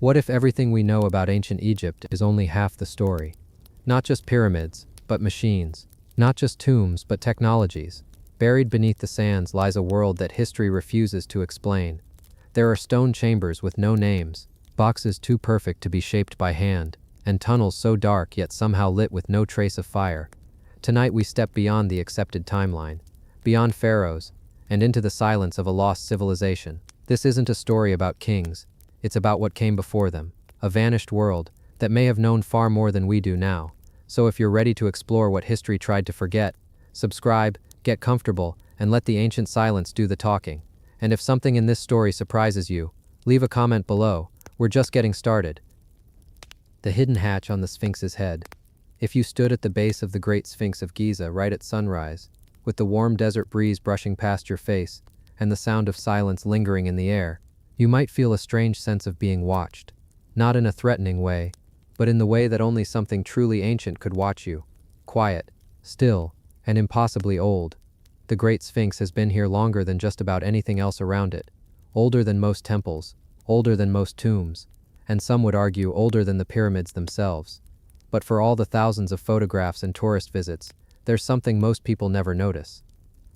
What if everything we know about ancient Egypt is only half the story? Not just pyramids, but machines. Not just tombs, but technologies. Buried beneath the sands lies a world that history refuses to explain. There are stone chambers with no names, boxes too perfect to be shaped by hand, and tunnels so dark yet somehow lit with no trace of fire. Tonight we step beyond the accepted timeline, beyond pharaohs, and into the silence of a lost civilization. This isn't a story about kings. It's about what came before them, a vanished world that may have known far more than we do now. So if you're ready to explore what history tried to forget, subscribe, get comfortable, and let the ancient silence do the talking. And if something in this story surprises you, leave a comment below. We're just getting started. The hidden hatch on the Sphinx's head. If you stood at the base of the Great Sphinx of Giza right at sunrise, with the warm desert breeze brushing past your face and the sound of silence lingering in the air, you might feel a strange sense of being watched. Not in a threatening way, but in the way that only something truly ancient could watch you. Quiet, still, and impossibly old. The Great Sphinx has been here longer than just about anything else around it. Older than most temples, older than most tombs, and some would argue older than the pyramids themselves. But for all the thousands of photographs and tourist visits, there's something most people never notice.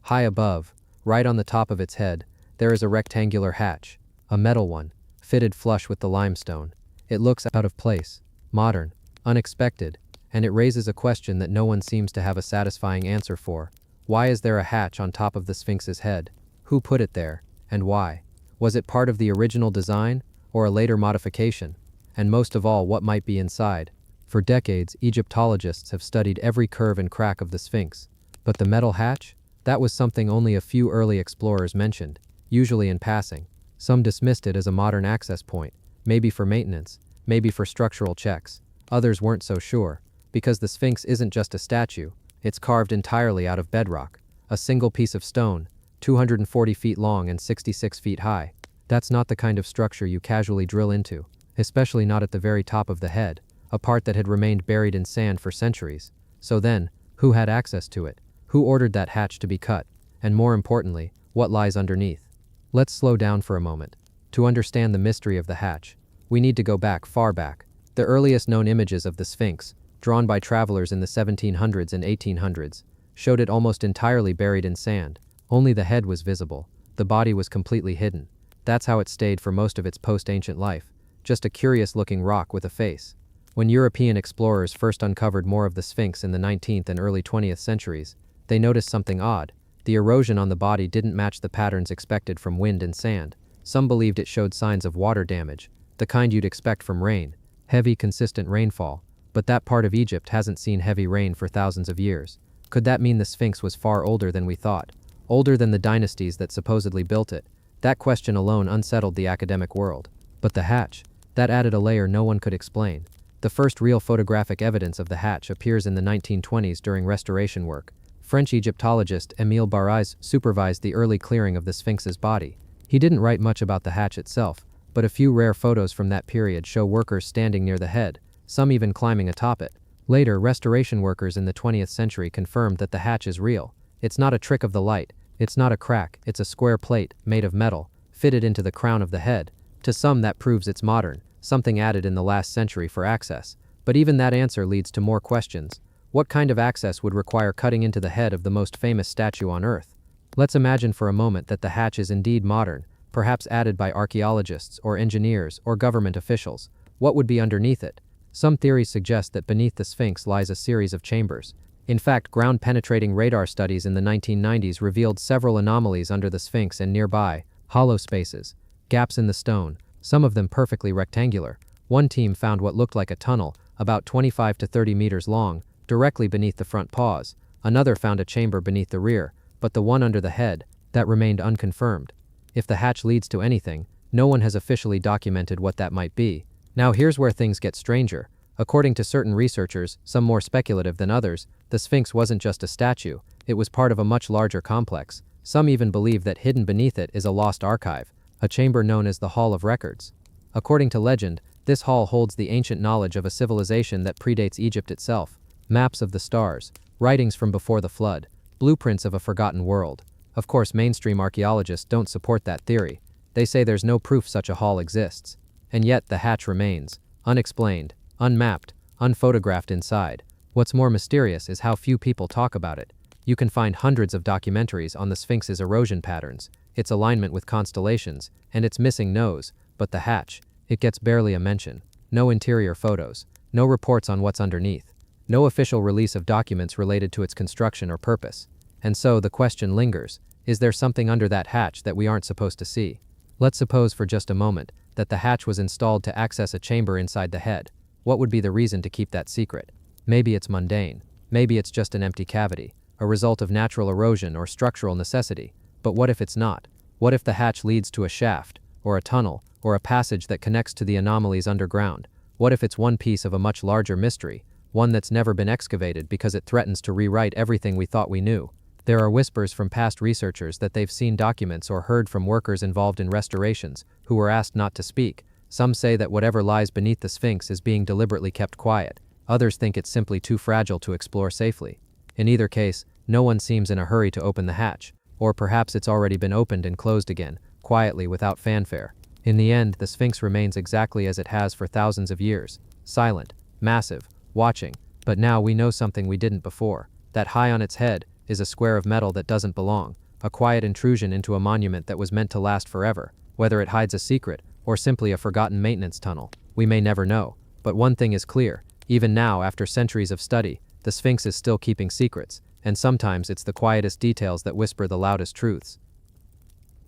High above, right on the top of its head, there is a rectangular hatch. A metal one, fitted flush with the limestone. It looks out of place, modern, unexpected, and it raises a question that no one seems to have a satisfying answer for. Why is there a hatch on top of the Sphinx's head? Who put it there, and why? Was it part of the original design, or a later modification? And most of all, what might be inside? For decades, Egyptologists have studied every curve and crack of the Sphinx. But the metal hatch? That was something only a few early explorers mentioned, usually in passing. Some dismissed it as a modern access point, maybe for maintenance, maybe for structural checks. Others weren't so sure, because the Sphinx isn't just a statue, it's carved entirely out of bedrock. A single piece of stone, 240 feet long and 66 feet high. That's not the kind of structure you casually drill into, especially not at the very top of the head, a part that had remained buried in sand for centuries. So then, who had access to it? Who ordered that hatch to be cut? And more importantly, what lies underneath? Let's slow down for a moment. To understand the mystery of the hatch, we need to go back, far back. The earliest known images of the Sphinx, drawn by travelers in the 1700s and 1800s, showed it almost entirely buried in sand. Only the head was visible. The body was completely hidden. That's how it stayed for most of its post-ancient life, just a curious-looking rock with a face. When European explorers first uncovered more of the Sphinx in the 19th and early 20th centuries, they noticed something odd. The erosion on the body didn't match the patterns expected from wind and sand. Some believed it showed signs of water damage, the kind you'd expect from rain, heavy, consistent rainfall. But that part of Egypt hasn't seen heavy rain for thousands of years. Could that mean the Sphinx was far older than we thought? Older than the dynasties that supposedly built it? That question alone unsettled the academic world. But the hatch, that added a layer no one could explain. The first real photographic evidence of the hatch appears in the 1920s during restoration work. French Egyptologist Émile Barrès supervised the early clearing of the Sphinx's body. He didn't write much about the hatch itself, but a few rare photos from that period show workers standing near the head, some even climbing atop it. Later, restoration workers in the 20th century confirmed that the hatch is real. It's not a trick of the light, it's not a crack, it's a square plate, made of metal, fitted into the crown of the head. To some that proves it's modern, something added in the last century for access. But even that answer leads to more questions. What kind of access would require cutting into the head of the most famous statue on Earth? Let's imagine for a moment that the hatch is indeed modern, perhaps added by archaeologists or engineers or government officials. What would be underneath it? Some theories suggest that beneath the Sphinx lies a series of chambers. In fact, ground-penetrating radar studies in the 1990s revealed several anomalies under the Sphinx and nearby, hollow spaces, gaps in the stone, some of them perfectly rectangular. One team found what looked like a tunnel, about 25 to 30 meters long, directly beneath the front paws. Another found a chamber beneath the rear, but the one under the head, that remained unconfirmed. If the hatch leads to anything, no one has officially documented what that might be. Now here's where things get stranger. According to certain researchers, some more speculative than others, the Sphinx wasn't just a statue, it was part of a much larger complex. Some even believe that hidden beneath it is a lost archive, a chamber known as the Hall of Records. According to legend, this hall holds the ancient knowledge of a civilization that predates Egypt itself. Maps of the stars, writings from before the flood, blueprints of a forgotten world. Of course, mainstream archaeologists don't support that theory. They say there's no proof such a hall exists. And yet the hatch remains, unexplained, unmapped, unphotographed inside. What's more mysterious is how few people talk about it. You can find hundreds of documentaries on the Sphinx's erosion patterns, its alignment with constellations, and its missing nose, but the hatch, it gets barely a mention. No interior photos, no reports on what's underneath, no official release of documents related to its construction or purpose. And so the question lingers, is there something under that hatch that we aren't supposed to see? Let's suppose for just a moment that the hatch was installed to access a chamber inside the head. What would be the reason to keep that secret? Maybe it's mundane. Maybe it's just an empty cavity, a result of natural erosion or structural necessity. But what if it's not? What if the hatch leads to a shaft, or a tunnel, or a passage that connects to the anomalies underground? What if it's one piece of a much larger mystery, one that's never been excavated because it threatens to rewrite everything we thought we knew? There are whispers from past researchers that they've seen documents or heard from workers involved in restorations who were asked not to speak. Some say that whatever lies beneath the Sphinx is being deliberately kept quiet. Others think it's simply too fragile to explore safely. In either case, no one seems in a hurry to open the hatch, or perhaps it's already been opened and closed again, quietly without fanfare. In the end, the Sphinx remains exactly as it has for thousands of years, silent, massive, watching. But now we know something we didn't before, that high on its head is a square of metal that doesn't belong, a quiet intrusion into a monument that was meant to last forever. Whether it hides a secret, or simply a forgotten maintenance tunnel, we may never know. But one thing is clear, even now after centuries of study, the Sphinx is still keeping secrets, and sometimes it's the quietest details that whisper the loudest truths.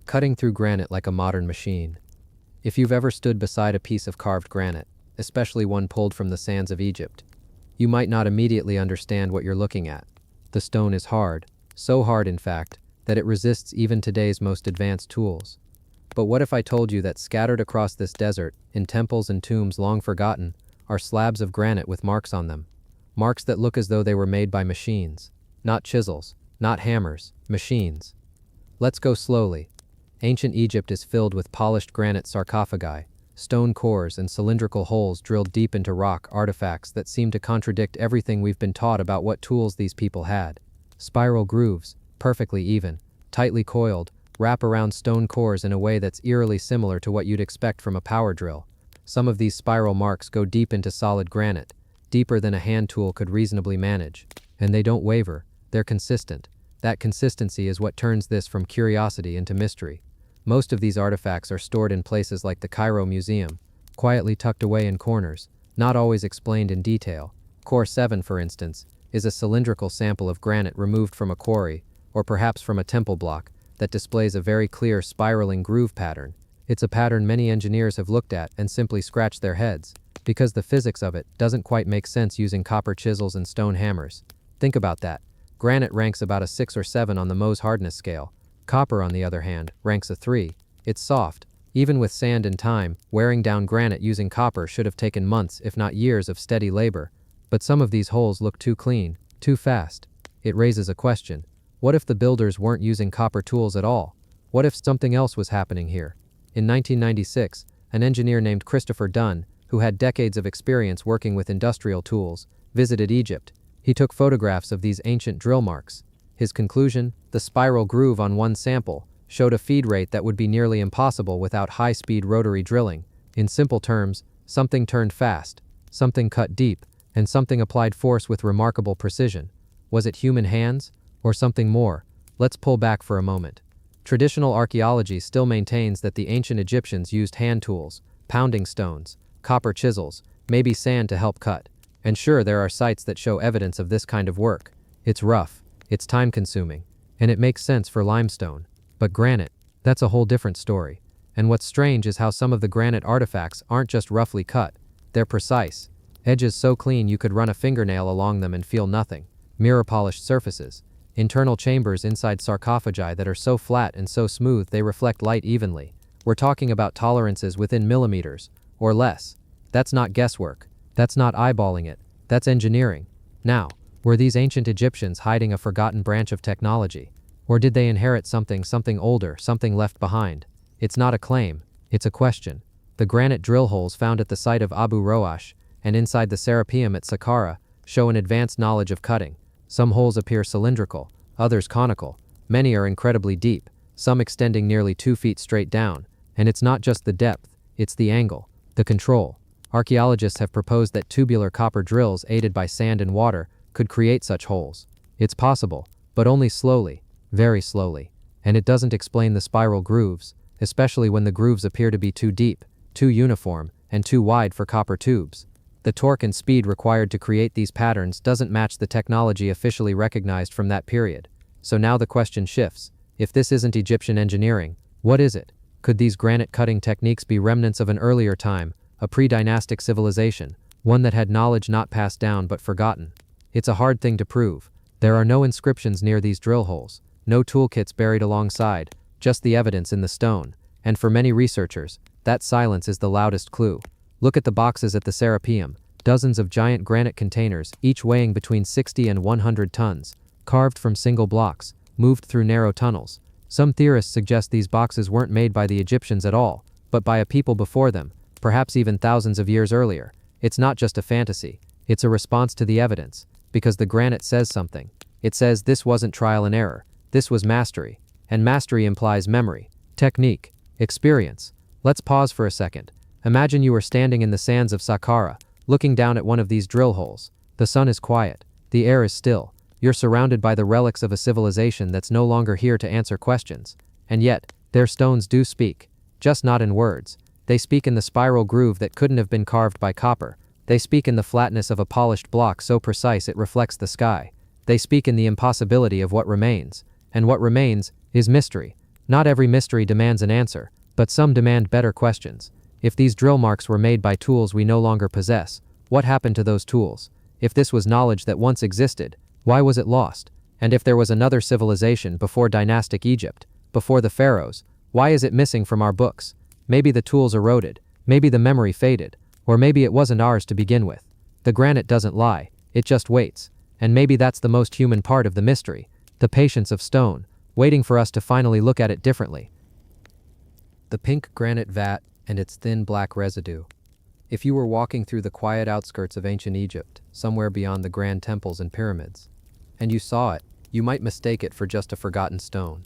Cutting through granite like a modern machine. If you've ever stood beside a piece of carved granite, especially one pulled from the sands of Egypt, you might not immediately understand what you're looking at. The stone is hard, so hard in fact, that it resists even today's most advanced tools. But what if I told you that scattered across this desert, in temples and tombs long forgotten, are slabs of granite with marks on them? Marks that look as though they were made by machines. Not chisels, not hammers, machines. Let's go slowly. Ancient Egypt is filled with polished granite sarcophagi, stone cores and cylindrical holes drilled deep into rock, artifacts that seem to contradict everything we've been taught about what tools these people had. Spiral grooves, perfectly even, tightly coiled, wrap around stone cores in a way that's eerily similar to what you'd expect from a power drill. Some of these spiral marks go deep into solid granite, deeper than a hand tool could reasonably manage. And they don't waver, they're consistent. That consistency is what turns this from curiosity into mystery. Most of these artifacts are stored in places like the Cairo Museum, quietly tucked away in corners, not always explained in detail. Core 7, for instance, is a cylindrical sample of granite removed from a quarry, or perhaps from a temple block, that displays a very clear spiraling groove pattern. It's a pattern many engineers have looked at and simply scratched their heads, because the physics of it doesn't quite make sense using copper chisels and stone hammers. Think about that. Granite ranks about a 6 or 7 on the Mohs hardness scale. Copper, on the other hand, ranks a 3. It's soft. Even with sand and time, wearing down granite using copper should have taken months, if not years, of steady labor. But some of these holes look too clean, too fast. It raises a question. What if the builders weren't using copper tools at all? What if something else was happening here? In 1996, an engineer named Christopher Dunn, who had decades of experience working with industrial tools, visited Egypt. He took photographs of these ancient drill marks. His conclusion, the spiral groove on one sample, showed a feed rate that would be nearly impossible without high-speed rotary drilling. In simple terms, something turned fast, something cut deep, and something applied force with remarkable precision. Was it human hands? Or something more? Let's pull back for a moment. Traditional archaeology still maintains that the ancient Egyptians used hand tools, pounding stones, copper chisels, maybe sand to help cut. And sure, there are sites that show evidence of this kind of work. It's rough, it's time-consuming, and it makes sense for limestone. But granite, that's a whole different story. And what's strange is how some of the granite artifacts aren't just roughly cut. They're precise. Edges so clean you could run a fingernail along them and feel nothing. Mirror-polished surfaces. Internal chambers inside sarcophagi that are so flat and so smooth they reflect light evenly. We're talking about tolerances within millimeters, or less. That's not guesswork. That's not eyeballing it. That's engineering. Now, were these ancient Egyptians hiding a forgotten branch of technology? Or did they inherit something older, something left behind? It's not a claim, it's a question. The granite drill holes found at the site of Abu Roash and inside the Serapeum at Saqqara show an advanced knowledge of cutting. Some holes appear cylindrical, others conical. Many are incredibly deep, some extending nearly 2 feet straight down. And it's not just the depth, it's the angle. The control. Archaeologists have proposed that tubular copper drills aided by sand and water could create such holes. It's possible, but only slowly, very slowly. And it doesn't explain the spiral grooves, especially when the grooves appear to be too deep, too uniform, and too wide for copper tubes. The torque and speed required to create these patterns doesn't match the technology officially recognized from that period. So now the question shifts. If this isn't Egyptian engineering, what is it? Could these granite cutting techniques be remnants of an earlier time, a pre-dynastic civilization, one that had knowledge not passed down but forgotten? It's a hard thing to prove. There are no inscriptions near these drill holes, no toolkits buried alongside, just the evidence in the stone. And for many researchers, that silence is the loudest clue. Look at the boxes at the Serapeum, dozens of giant granite containers, each weighing between 60 and 100 tons, carved from single blocks, moved through narrow tunnels. Some theorists suggest these boxes weren't made by the Egyptians at all, but by a people before them, perhaps even thousands of years earlier. It's not just a fantasy, it's a response to the evidence, because the granite says something. It says this wasn't trial and error, this was mastery, and mastery implies memory, technique, experience. Let's pause for a second. Imagine you are standing in the sands of Saqqara, looking down at one of these drill holes. The sun is quiet, the air is still. You're surrounded by the relics of a civilization that's no longer here to answer questions. And yet, their stones do speak, just not in words. They speak in the spiral groove that couldn't have been carved by copper. They speak in the flatness of a polished block so precise it reflects the sky. They speak in the impossibility of what remains. And what remains is mystery. Not every mystery demands an answer, but some demand better questions. If these drill marks were made by tools we no longer possess, what happened to those tools? If this was knowledge that once existed, why was it lost? And if there was another civilization before dynastic Egypt, before the pharaohs, why is it missing from our books? Maybe the tools eroded, maybe the memory faded, or maybe it wasn't ours to begin with. The granite doesn't lie, it just waits. And maybe that's the most human part of the mystery, the patience of stone, waiting for us to finally look at it differently. The pink granite vat and its thin black residue. If you were walking through the quiet outskirts of ancient Egypt, somewhere beyond the grand temples and pyramids, and you saw it, you might mistake it for just a forgotten stone.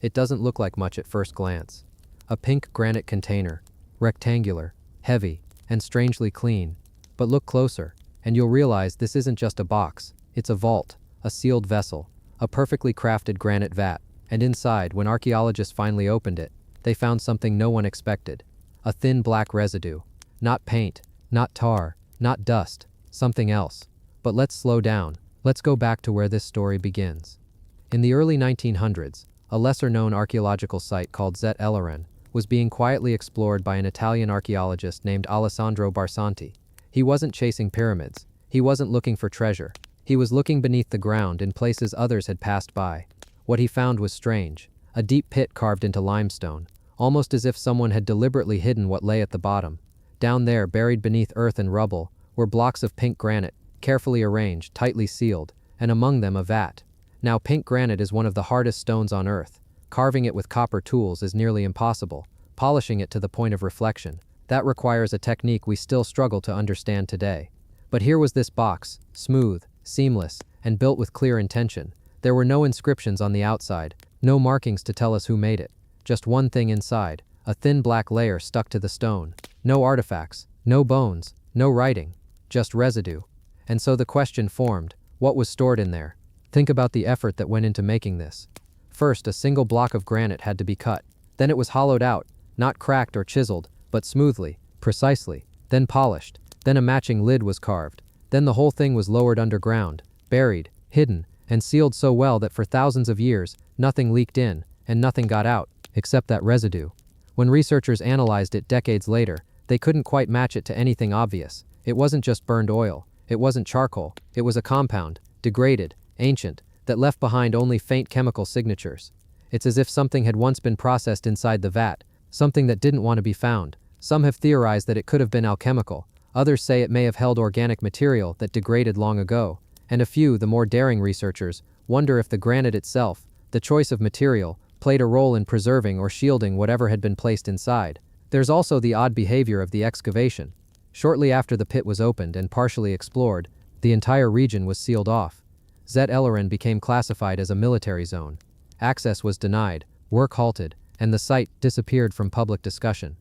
It doesn't look like much at first glance. A pink granite container, rectangular, heavy, and strangely clean. But look closer, and you'll realize this isn't just a box, it's a vault, a sealed vessel, a perfectly crafted granite vat. And inside, when archaeologists finally opened it, they found something no one expected. A thin black residue. Not paint, not tar, not dust, something else. But let's slow down. Let's go back to where this story begins. In the early 1900s, a lesser-known archaeological site called Zet Eleren was being quietly explored by an Italian archaeologist named Alessandro Barsanti. He wasn't chasing pyramids. He wasn't looking for treasure. He was looking beneath the ground in places others had passed by. What he found was strange. A deep pit carved into limestone, almost as if someone had deliberately hidden what lay at the bottom. Down there, buried beneath earth and rubble, were blocks of pink granite, carefully arranged, tightly sealed, and among them a vat. Now, pink granite is one of the hardest stones on earth. Carving it with copper tools is nearly impossible. Polishing it to the point of reflection, that requires a technique we still struggle to understand today. But here was this box, smooth, seamless, and built with clear intention. There were no inscriptions on the outside, no markings to tell us who made it. Just one thing inside, a thin black layer stuck to the stone. No artifacts, no bones, no writing, just residue. And so the question formed, what was stored in there? Think about the effort that went into making this. First, a single block of granite had to be cut. Then it was hollowed out, not cracked or chiseled, but smoothly, precisely, then polished. Then a matching lid was carved. Then the whole thing was lowered underground, buried, hidden, and sealed so well that for thousands of years, nothing leaked in, and nothing got out, except that residue. When researchers analyzed it decades later, they couldn't quite match it to anything obvious. It wasn't just burned oil. It wasn't charcoal. It was a compound, degraded, ancient, that left behind only faint chemical signatures. It's as if something had once been processed inside the vat, something that didn't want to be found. Some have theorized that it could have been alchemical. Others say it may have held organic material that degraded long ago. And a few, the more daring researchers, wonder if the granite itself, the choice of material, played a role in preserving or shielding whatever had been placed inside. There's also the odd behavior of the excavation. Shortly after the pit was opened and partially explored, the entire region was sealed off. Zet Eleren became classified as a military zone. Access was denied, work halted, and the site disappeared from public discussion.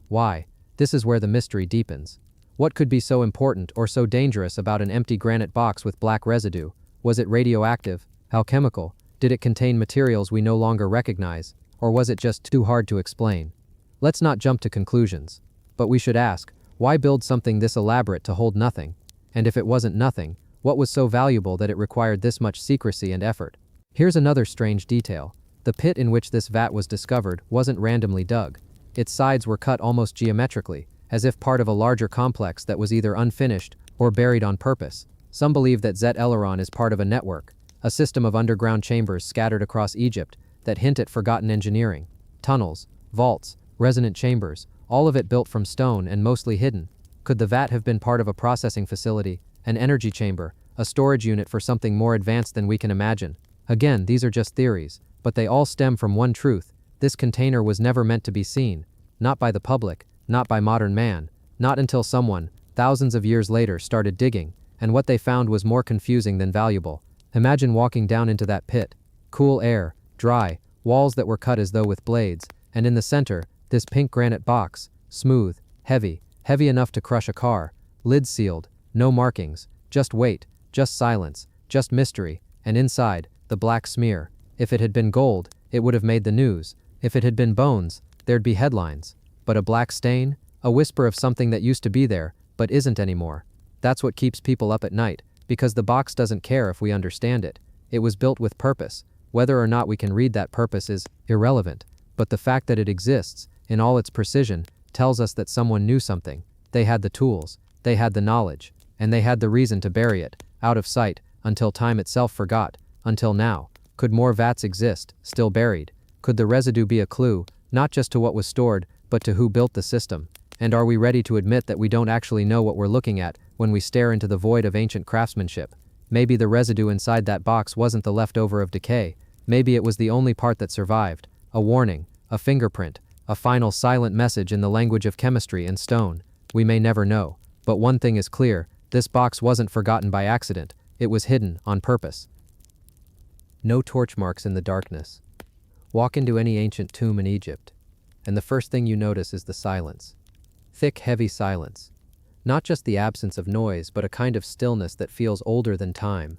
Why? This is where the mystery deepens. What could be so important or so dangerous about an empty granite box with black residue? Was it radioactive? Alchemical? Did it contain materials we no longer recognize? Or was it just too hard to explain? Let's not jump to conclusions. But we should ask, why build something this elaborate to hold nothing? And if it wasn't nothing, what was so valuable that it required this much secrecy and effort? Here's another strange detail. The pit in which this vat was discovered wasn't randomly dug. Its sides were cut almost geometrically, as if part of a larger complex that was either unfinished or buried on purpose. Some believe that Zet Eleron is part of a network, a system of underground chambers scattered across Egypt that hint at forgotten engineering. Tunnels, vaults, resonant chambers, all of it built from stone and mostly hidden. Could the vat have been part of a processing facility, an energy chamber, a storage unit for something more advanced than we can imagine? Again, these are just theories, but they all stem from one truth. This container was never meant to be seen. Not by the public, not by modern man, not until someone, thousands of years later, started digging, and what they found was more confusing than valuable. Imagine walking down into that pit. Cool air, dry, walls that were cut as though with blades, and in the center, this pink granite box, smooth, heavy enough to crush a car, lid sealed, no markings, just weight, just silence, just mystery, and inside, the black smear. If it had been gold, it would have made the news. If it had been bones, there'd be headlines. But a black stain? A whisper of something that used to be there, but isn't anymore. That's what keeps people up at night, because the box doesn't care if we understand it. It was built with purpose. Whether or not we can read that purpose is irrelevant, but the fact that it exists, in all its precision, tells us that someone knew something. They had the tools, they had the knowledge, and they had the reason to bury it, out of sight, until time itself forgot, until now. Could more vats exist, still buried? Could the residue be a clue, not just to what was stored, but to who built the system? And are we ready to admit that we don't actually know what we're looking at when we stare into the void of ancient craftsmanship? Maybe the residue inside that box wasn't the leftover of decay. Maybe it was the only part that survived. A warning, a fingerprint, a final silent message in the language of chemistry and stone. We may never know. But one thing is clear, this box wasn't forgotten by accident. It was hidden on purpose. No torch marks in the darkness. Walk into any ancient tomb in Egypt, and the first thing you notice is the silence. Thick, heavy silence. Not just the absence of noise, but a kind of stillness that feels older than time.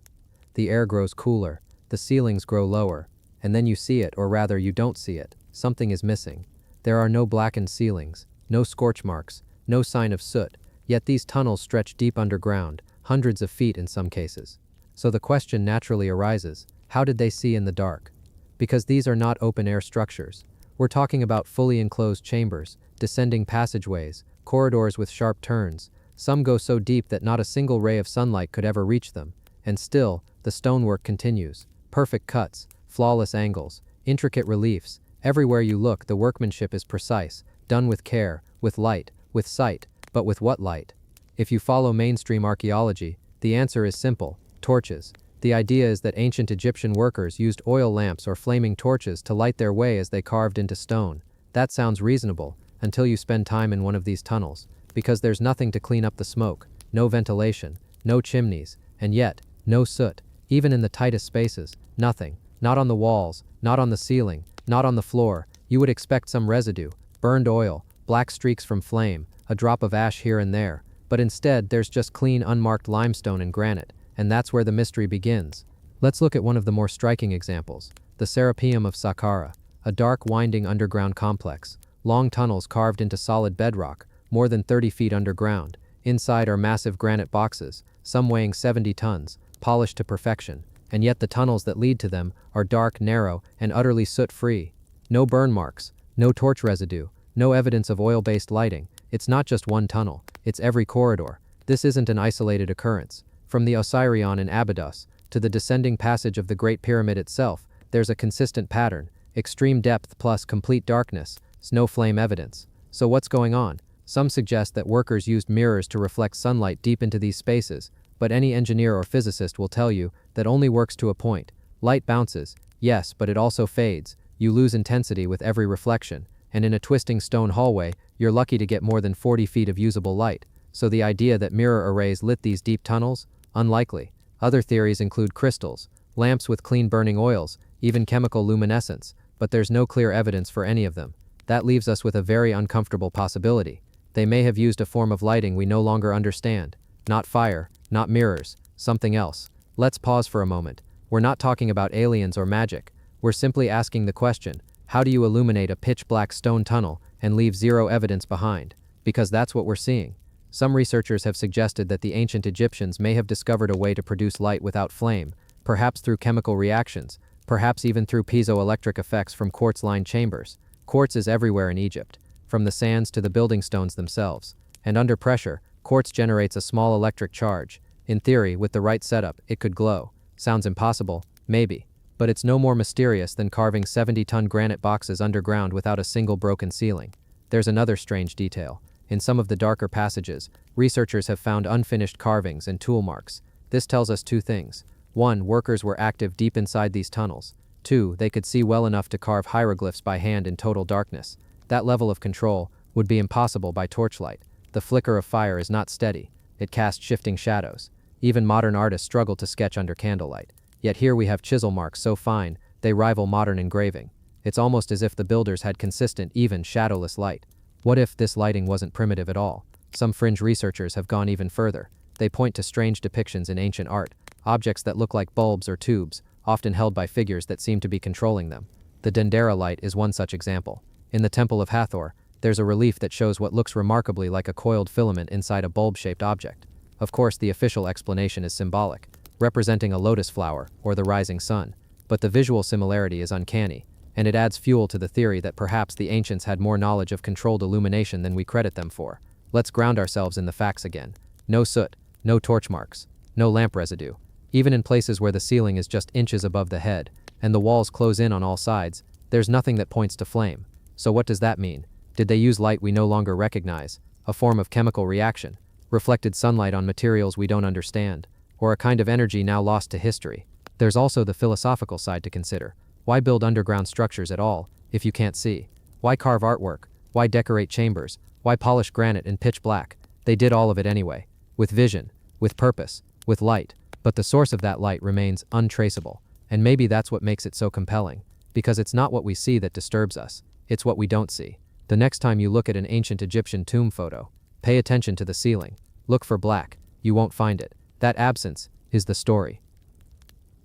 The air grows cooler, the ceilings grow lower, and then you see it, or rather you don't see it. Something is missing. There are no blackened ceilings, no scorch marks, no sign of soot, yet these tunnels stretch deep underground, hundreds of feet in some cases. So the question naturally arises, how did they see in the dark? Because these are not open-air structures. We're talking about fully enclosed chambers, descending passageways, corridors with sharp turns. Some go so deep that not a single ray of sunlight could ever reach them. And still, the stonework continues. Perfect cuts, flawless angles, intricate reliefs. Everywhere you look, the workmanship is precise, done with care, with light, with sight. But with what light? If you follow mainstream archaeology, the answer is simple: torches. The idea is that ancient Egyptian workers used oil lamps or flaming torches to light their way as they carved into stone. That sounds reasonable, until you spend time in one of these tunnels, because there's nothing to clean up the smoke, no ventilation, no chimneys, and yet, no soot, even in the tightest spaces, nothing, not on the walls, not on the ceiling, not on the floor. You would expect some residue, burned oil, black streaks from flame, a drop of ash here and there, but instead there's just clean unmarked limestone and granite, and that's where the mystery begins. Let's look at one of the more striking examples, the Serapeum of Saqqara, a dark winding underground complex, long tunnels carved into solid bedrock, more than 30 feet underground. Inside are massive granite boxes, some weighing 70 tons, polished to perfection, and yet the tunnels that lead to them are dark, narrow, and utterly soot-free. No burn marks, no torch residue, no evidence of oil-based lighting. It's not just one tunnel, it's every corridor. This isn't an isolated occurrence. From the Osirion in Abydos to the descending passage of the Great Pyramid itself, there's a consistent pattern: extreme depth plus complete darkness, no flame evidence. So what's going on? Some suggest that workers used mirrors to reflect sunlight deep into these spaces, but any engineer or physicist will tell you that only works to a point. Light bounces, yes, but it also fades. You lose intensity with every reflection, and in a twisting stone hallway, you're lucky to get more than 40 feet of usable light. So the idea that mirror arrays lit these deep tunnels? Unlikely. Other theories include crystals, lamps with clean burning oils, even chemical luminescence, but there's no clear evidence for any of them. That leaves us with a very uncomfortable possibility. They may have used a form of lighting we no longer understand. Not fire, not mirrors, something else. Let's pause for a moment. We're not talking about aliens or magic. We're simply asking the question, how do you illuminate a pitch-black stone tunnel and leave zero evidence behind? Because that's what we're seeing. Some researchers have suggested that the ancient Egyptians may have discovered a way to produce light without flame, perhaps through chemical reactions, perhaps even through piezoelectric effects from quartz-lined chambers. Quartz is everywhere in Egypt, from the sands to the building stones themselves. And under pressure, quartz generates a small electric charge. In theory, with the right setup, it could glow. Sounds impossible? Maybe. But it's no more mysterious than carving 70-ton granite boxes underground without a single broken ceiling. There's another strange detail. In some of the darker passages, researchers have found unfinished carvings and tool marks. This tells us two things. 1. Workers were active deep inside these tunnels. 2. They could see well enough to carve hieroglyphs by hand in total darkness. That level of control would be impossible by torchlight. The flicker of fire is not steady. It casts shifting shadows. Even modern artists struggle to sketch under candlelight. Yet here we have chisel marks so fine, they rival modern engraving. It's almost as if the builders had consistent, even, shadowless light. What if this lighting wasn't primitive at all? Some fringe researchers have gone even further. They point to strange depictions in ancient art, objects that look like bulbs or tubes, often held by figures that seem to be controlling them. The Dendera light is one such example. In the Temple of Hathor, there's a relief that shows what looks remarkably like a coiled filament inside a bulb-shaped object. Of course, the official explanation is symbolic, representing a lotus flower or the rising sun, but the visual similarity is uncanny, and it adds fuel to the theory that perhaps the ancients had more knowledge of controlled illumination than we credit them for. Let's ground ourselves in the facts again. No soot, no torch marks, no lamp residue. Even in places where the ceiling is just inches above the head, and the walls close in on all sides, there's nothing that points to flame. So what does that mean? Did they use light we no longer recognize, a form of chemical reaction, reflected sunlight on materials we don't understand, or a kind of energy now lost to history? There's also the philosophical side to consider. Why build underground structures at all, if you can't see? Why carve artwork? Why decorate chambers? Why polish granite in pitch black? They did all of it anyway. With vision, with purpose, with light. But the source of that light remains untraceable. And maybe that's what makes it so compelling. Because it's not what we see that disturbs us. It's what we don't see. The next time you look at an ancient Egyptian tomb photo, pay attention to the ceiling. Look for black. You won't find it. That absence is the story.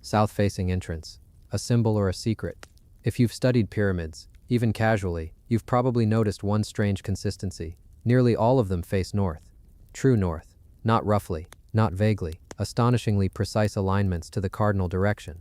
South-facing entrance. A symbol or a secret. If you've studied pyramids, even casually, you've probably noticed one strange consistency. Nearly all of them face north. True north. Not roughly, not vaguely, astonishingly precise alignments to the cardinal direction.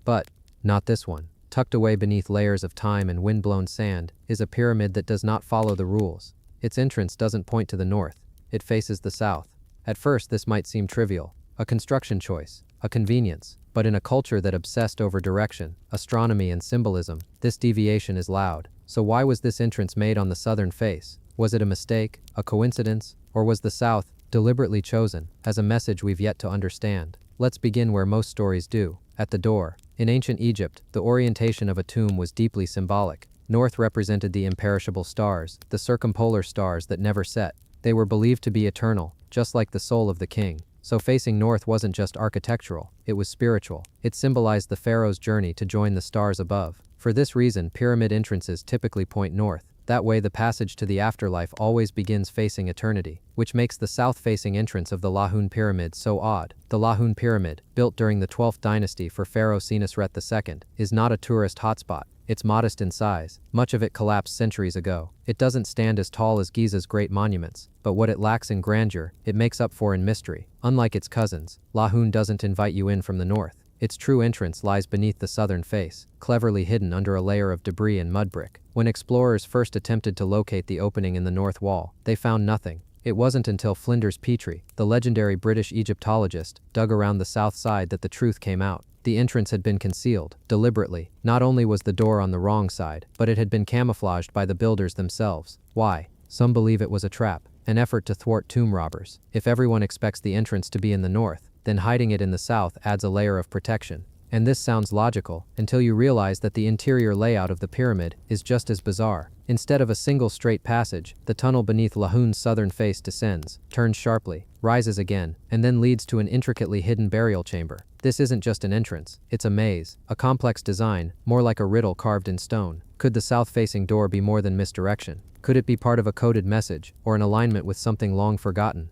But not this one. Tucked away beneath layers of time and wind-blown sand is a pyramid that does not follow the rules. Its entrance doesn't point to the north. It faces the south. At first, this might seem trivial. A construction choice. A convenience. But in a culture that obsessed over direction, astronomy and symbolism, this deviation is loud. So why was this entrance made on the southern face? Was it a mistake, a coincidence, or was the south deliberately chosen as a message we've yet to understand? Let's begin where most stories do, at the door. In ancient Egypt, the orientation of a tomb was deeply symbolic. North represented the imperishable stars, the circumpolar stars that never set. They were believed to be eternal, just like the soul of the king. So facing north wasn't just architectural, it was spiritual. It symbolized the pharaoh's journey to join the stars above. For this reason, pyramid entrances typically point north. That way the passage to the afterlife always begins facing eternity, which makes the south-facing entrance of the Lahun Pyramid so odd. The Lahun Pyramid, built during the 12th dynasty for Pharaoh Senusret II, is not a tourist hotspot. It's modest in size. Much of it collapsed centuries ago. It doesn't stand as tall as Giza's great monuments, but what it lacks in grandeur, it makes up for in mystery. Unlike its cousins, Lahun doesn't invite you in from the north. Its true entrance lies beneath the southern face, cleverly hidden under a layer of debris and mud brick. When explorers first attempted to locate the opening in the north wall, they found nothing. It wasn't until Flinders Petrie, the legendary British Egyptologist, dug around the south side that the truth came out. The entrance had been concealed, deliberately. Not only was the door on the wrong side, but it had been camouflaged by the builders themselves. Why? Some believe it was a trap, an effort to thwart tomb robbers. If everyone expects the entrance to be in the north, then hiding it in the south adds a layer of protection. And this sounds logical, until you realize that the interior layout of the pyramid is just as bizarre. Instead of a single straight passage, the tunnel beneath Lahun's southern face descends, turns sharply, rises again, and then leads to an intricately hidden burial chamber. This isn't just an entrance, it's a maze, a complex design, more like a riddle carved in stone. Could the south-facing door be more than misdirection? Could it be part of a coded message, or an alignment with something long forgotten?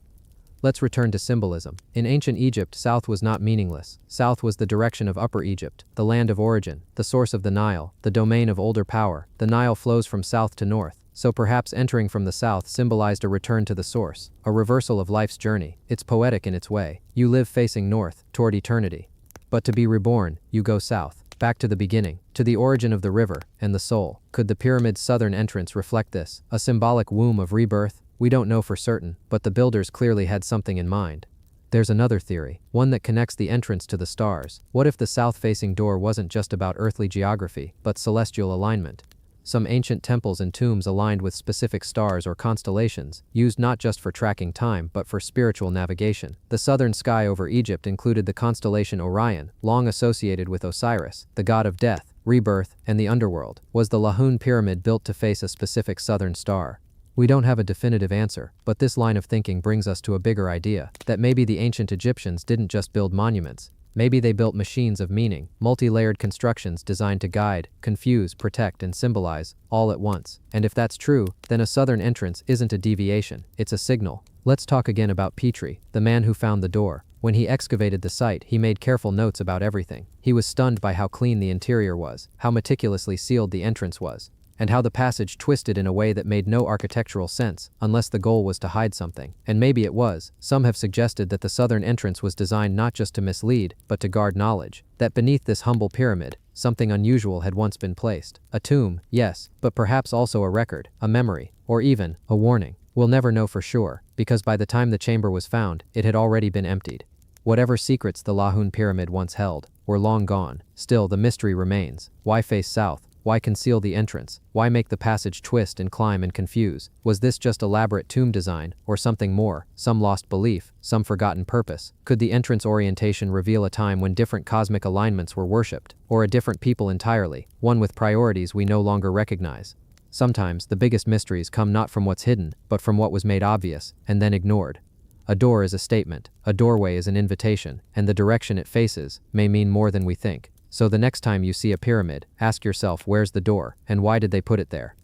Let's return to symbolism. In ancient Egypt, south was not meaningless. South was the direction of Upper Egypt, the land of origin, the source of the Nile, the domain of older power. The Nile flows from south to north, so perhaps entering from the south symbolized a return to the source, a reversal of life's journey. It's poetic in its way. You live facing north, toward eternity. But to be reborn, you go south, back to the beginning, to the origin of the river and the soul. Could the pyramid's southern entrance reflect this, a symbolic womb of rebirth? We don't know for certain, but the builders clearly had something in mind. There's another theory, one that connects the entrance to the stars. What if the south-facing door wasn't just about earthly geography, but celestial alignment? Some ancient temples and tombs aligned with specific stars or constellations, used not just for tracking time but for spiritual navigation. The southern sky over Egypt included the constellation Orion, long associated with Osiris, the god of death, rebirth, and the underworld. Was the Lahun pyramid built to face a specific southern star? We don't have a definitive answer, but this line of thinking brings us to a bigger idea, that maybe the ancient Egyptians didn't just build monuments. Maybe they built machines of meaning, multi-layered constructions designed to guide, confuse, protect, and symbolize, all at once. And if that's true, then a southern entrance isn't a deviation, it's a signal. Let's talk again about Petrie, the man who found the door. When he excavated the site, he made careful notes about everything. He was stunned by how clean the interior was, how meticulously sealed the entrance was, and how the passage twisted in a way that made no architectural sense, unless the goal was to hide something. And maybe it was. Some have suggested that the southern entrance was designed not just to mislead, but to guard knowledge. That beneath this humble pyramid, something unusual had once been placed. A tomb, yes, but perhaps also a record, a memory, or even a warning. We'll never know for sure, because by the time the chamber was found, it had already been emptied. Whatever secrets the Lahun pyramid once held were long gone. Still, the mystery remains. Why face south? Why conceal the entrance? Why make the passage twist and climb and confuse? Was this just elaborate tomb design, or something more, some lost belief, some forgotten purpose? Could the entrance orientation reveal a time when different cosmic alignments were worshipped, or a different people entirely, one with priorities we no longer recognize? Sometimes, the biggest mysteries come not from what's hidden, but from what was made obvious, and then ignored. A door is a statement, a doorway is an invitation, and the direction it faces may mean more than we think. So the next time you see a pyramid, ask yourself, where's the door, and why did they put it there?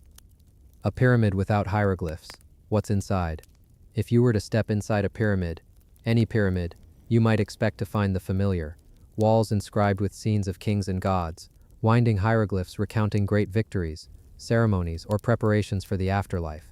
A pyramid without hieroglyphs. What's inside? If you were to step inside a pyramid, any pyramid, you might expect to find the familiar. Walls inscribed with scenes of kings and gods, winding hieroglyphs recounting great victories, ceremonies, or preparations for the afterlife.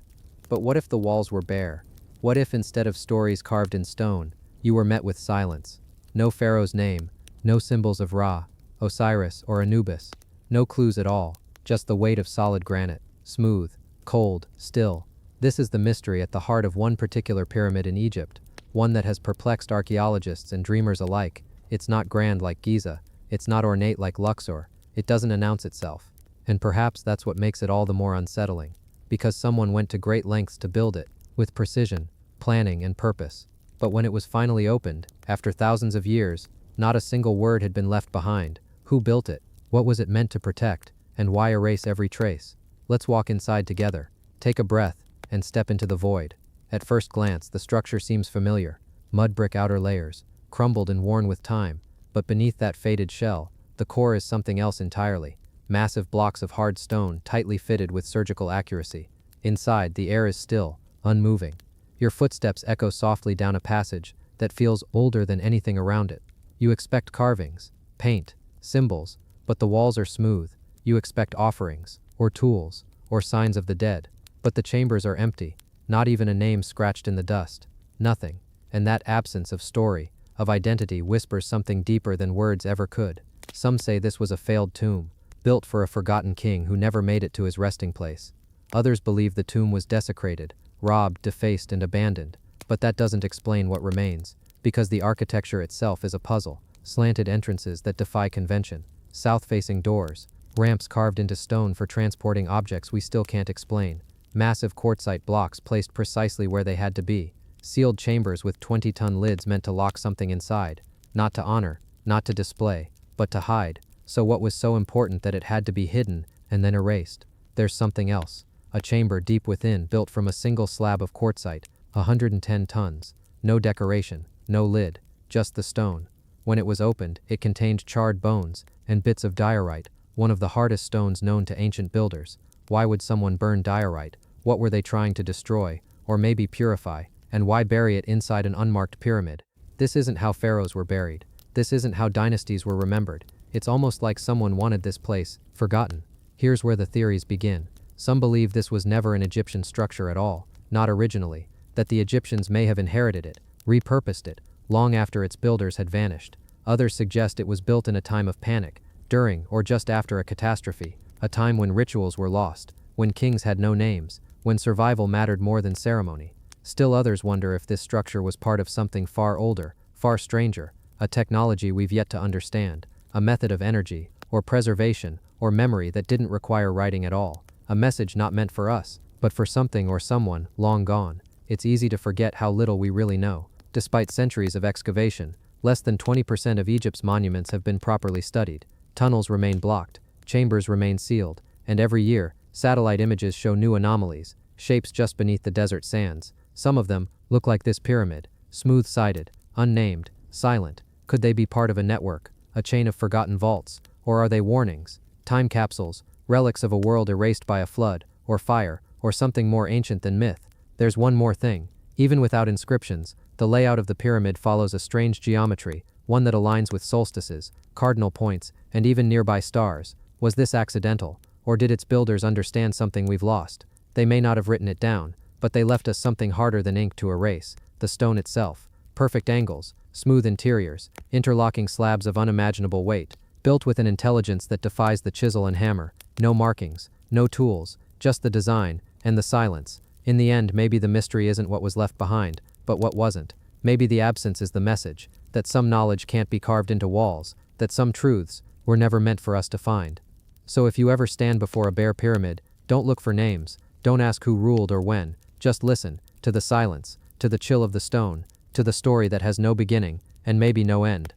But what if the walls were bare? What if instead of stories carved in stone, you were met with silence? No pharaoh's name, no symbols of Ra, Osiris, or Anubis. No clues at all, just the weight of solid granite, smooth, cold, still. This is the mystery at the heart of one particular pyramid in Egypt, one that has perplexed archaeologists and dreamers alike. It's not grand like Giza, it's not ornate like Luxor, it doesn't announce itself. And perhaps that's what makes it all the more unsettling, because someone went to great lengths to build it, with precision, planning, and purpose. But when it was finally opened, after thousands of years, not a single word had been left behind. Who built it? What was it meant to protect? And why erase every trace? Let's walk inside together, take a breath, and step into the void. At first glance, the structure seems familiar. Mud brick outer layers, crumbled and worn with time. But beneath that faded shell, the core is something else entirely. Massive blocks of hard stone, tightly fitted with surgical accuracy. Inside, the air is still, unmoving. Your footsteps echo softly down a passage that feels older than anything around it. You expect carvings, paint, symbols, but the walls are smooth. You expect offerings, or tools, or signs of the dead. But the chambers are empty, not even a name scratched in the dust. Nothing. And that absence of story, of identity, whispers something deeper than words ever could. Some say this was a failed tomb, built for a forgotten king who never made it to his resting place. Others believe the tomb was desecrated, robbed, defaced, and abandoned. But that doesn't explain what remains, because the architecture itself is a puzzle. Slanted entrances that defy convention, south-facing doors, ramps carved into stone for transporting objects we still can't explain, massive quartzite blocks placed precisely where they had to be, sealed chambers with 20-ton lids meant to lock something inside, not to honor, not to display, but to hide. So what was so important that it had to be hidden and then erased? There's something else. A chamber deep within, built from a single slab of quartzite, 110 tons. No decoration, no lid, just the stone. When it was opened, it contained charred bones and bits of diorite, one of the hardest stones known to ancient builders. Why would someone burn diorite? What were they trying to destroy, or maybe purify? And why bury it inside an unmarked pyramid? This isn't how pharaohs were buried. This isn't how dynasties were remembered. It's almost like someone wanted this place forgotten. Here's where the theories begin. Some believe this was never an Egyptian structure at all, not originally, that the Egyptians may have inherited it, repurposed it, long after its builders had vanished. Others suggest it was built in a time of panic, during or just after a catastrophe, a time when rituals were lost, when kings had no names, when survival mattered more than ceremony. Still others wonder if this structure was part of something far older, far stranger, a technology we've yet to understand, a method of energy, or preservation, or memory that didn't require writing at all, a message not meant for us, but for something or someone long gone. It's easy to forget how little we really know. Despite centuries of excavation, less than 20% of Egypt's monuments have been properly studied. Tunnels remain blocked, chambers remain sealed, and every year, satellite images show new anomalies, shapes just beneath the desert sands. Some of them look like this pyramid, smooth-sided, unnamed, silent. Could they be part of a network, a chain of forgotten vaults, or are they warnings, time capsules, relics of a world erased by a flood, or fire, or something more ancient than myth? There's one more thing. Even without inscriptions, the layout of the pyramid follows a strange geometry, one that aligns with solstices, cardinal points, and even nearby stars. Was this accidental, or did its builders understand something we've lost? They may not have written it down, but they left us something harder than ink to erase: the stone itself. Perfect angles, smooth interiors, interlocking slabs of unimaginable weight, built with an intelligence that defies the chisel and hammer. No markings, no tools, just the design, and the silence. In the end, maybe the mystery isn't what was left behind, but what wasn't. Maybe the absence is the message, that some knowledge can't be carved into walls, that some truths were never meant for us to find. So if you ever stand before a bare pyramid, don't look for names, don't ask who ruled or when, just listen, to the silence, to the chill of the stone, to the story that has no beginning, and maybe no end.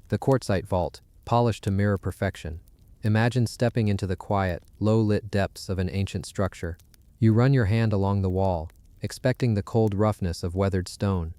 The quartzite vault, polished to mirror perfection. Imagine stepping into the quiet, low-lit depths of an ancient structure. You run your hand along the wall, expecting the cold roughness of weathered stone.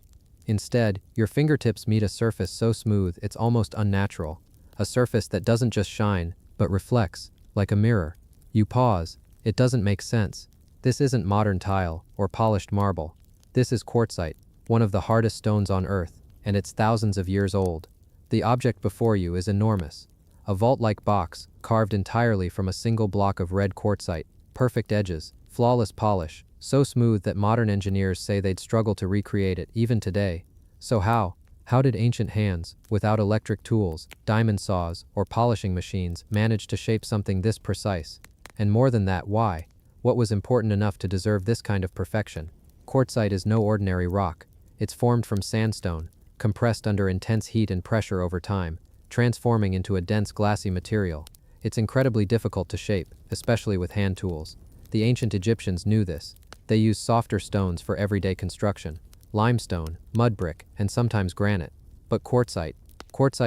Instead, your fingertips meet a surface so smooth it's almost unnatural, a surface that doesn't just shine, but reflects, like a mirror. You pause. It doesn't make sense. This isn't modern tile or polished marble. This is quartzite, one of the hardest stones on Earth, and it's thousands of years old. The object before you is enormous. A vault-like box, carved entirely from a single block of red quartzite, perfect edges, flawless polish, so smooth that modern engineers say they'd struggle to recreate it even today. So how did ancient hands, without electric tools, diamond saws, or polishing machines, manage to shape something this precise? And more than that, why? What was important enough to deserve this kind of perfection? Quartzite is no ordinary rock. It's formed from sandstone, compressed under intense heat and pressure over time, transforming into a dense glassy material. It's incredibly difficult to shape, especially with hand tools. The ancient Egyptians knew this. They used softer stones for everyday construction: limestone, mud brick, and sometimes granite. But quartzite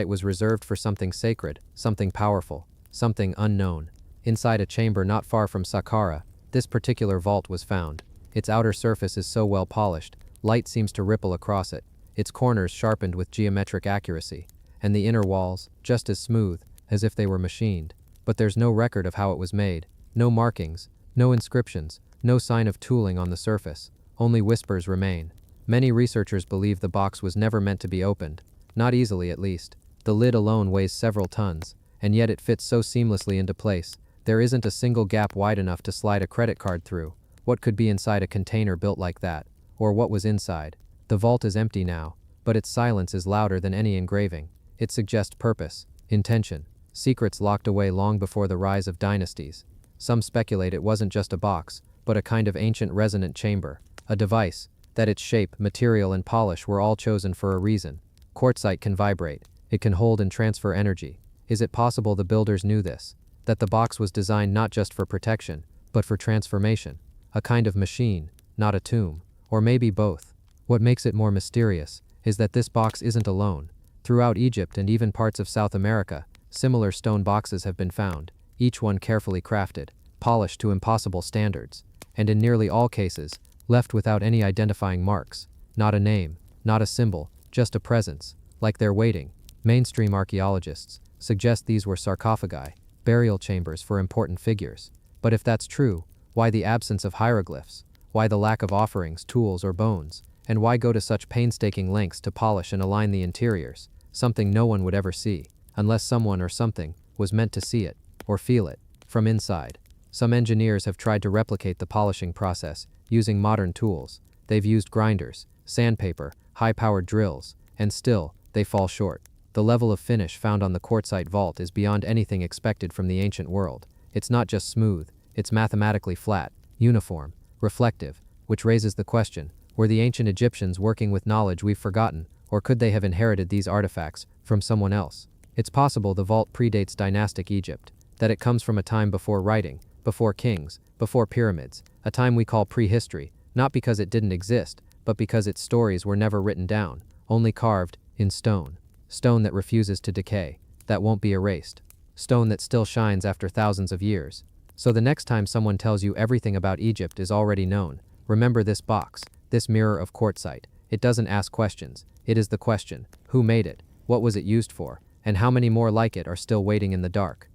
was reserved for something sacred, something powerful, something unknown. Inside a chamber not far from Saqqara, this particular vault was found. Its outer surface is so well polished, light seems to ripple across it, its corners sharpened with geometric accuracy, and the inner walls, just as smooth, as if they were machined. But there's no record of how it was made, no markings, no inscriptions, no sign of tooling on the surface. Only whispers remain. Many researchers believe the box was never meant to be opened, not easily at least. The lid alone weighs several tons, and yet it fits so seamlessly into place. There isn't a single gap wide enough to slide a credit card through. What could be inside a container built like that? Or what was inside? The vault is empty now, but its silence is louder than any engraving. It suggests purpose, intention, secrets locked away long before the rise of dynasties. Some speculate it wasn't just a box, but a kind of ancient resonant chamber, a device, that its shape, material, and polish were all chosen for a reason. Quartzite can vibrate. It can hold and transfer energy. Is it possible the builders knew this? That the box was designed not just for protection, but for transformation? A kind of machine, not a tomb. Or maybe both. What makes it more mysterious is that this box isn't alone. Throughout Egypt and even parts of South America, similar stone boxes have been found, each one carefully crafted, polished to impossible standards, and in nearly all cases, left without any identifying marks. Not a name, not a symbol, just a presence, like they're waiting. Mainstream archaeologists suggest these were sarcophagi, burial chambers for important figures. But if that's true, why the absence of hieroglyphs? Why the lack of offerings, tools, or bones? And why go to such painstaking lengths to polish and align the interiors? Something no one would ever see, unless someone or something was meant to see it, or feel it, from inside. Some engineers have tried to replicate the polishing process using modern tools. They've used grinders, sandpaper, high-powered drills, and still, they fall short. The level of finish found on the quartzite vault is beyond anything expected from the ancient world. It's not just smooth, it's mathematically flat, uniform, reflective, which raises the question, were the ancient Egyptians working with knowledge we've forgotten, or could they have inherited these artifacts from someone else? It's possible the vault predates dynastic Egypt, that it comes from a time before writing, before kings, before pyramids, a time we call prehistory, not because it didn't exist, but because its stories were never written down, only carved in stone. Stone that refuses to decay, that won't be erased. Stone that still shines after thousands of years. So the next time someone tells you everything about Egypt is already known, remember this box, this mirror of quartzite. It doesn't ask questions. It is the question, who made it, what was it used for, and how many more like it are still waiting in the dark?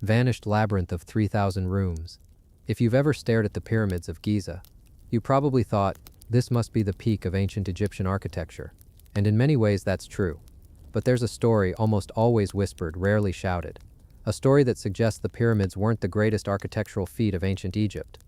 Vanished labyrinth of 3,000 rooms. If you've ever stared at the pyramids of Giza, you probably thought, this must be the peak of ancient Egyptian architecture. And in many ways that's true. But there's a story almost always whispered, rarely shouted. A story that suggests the pyramids weren't the greatest architectural feat of ancient Egypt.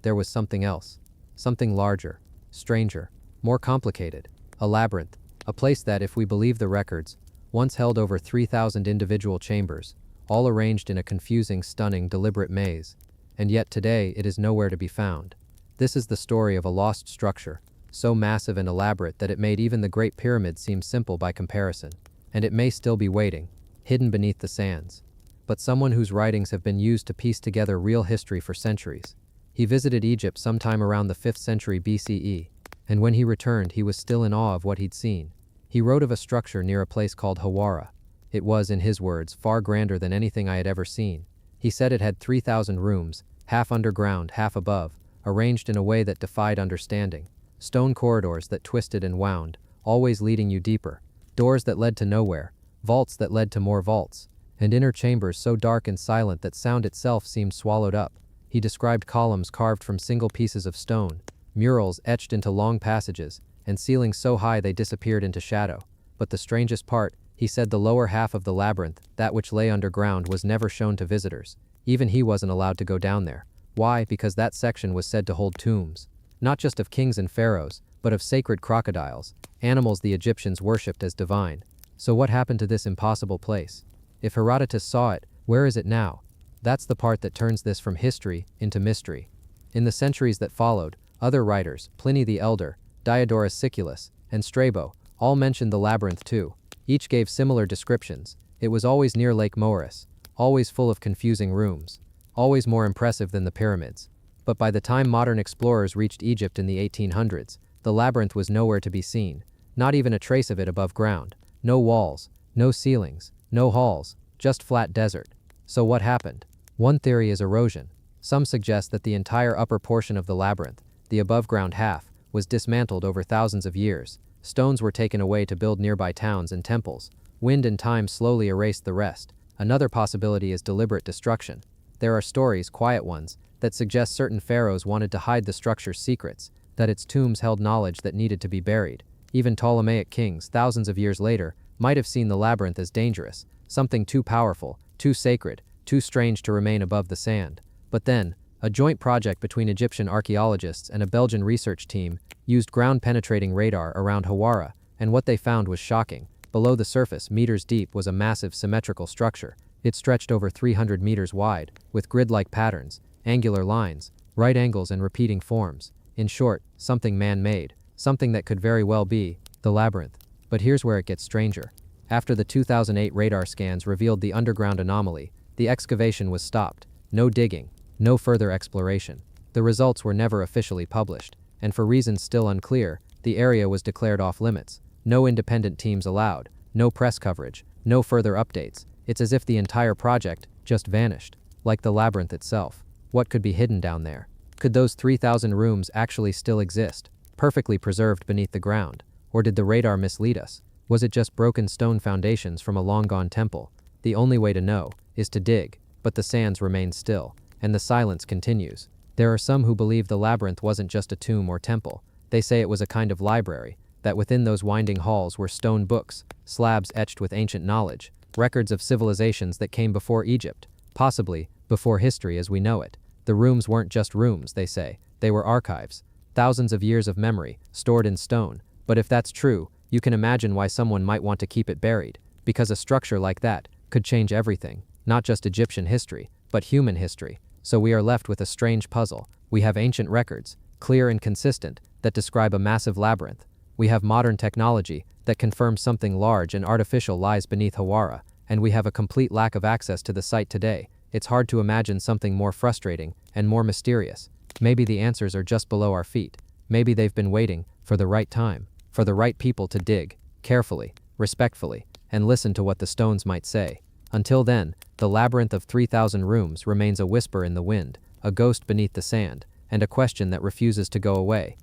There was something else. Something larger, stranger, more complicated. A labyrinth. A place that, if we believe the records, once held over 3,000 individual chambers, all arranged in a confusing, stunning, deliberate maze. And yet today it is nowhere to be found. This is the story of a lost structure, so massive and elaborate that it made even the Great Pyramid seem simple by comparison. And it may still be waiting, hidden beneath the sands. But someone whose writings have been used to piece together real history for centuries. He visited Egypt sometime around the 5th century BCE, and when he returned he was still in awe of what he'd seen. He wrote of a structure near a place called Hawara. It was, in his words, far grander than anything I had ever seen. He said it had 3,000 rooms, half underground, half above, arranged in a way that defied understanding. Stone corridors that twisted and wound, always leading you deeper. Doors that led to nowhere, vaults that led to more vaults, and inner chambers so dark and silent that sound itself seemed swallowed up. He described columns carved from single pieces of stone, murals etched into long passages, and ceilings so high they disappeared into shadow. But the strangest part, he said the lower half of the labyrinth, that which lay underground, was never shown to visitors. Even he wasn't allowed to go down there. Why? Because that section was said to hold tombs. Not just of kings and pharaohs, but of sacred crocodiles, animals the Egyptians worshipped as divine. So what happened to this impossible place? If Herodotus saw it, where is it now? That's the part that turns this from history into mystery. In the centuries that followed, other writers, Pliny the Elder, Diodorus Siculus, and Strabo, all mentioned the labyrinth too. Each gave similar descriptions. It was always near Lake Moeris, always full of confusing rooms, always more impressive than the pyramids. But by the time modern explorers reached Egypt in the 1800s, the labyrinth was nowhere to be seen, not even a trace of it above ground. No walls, no ceilings, no halls, just flat desert. So what happened? One theory is erosion. Some suggest that the entire upper portion of the labyrinth, the above-ground half, was dismantled over thousands of years. Stones were taken away to build nearby towns and temples. Wind and time slowly erased the rest. Another possibility is deliberate destruction. There are stories, quiet ones, that suggest certain pharaohs wanted to hide the structure's secrets, that its tombs held knowledge that needed to be buried. Even Ptolemaic kings, thousands of years later, might have seen the labyrinth as dangerous, something too powerful, too sacred, too strange to remain above the sand. But then, a joint project between Egyptian archaeologists and a Belgian research team used ground-penetrating radar around Hawara, and what they found was shocking. Below the surface, meters deep, was a massive symmetrical structure. It stretched over 300 meters wide, with grid-like patterns, angular lines, right angles, and repeating forms. In short, something man-made, something that could very well be the labyrinth. But here's where it gets stranger. After the 2008 radar scans revealed the underground anomaly, the excavation was stopped. No digging, no further exploration. The results were never officially published, and for reasons still unclear, the area was declared off-limits. No independent teams allowed, no press coverage, no further updates. It's as if the entire project just vanished, like the labyrinth itself. What could be hidden down there? Could those 3,000 rooms actually still exist, perfectly preserved beneath the ground? Or did the radar mislead us? Was it just broken stone foundations from a long-gone temple? The only way to know is to dig. but the sands remain still, and the silence continues. There are some who believe the labyrinth wasn't just a tomb or temple. They say it was a kind of library, that within those winding halls were stone books, slabs etched with ancient knowledge, records of civilizations that came before Egypt, possibly before history as we know it. The rooms weren't just rooms, they say. They were archives. Thousands of years of memory, stored in stone. But if that's true, you can imagine why someone might want to keep it buried, because a structure like that could change everything, not just Egyptian history, but human history. So we are left with a strange puzzle. We have ancient records, clear and consistent, that describe a massive labyrinth. We have modern technology that confirms something large and artificial lies beneath Hawara, and we have a complete lack of access to the site today. It's hard to imagine something more frustrating and more mysterious. Maybe the answers are just below our feet. Maybe they've been waiting for the right time, for the right people to dig, carefully, respectfully, and listen to what the stones might say. Until then, the labyrinth of 3,000 rooms remains a whisper in the wind, a ghost beneath the sand, and a question that refuses to go away.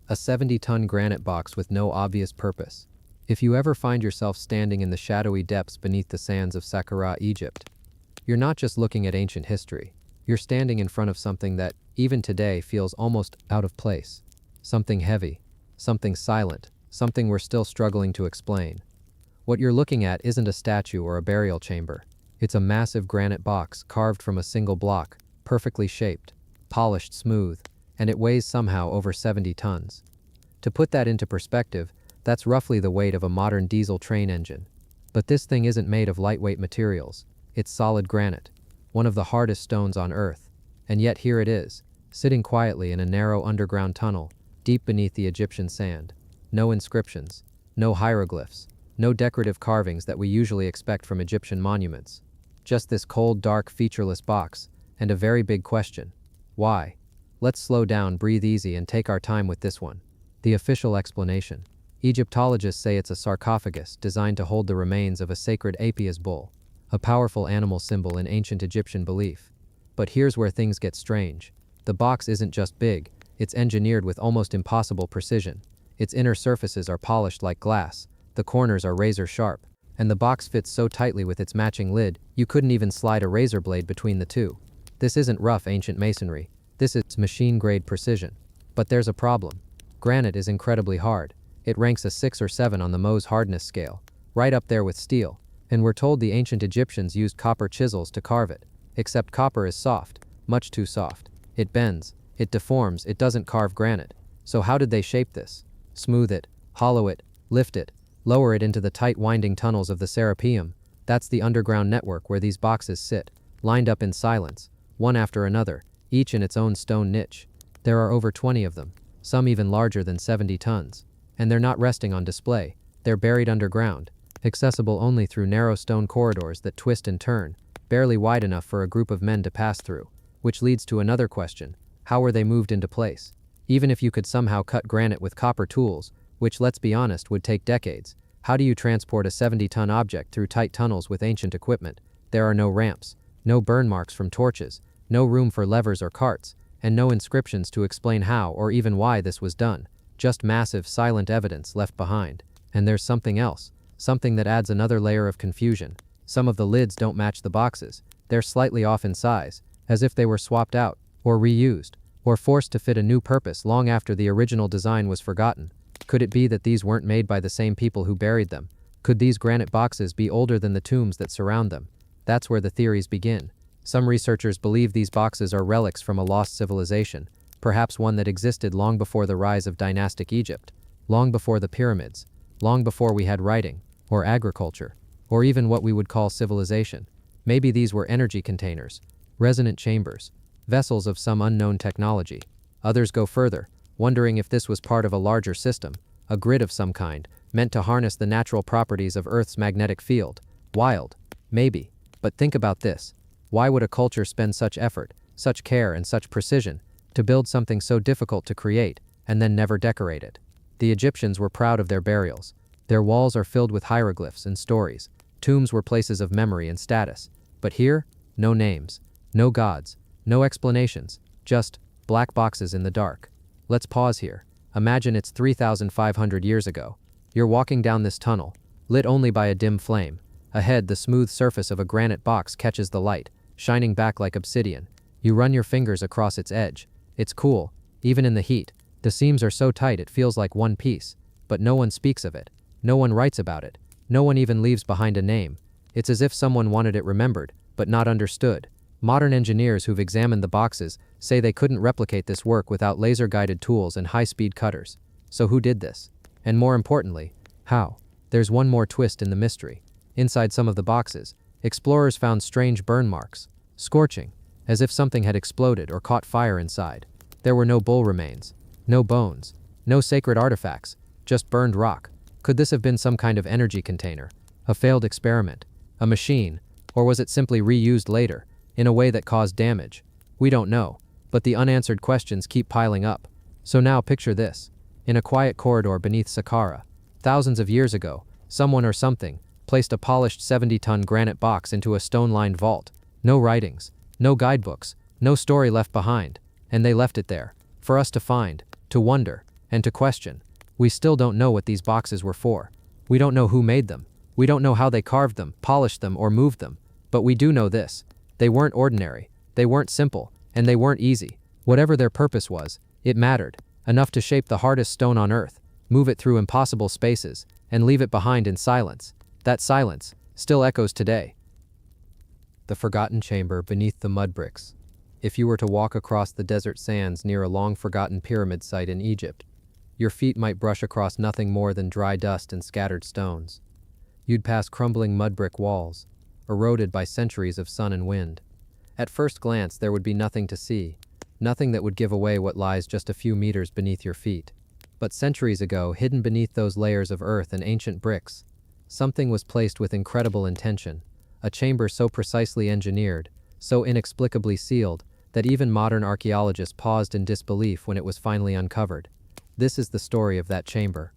A 70-ton granite box with no obvious purpose. If you ever find yourself standing in the shadowy depths beneath the sands of Saqqara, Egypt, you're not just looking at ancient history. You're standing in front of something that, even today, feels almost out of place. Something heavy, something silent, something we're still struggling to explain. What you're looking at isn't a statue or a burial chamber. It's a massive granite box carved from a single block, perfectly shaped, polished smooth, and it weighs somehow over 70 tons. To put that into perspective, that's roughly the weight of a modern diesel train engine. But this thing isn't made of lightweight materials. It's solid granite, one of the hardest stones on Earth. And yet here it is, sitting quietly in a narrow underground tunnel, deep beneath the Egyptian sand. No inscriptions, no hieroglyphs, no decorative carvings that we usually expect from Egyptian monuments. Just this cold, dark, featureless box, and a very big question. Why? Let's slow down, breathe easy, and take our time with this one. The official explanation. Egyptologists say it's a sarcophagus designed to hold the remains of a sacred Apis bull, a powerful animal symbol in ancient Egyptian belief. But here's where things get strange. The box isn't just big, it's engineered with almost impossible precision. Its inner surfaces are polished like glass, the corners are razor sharp, and the box fits so tightly with its matching lid, you couldn't even slide a razor blade between the two. This isn't rough ancient masonry. This is machine-grade precision. But there's a problem. Granite is incredibly hard. It ranks a 6 or 7 on the Mohs hardness scale, right up there with steel. And we're told the ancient Egyptians used copper chisels to carve it. Except copper is soft, much too soft. It bends, it deforms, it doesn't carve granite. So how did they shape this? Smooth it, hollow it, lift it, lower it into the tight winding tunnels of the Serapeum. That's the underground network where these boxes sit, lined up in silence, one after another, each in its own stone niche. There are over 20 of them, some even larger than 70 tons. And they're not resting on display. They're buried underground, accessible only through narrow stone corridors that twist and turn, barely wide enough for a group of men to pass through. Which leads to another question. How were they moved into place? Even if you could somehow cut granite with copper tools, which, let's be honest, would take decades, how do you transport a 70-ton object through tight tunnels with ancient equipment? There are no ramps, no burn marks from torches, no room for levers or carts, and no inscriptions to explain how or even why this was done. Just massive, silent evidence left behind. And there's something else, something that adds another layer of confusion. Some of the lids don't match the boxes. They're slightly off in size, as if they were swapped out, or reused, or forced to fit a new purpose long after the original design was forgotten. Could it be that these weren't made by the same people who buried them? Could these granite boxes be older than the tombs that surround them? That's where the theories begin. Some researchers believe these boxes are relics from a lost civilization, perhaps one that existed long before the rise of dynastic Egypt, long before the pyramids, long before we had writing, or agriculture, or even what we would call civilization. Maybe these were energy containers, resonant chambers, vessels of some unknown technology. Others go further, wondering if this was part of a larger system, a grid of some kind, meant to harness the natural properties of Earth's magnetic field. Wild, maybe. But think about this. Why would a culture spend such effort, such care, and such precision to build something so difficult to create, and then never decorate it? The Egyptians were proud of their burials. Their walls are filled with hieroglyphs and stories. Tombs were places of memory and status. But here, no names, no gods, no explanations, just black boxes in the dark. Let's pause here. Imagine it's 3,500 years ago. You're walking down this tunnel, lit only by a dim flame. Ahead, the smooth surface of a granite box catches the light, shining back like obsidian. You run your fingers across its edge. It's cool, even in the heat. The seams are so tight it feels like one piece. But no one speaks of it. No one writes about it. No one even leaves behind a name. It's as if someone wanted it remembered, but not understood. Modern engineers who've examined the boxes say they couldn't replicate this work without laser-guided tools and high-speed cutters. So who did this? And more importantly, how? There's one more twist in the mystery. Inside some of the boxes, explorers found strange burn marks. Scorching, as if something had exploded or caught fire inside. There were no bull remains, no bones, no sacred artifacts, just burned rock. Could this have been some kind of energy container? A failed experiment? A machine? Or was it simply reused later, in a way that caused damage? We don't know, but the unanswered questions keep piling up. So now picture this. In a quiet corridor beneath Saqqara, thousands of years ago, someone or something placed a polished 70-ton granite box into a stone-lined vault. No writings, no guidebooks, no story left behind, and they left it there, for us to find, to wonder, and to question. We still don't know what these boxes were for. We don't know who made them. We don't know how they carved them, polished them, or moved them. But we do know this. They weren't ordinary, they weren't simple, and they weren't easy. Whatever their purpose was, it mattered, enough to shape the hardest stone on earth, move it through impossible spaces, and leave it behind in silence. That silence still echoes today. The forgotten chamber beneath the mud bricks. If you were to walk across the desert sands near a long-forgotten pyramid site in Egypt, your feet might brush across nothing more than dry dust and scattered stones. You'd pass crumbling mud brick walls, eroded by centuries of sun and wind. At first glance, there would be nothing to see, nothing that would give away what lies just a few meters beneath your feet. But centuries ago, hidden beneath those layers of earth and ancient bricks, something was placed with incredible intention, a chamber so precisely engineered, so inexplicably sealed, that even modern archaeologists paused in disbelief when it was finally uncovered. This is the story of that chamber.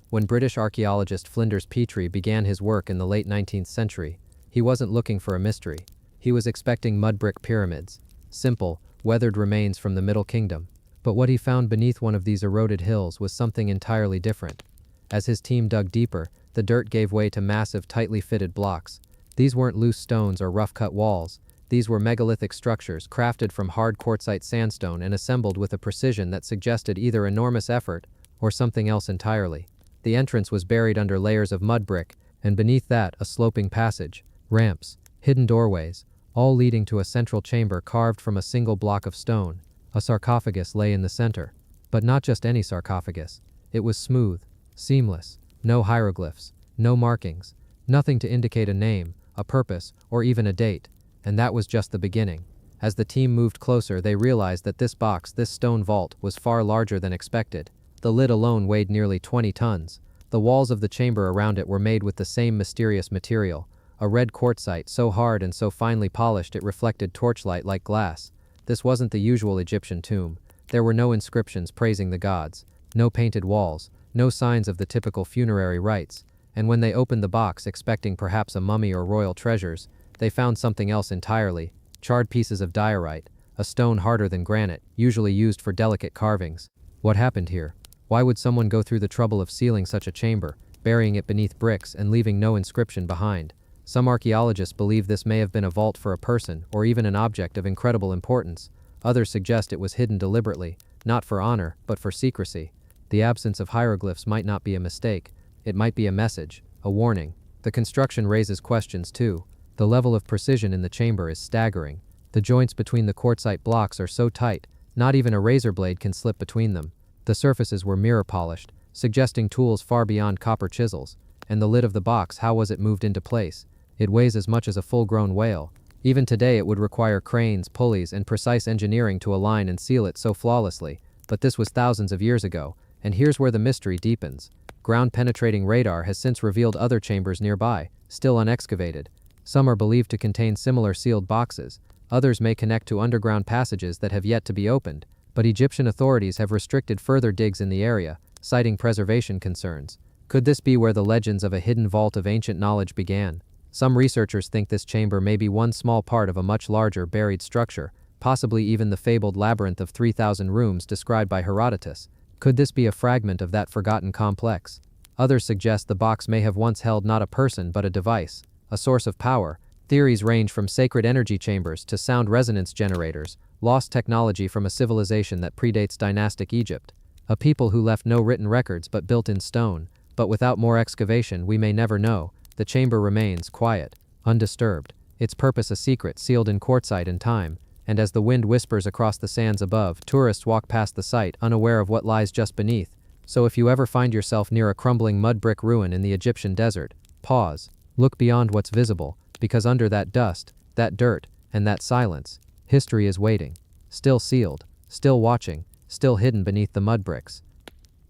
When British archaeologist Flinders Petrie began his work in the late 19th century, he wasn't looking for a mystery. He was expecting mud brick pyramids, simple, weathered remains from the Middle Kingdom. But what he found beneath one of these eroded hills was something entirely different. As his team dug deeper, the dirt gave way to massive, tightly fitted blocks. These weren't loose stones or rough-cut walls. These were megalithic structures crafted from hard quartzite sandstone and assembled with a precision that suggested either enormous effort or something else entirely. The entrance was buried under layers of mud brick, and beneath that, a sloping passage, ramps, hidden doorways, all leading to a central chamber carved from a single block of stone. A sarcophagus lay in the center. But not just any sarcophagus. It was smooth, seamless, no hieroglyphs, no markings, nothing to indicate a name, a purpose, or even a date. And that was just the beginning. As the team moved closer, they realized that this box, this stone vault, was far larger than expected. The lid alone weighed nearly 20 tons. The walls of the chamber around it were made with the same mysterious material, a red quartzite so hard and so finely polished it reflected torchlight like glass. This wasn't the usual Egyptian tomb. There were no inscriptions praising the gods, no painted walls, no signs of the typical funerary rites. And when they opened the box expecting perhaps a mummy or royal treasures, they found something else entirely: charred pieces of diorite, a stone harder than granite, usually used for delicate carvings. What happened here? Why would someone go through the trouble of sealing such a chamber, burying it beneath bricks and leaving no inscription behind? Some archaeologists believe this may have been a vault for a person or even an object of incredible importance. Others suggest it was hidden deliberately, not for honor, but for secrecy. The absence of hieroglyphs might not be a mistake. It might be a message, a warning. The construction raises questions too. The level of precision in the chamber is staggering. The joints between the quartzite blocks are so tight, not even a razor blade can slip between them. The surfaces were mirror polished, suggesting tools far beyond copper chisels. And the lid of the box, how was it moved into place? It weighs as much as a full-grown whale. Even today it would require cranes, pulleys, and precise engineering to align and seal it so flawlessly. But this was thousands of years ago, and here's where the mystery deepens. Ground-penetrating radar has since revealed other chambers nearby, still unexcavated. Some are believed to contain similar sealed boxes. Others may connect to underground passages that have yet to be opened. But Egyptian authorities have restricted further digs in the area, citing preservation concerns. Could this be where the legends of a hidden vault of ancient knowledge began? Some researchers think this chamber may be one small part of a much larger buried structure, possibly even the fabled labyrinth of 3,000 rooms described by Herodotus. Could this be a fragment of that forgotten complex? Others suggest the box may have once held not a person but a device, a source of power. Theories range from sacred energy chambers to sound resonance generators, lost technology from a civilization that predates dynastic Egypt, a people who left no written records but built in stone. But without more excavation, we may never know. The chamber remains quiet, undisturbed, its purpose a secret sealed in quartzite and time, and as the wind whispers across the sands above, tourists walk past the site unaware of what lies just beneath. So if you ever find yourself near a crumbling mud brick ruin in the Egyptian desert, pause, look beyond what's visible, because under that dust, that dirt, and that silence, history is waiting, still sealed, still watching, still hidden beneath the mud bricks.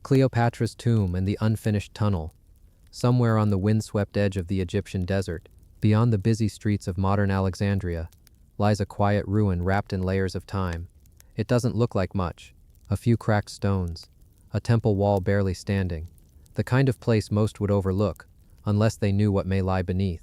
Cleopatra's tomb and the unfinished tunnel. Somewhere on the windswept edge of the Egyptian desert, beyond the busy streets of modern Alexandria, lies a quiet ruin wrapped in layers of time. It doesn't look like much. A few cracked stones, a temple wall barely standing, the kind of place most would overlook, unless they knew what may lie beneath.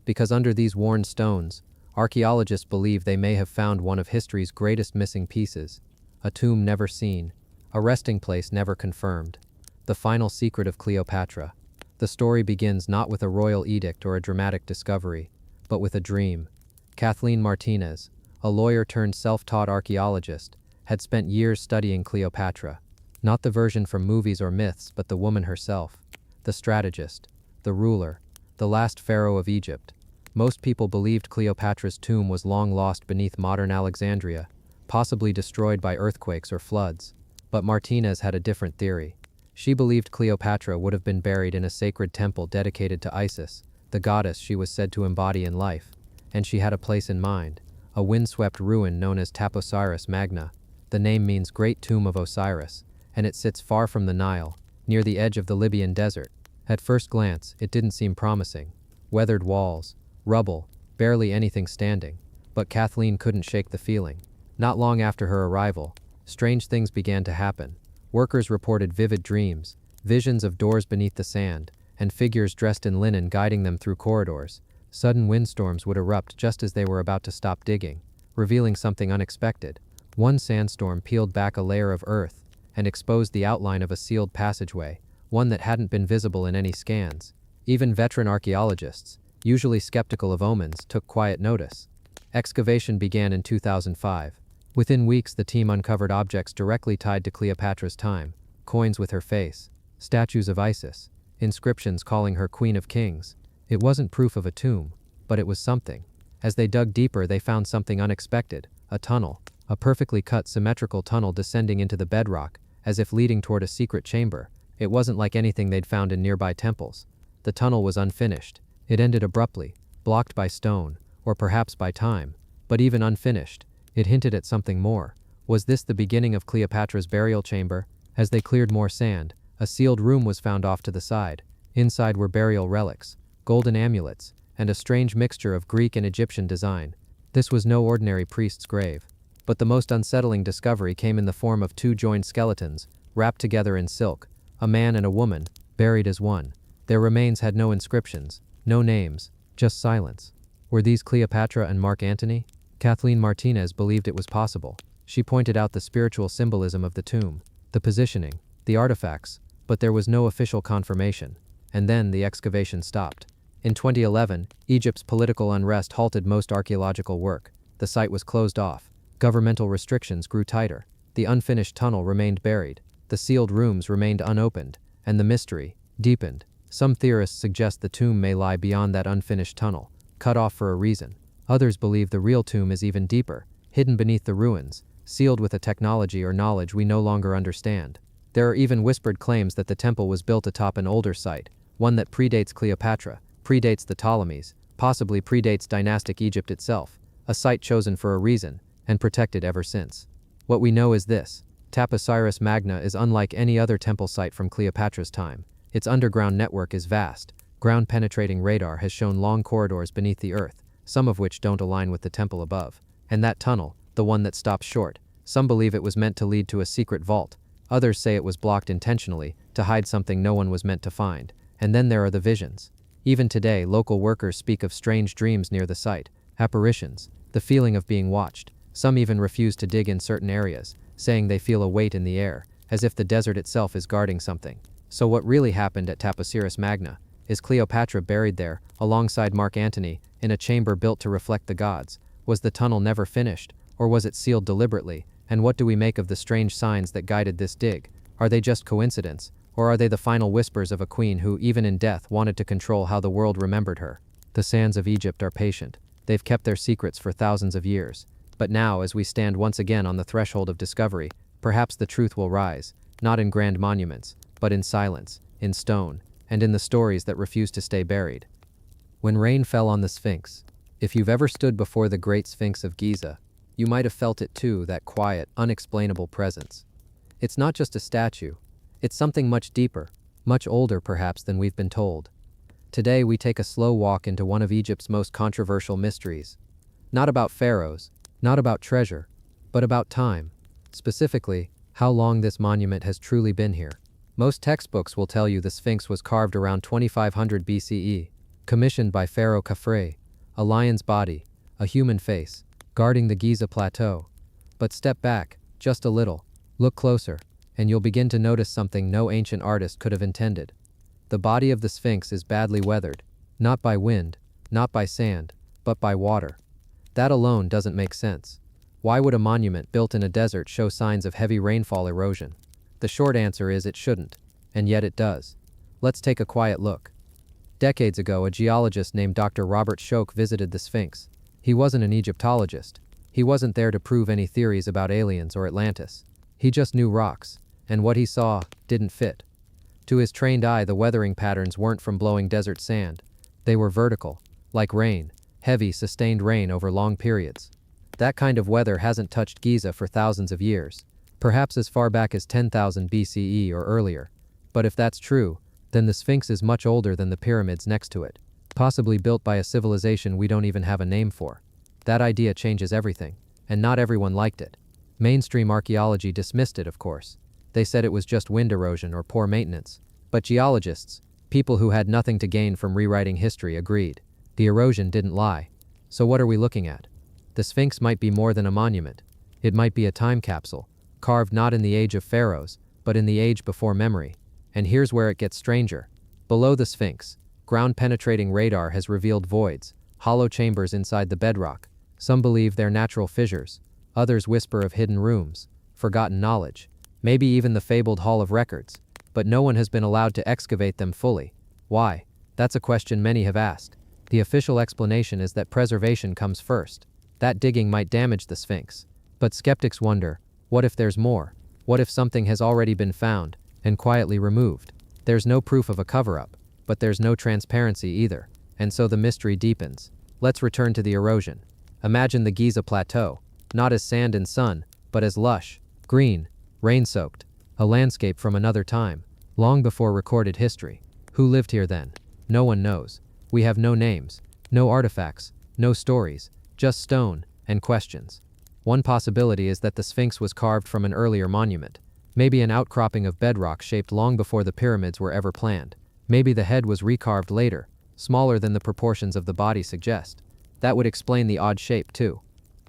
Because under these worn stones, archaeologists believe they may have found one of history's greatest missing pieces, a tomb never seen, a resting place never confirmed, the final secret of Cleopatra. The story begins not with a royal edict or a dramatic discovery, but with a dream. Kathleen Martinez, a lawyer turned self-taught archaeologist, had spent years studying Cleopatra, not the version from movies or myths, but the woman herself, the strategist, the ruler, the last pharaoh of Egypt. Most people believed Cleopatra's tomb was long lost beneath modern Alexandria, possibly destroyed by earthquakes or floods. But Martinez had a different theory. She believed Cleopatra would have been buried in a sacred temple dedicated to Isis, the goddess she was said to embody in life, and she had a place in mind, a windswept ruin known as Taposiris Magna. The name means Great Tomb of Osiris, and it sits far from the Nile, near the edge of the Libyan desert. At first glance, it didn't seem promising. Weathered walls, rubble, barely anything standing. But Kathleen couldn't shake the feeling. Not long after her arrival, strange things began to happen. Workers reported vivid dreams, visions of doors beneath the sand, and figures dressed in linen guiding them through corridors. Sudden windstorms would erupt just as they were about to stop digging, revealing something unexpected. One sandstorm peeled back a layer of earth and exposed the outline of a sealed passageway, one that hadn't been visible in any scans. Even veteran archaeologists, usually skeptical of omens, took quiet notice. Excavation began in 2005. Within weeks, the team uncovered objects directly tied to Cleopatra's time, coins with her face, statues of Isis, inscriptions calling her Queen of Kings. It wasn't proof of a tomb, but it was something. As they dug deeper, they found something unexpected, a tunnel, a perfectly cut symmetrical tunnel descending into the bedrock, as if leading toward a secret chamber. It wasn't like anything they'd found in nearby temples. The tunnel was unfinished. It ended abruptly, blocked by stone, or perhaps by time. But even unfinished, it hinted at something more. Was this the beginning of Cleopatra's burial chamber? As they cleared more sand, a sealed room was found off to the side. Inside were burial relics, golden amulets, and a strange mixture of Greek and Egyptian design. This was no ordinary priest's grave. But the most unsettling discovery came in the form of two joined skeletons, wrapped together in silk, a man and a woman, buried as one. Their remains had no inscriptions, no names, just silence. Were these Cleopatra and Mark Antony? Kathleen Martinez believed it was possible. She pointed out the spiritual symbolism of the tomb, the positioning, the artifacts, but there was no official confirmation. And then the excavation stopped. In 2011, Egypt's political unrest halted most archaeological work. The site was closed off. Governmental restrictions grew tighter. The unfinished tunnel remained buried. The sealed rooms remained unopened, and the mystery deepened. Some theorists suggest the tomb may lie beyond that unfinished tunnel, cut off for a reason. Others believe the real tomb is even deeper, hidden beneath the ruins, sealed with a technology or knowledge we no longer understand. There are even whispered claims that the temple was built atop an older site, one that predates Cleopatra, predates the Ptolemies, possibly predates dynastic Egypt itself, a site chosen for a reason, and protected ever since. What we know is this: Taposiris Magna is unlike any other temple site from Cleopatra's time. Its underground network is vast. Ground-penetrating radar has shown long corridors beneath the earth, some of which don't align with the temple above. And that tunnel, the one that stops short, some believe it was meant to lead to a secret vault. Others say it was blocked intentionally, to hide something no one was meant to find. And then there are the visions. Even today, local workers speak of strange dreams near the site, apparitions, the feeling of being watched. Some even refuse to dig in certain areas, saying they feel a weight in the air, as if the desert itself is guarding something. So what really happened at Taposiris Magna? Is Cleopatra buried there, alongside Mark Antony, in a chamber built to reflect the gods? Was the tunnel never finished, or was it sealed deliberately? And what do we make of the strange signs that guided this dig? Are they just coincidence, or are they the final whispers of a queen who, even in death, wanted to control how the world remembered her? The sands of Egypt are patient. They've kept their secrets for thousands of years. But now, as we stand once again on the threshold of discovery, perhaps the truth will rise, not in grand monuments, but in silence, in stone, and in the stories that refuse to stay buried. When rain fell on the Sphinx, if you've ever stood before the Great Sphinx of Giza, you might have felt it too, that quiet, unexplainable presence. It's not just a statue. It's something much deeper, much older perhaps than we've been told. Today we take a slow walk into one of Egypt's most controversial mysteries. Not about pharaohs, not about treasure, but about time. Specifically, how long this monument has truly been here. Most textbooks will tell you the Sphinx was carved around 2500 BCE, commissioned by Pharaoh Khafre, a lion's body, a human face, guarding the Giza Plateau. But step back, just a little, look closer, and you'll begin to notice something no ancient artist could have intended. The body of the Sphinx is badly weathered, not by wind, not by sand, but by water. That alone doesn't make sense. Why would a monument built in a desert show signs of heavy rainfall erosion? The short answer is it shouldn't, and yet it does. Let's take a quiet look. Decades ago, a geologist named Dr. Robert Schoch visited the Sphinx. He wasn't an Egyptologist. He wasn't there to prove any theories about aliens or Atlantis. He just knew rocks, and what he saw didn't fit. To his trained eye, the weathering patterns weren't from blowing desert sand. They were vertical, like rain, heavy, sustained rain over long periods. That kind of weather hasn't touched Giza for thousands of years, perhaps as far back as 10,000 BCE or earlier. But if that's true, then the Sphinx is much older than the pyramids next to it, possibly built by a civilization we don't even have a name for. That idea changes everything, and not everyone liked it. Mainstream archaeology dismissed it, of course. They said it was just wind erosion or poor maintenance. But geologists, people who had nothing to gain from rewriting history, agreed. The erosion didn't lie. So what are we looking at? The Sphinx might be more than a monument. It might be a time capsule, carved not in the age of pharaohs, but in the age before memory. And here's where it gets stranger. Below the Sphinx, ground-penetrating radar has revealed voids, hollow chambers inside the bedrock. Some believe they're natural fissures. Others whisper of hidden rooms, forgotten knowledge, maybe even the fabled Hall of Records. But no one has been allowed to excavate them fully. Why? That's a question many have asked. The official explanation is that preservation comes first. That digging might damage the Sphinx. But skeptics wonder, what if there's more? What if something has already been found and quietly removed? There's no proof of a cover-up, but there's no transparency either, and so the mystery deepens. Let's return to the erosion. Imagine the Giza Plateau, not as sand and sun, but as lush, green, rain-soaked, a landscape from another time, long before recorded history. Who lived here then? No one knows. We have no names, no artifacts, no stories, just stone and questions. One possibility is that the Sphinx was carved from an earlier monument, maybe an outcropping of bedrock shaped long before the pyramids were ever planned. Maybe the head was recarved later, smaller than the proportions of the body suggest. That would explain the odd shape too.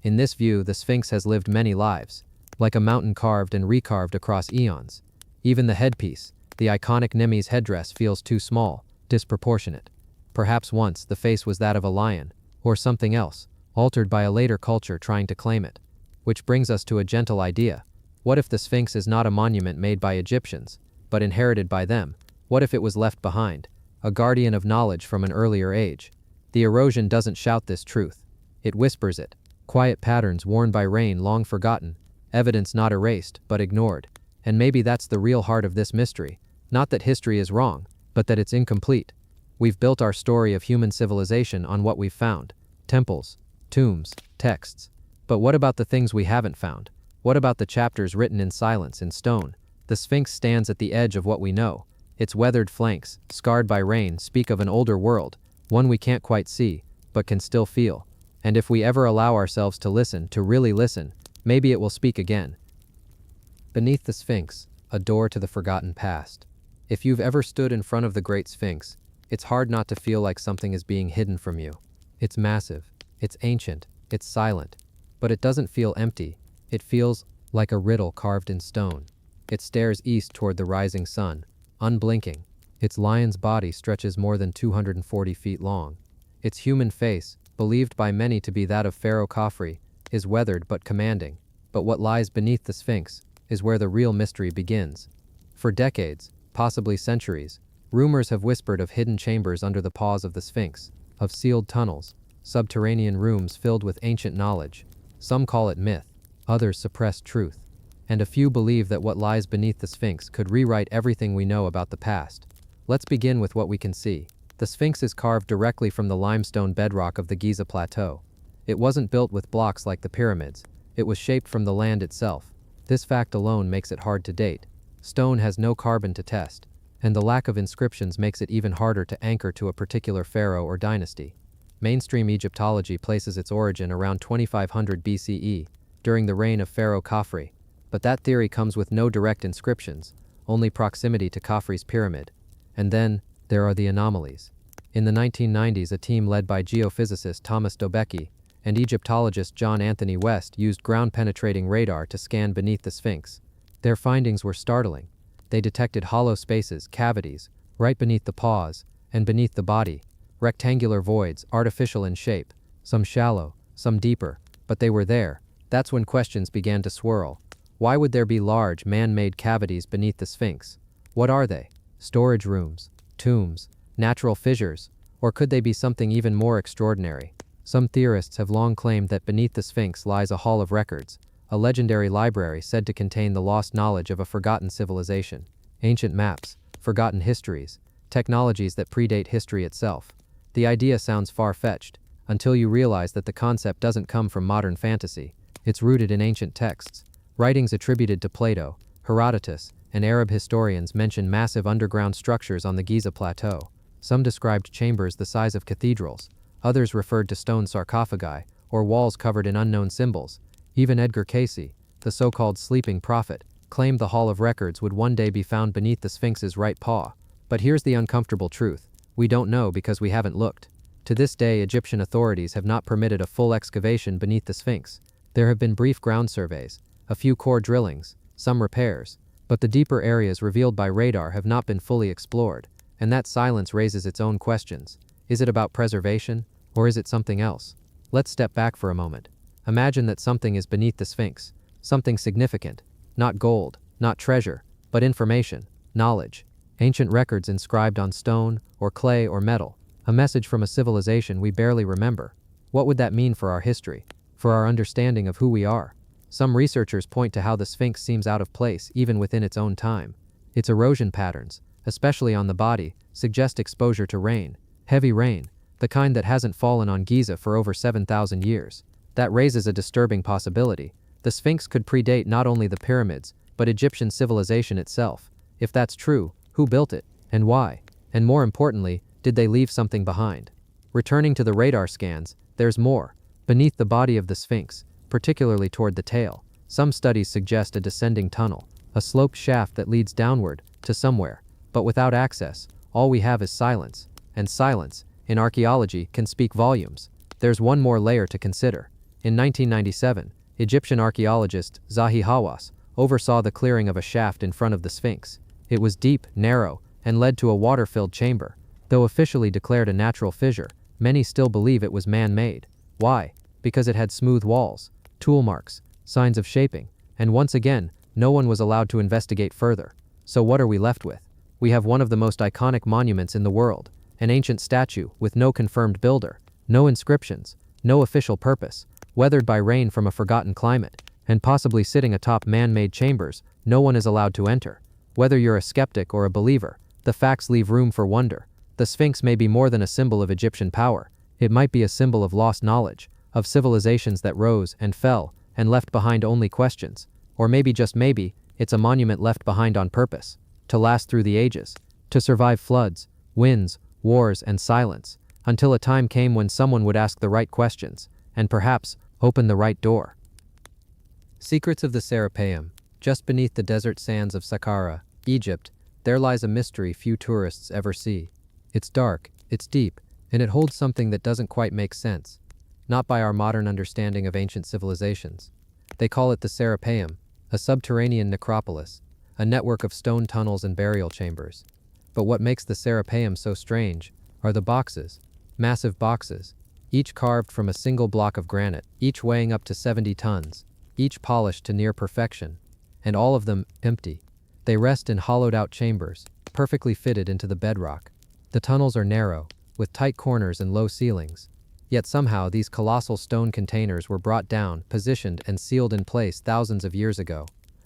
In this view, the Sphinx has lived many lives, like a mountain carved and recarved across eons. Even the headpiece, the iconic Nemes headdress, feels too small, disproportionate. Perhaps once the face was that of a lion, or something else, altered by a later culture trying to claim it. Which brings us to a gentle idea. What if the Sphinx is not a monument made by Egyptians, but inherited by them? What if it was left behind, a guardian of knowledge from an earlier age? The erosion doesn't shout this truth. It whispers it. Quiet patterns worn by rain, long forgotten, evidence not erased, but ignored. And maybe that's the real heart of this mystery. Not that history is wrong, but that it's incomplete. We've built our story of human civilization on what we've found. Temples, tombs, texts. But what about the things we haven't found? What about the chapters written in silence, in stone? The Sphinx stands at the edge of what we know. Its weathered flanks, scarred by rain, speak of an older world, one we can't quite see, but can still feel. And if we ever allow ourselves to listen, to really listen, maybe it will speak again. Beneath the Sphinx, a door to the forgotten past. If you've ever stood in front of the Great Sphinx, it's hard not to feel like something is being hidden from you. It's massive, it's ancient, it's silent, but it doesn't feel empty. It feels like a riddle carved in stone. It stares east toward the rising sun, unblinking, Its lion's body stretches more than 240 feet long. Its human face, believed by many to be that of Pharaoh Khafre, is weathered but commanding. But what lies beneath the Sphinx is where the real mystery begins. For decades, possibly centuries, rumors have whispered of hidden chambers under the paws of the Sphinx, of sealed tunnels, subterranean rooms filled with ancient knowledge. Some call it myth, others suppress truth, and a few believe that what lies beneath the Sphinx could rewrite everything we know about the past. Let's begin with what we can see. The Sphinx is carved directly from the limestone bedrock of the Giza Plateau. It wasn't built with blocks like the pyramids, it was shaped from the land itself. This fact alone makes it hard to date. Stone has no carbon to test, and the lack of inscriptions makes it even harder to anchor to a particular pharaoh or dynasty. Mainstream Egyptology places its origin around 2500 BCE, during the reign of Pharaoh Khafre, but that theory comes with no direct inscriptions, only proximity to Khafre's pyramid. And then, there are the anomalies. In the 1990s, a team led by geophysicist Thomas Dobecki and Egyptologist John Anthony West used ground-penetrating radar to scan beneath the Sphinx. Their findings were startling. They detected hollow spaces, cavities, right beneath the paws, and beneath the body, rectangular voids, artificial in shape, some shallow, some deeper, but they were there. That's when questions began to swirl. Why would there be large, man-made cavities beneath the Sphinx? What are they? Storage rooms, tombs, natural fissures, or could they be something even more extraordinary? Some theorists have long claimed that beneath the Sphinx lies a hall of records, a legendary library said to contain the lost knowledge of a forgotten civilization. Ancient maps, forgotten histories, technologies that predate history itself. The idea sounds far-fetched, until you realize that the concept doesn't come from modern fantasy. It's rooted in ancient texts. Writings attributed to Plato, Herodotus, and Arab historians mention massive underground structures on the Giza Plateau. Some described chambers the size of cathedrals, others referred to stone sarcophagi, or walls covered in unknown symbols. Even Edgar Cayce, the so-called sleeping prophet, claimed the Hall of Records would one day be found beneath the Sphinx's right paw. But here's the uncomfortable truth. We don't know because we haven't looked. To this day, Egyptian authorities have not permitted a full excavation beneath the Sphinx. There have been brief ground surveys, a few core drillings, some repairs, but the deeper areas revealed by radar have not been fully explored, and that silence raises its own questions. Is it about preservation, or is it something else? Let's step back for a moment. Imagine that something is beneath the Sphinx, something significant, not gold, not treasure, but information, knowledge, ancient records inscribed on stone, or clay, or metal, a message from a civilization we barely remember. What would that mean for our history, for our understanding of who we are? Some researchers point to how the Sphinx seems out of place even within its own time. Its erosion patterns, especially on the body, suggest exposure to rain, heavy rain, the kind that hasn't fallen on Giza for over 7,000 years. That raises a disturbing possibility. The Sphinx could predate not only the pyramids, but Egyptian civilization itself. If that's true, who built it, and why? And more importantly, did they leave something behind? Returning to the radar scans, there's more. Beneath the body of the Sphinx, particularly toward the tail, some studies suggest a descending tunnel, a sloped shaft that leads downward, to somewhere. But without access, all we have is silence. And silence, in archaeology, can speak volumes. There's one more layer to consider. In 1997, Egyptian archaeologist Zahi Hawass oversaw the clearing of a shaft in front of the Sphinx. It was deep, narrow, and led to a water-filled chamber. Though officially declared a natural fissure, many still believe it was man-made. Why? Because it had smooth walls, tool marks, signs of shaping, and once again, no one was allowed to investigate further. So what are we left with? We have one of the most iconic monuments in the world, an ancient statue with no confirmed builder, no inscriptions, no official purpose, weathered by rain from a forgotten climate, and possibly sitting atop man-made chambers no one is allowed to enter. Whether you're a skeptic or a believer, the facts leave room for wonder. The Sphinx may be more than a symbol of Egyptian power. It might be a symbol of lost knowledge, of civilizations that rose and fell and left behind only questions. Or maybe, just maybe, it's a monument left behind on purpose, to last through the ages, to survive floods, winds, wars, and silence, until a time came when someone would ask the right questions, and perhaps open the right door. Secrets of the Serapeum. Just beneath the desert sands of Saqqara, Egypt, there lies a mystery few tourists ever see. It's dark, it's deep, and it holds something that doesn't quite make sense. Not by our modern understanding of ancient civilizations. They call it the Serapeum, a subterranean necropolis, a network of stone tunnels and burial chambers. But what makes the Serapeum so strange are the boxes. Massive boxes, each carved from a single block of granite, each weighing up to 70 tons, each polished to near perfection, and all of them empty. They rest in hollowed-out chambers, perfectly fitted into the bedrock. The tunnels are narrow, with tight corners and low ceilings. Yet somehow these colossal stone containers were brought down, positioned, and sealed in place thousands of years ago.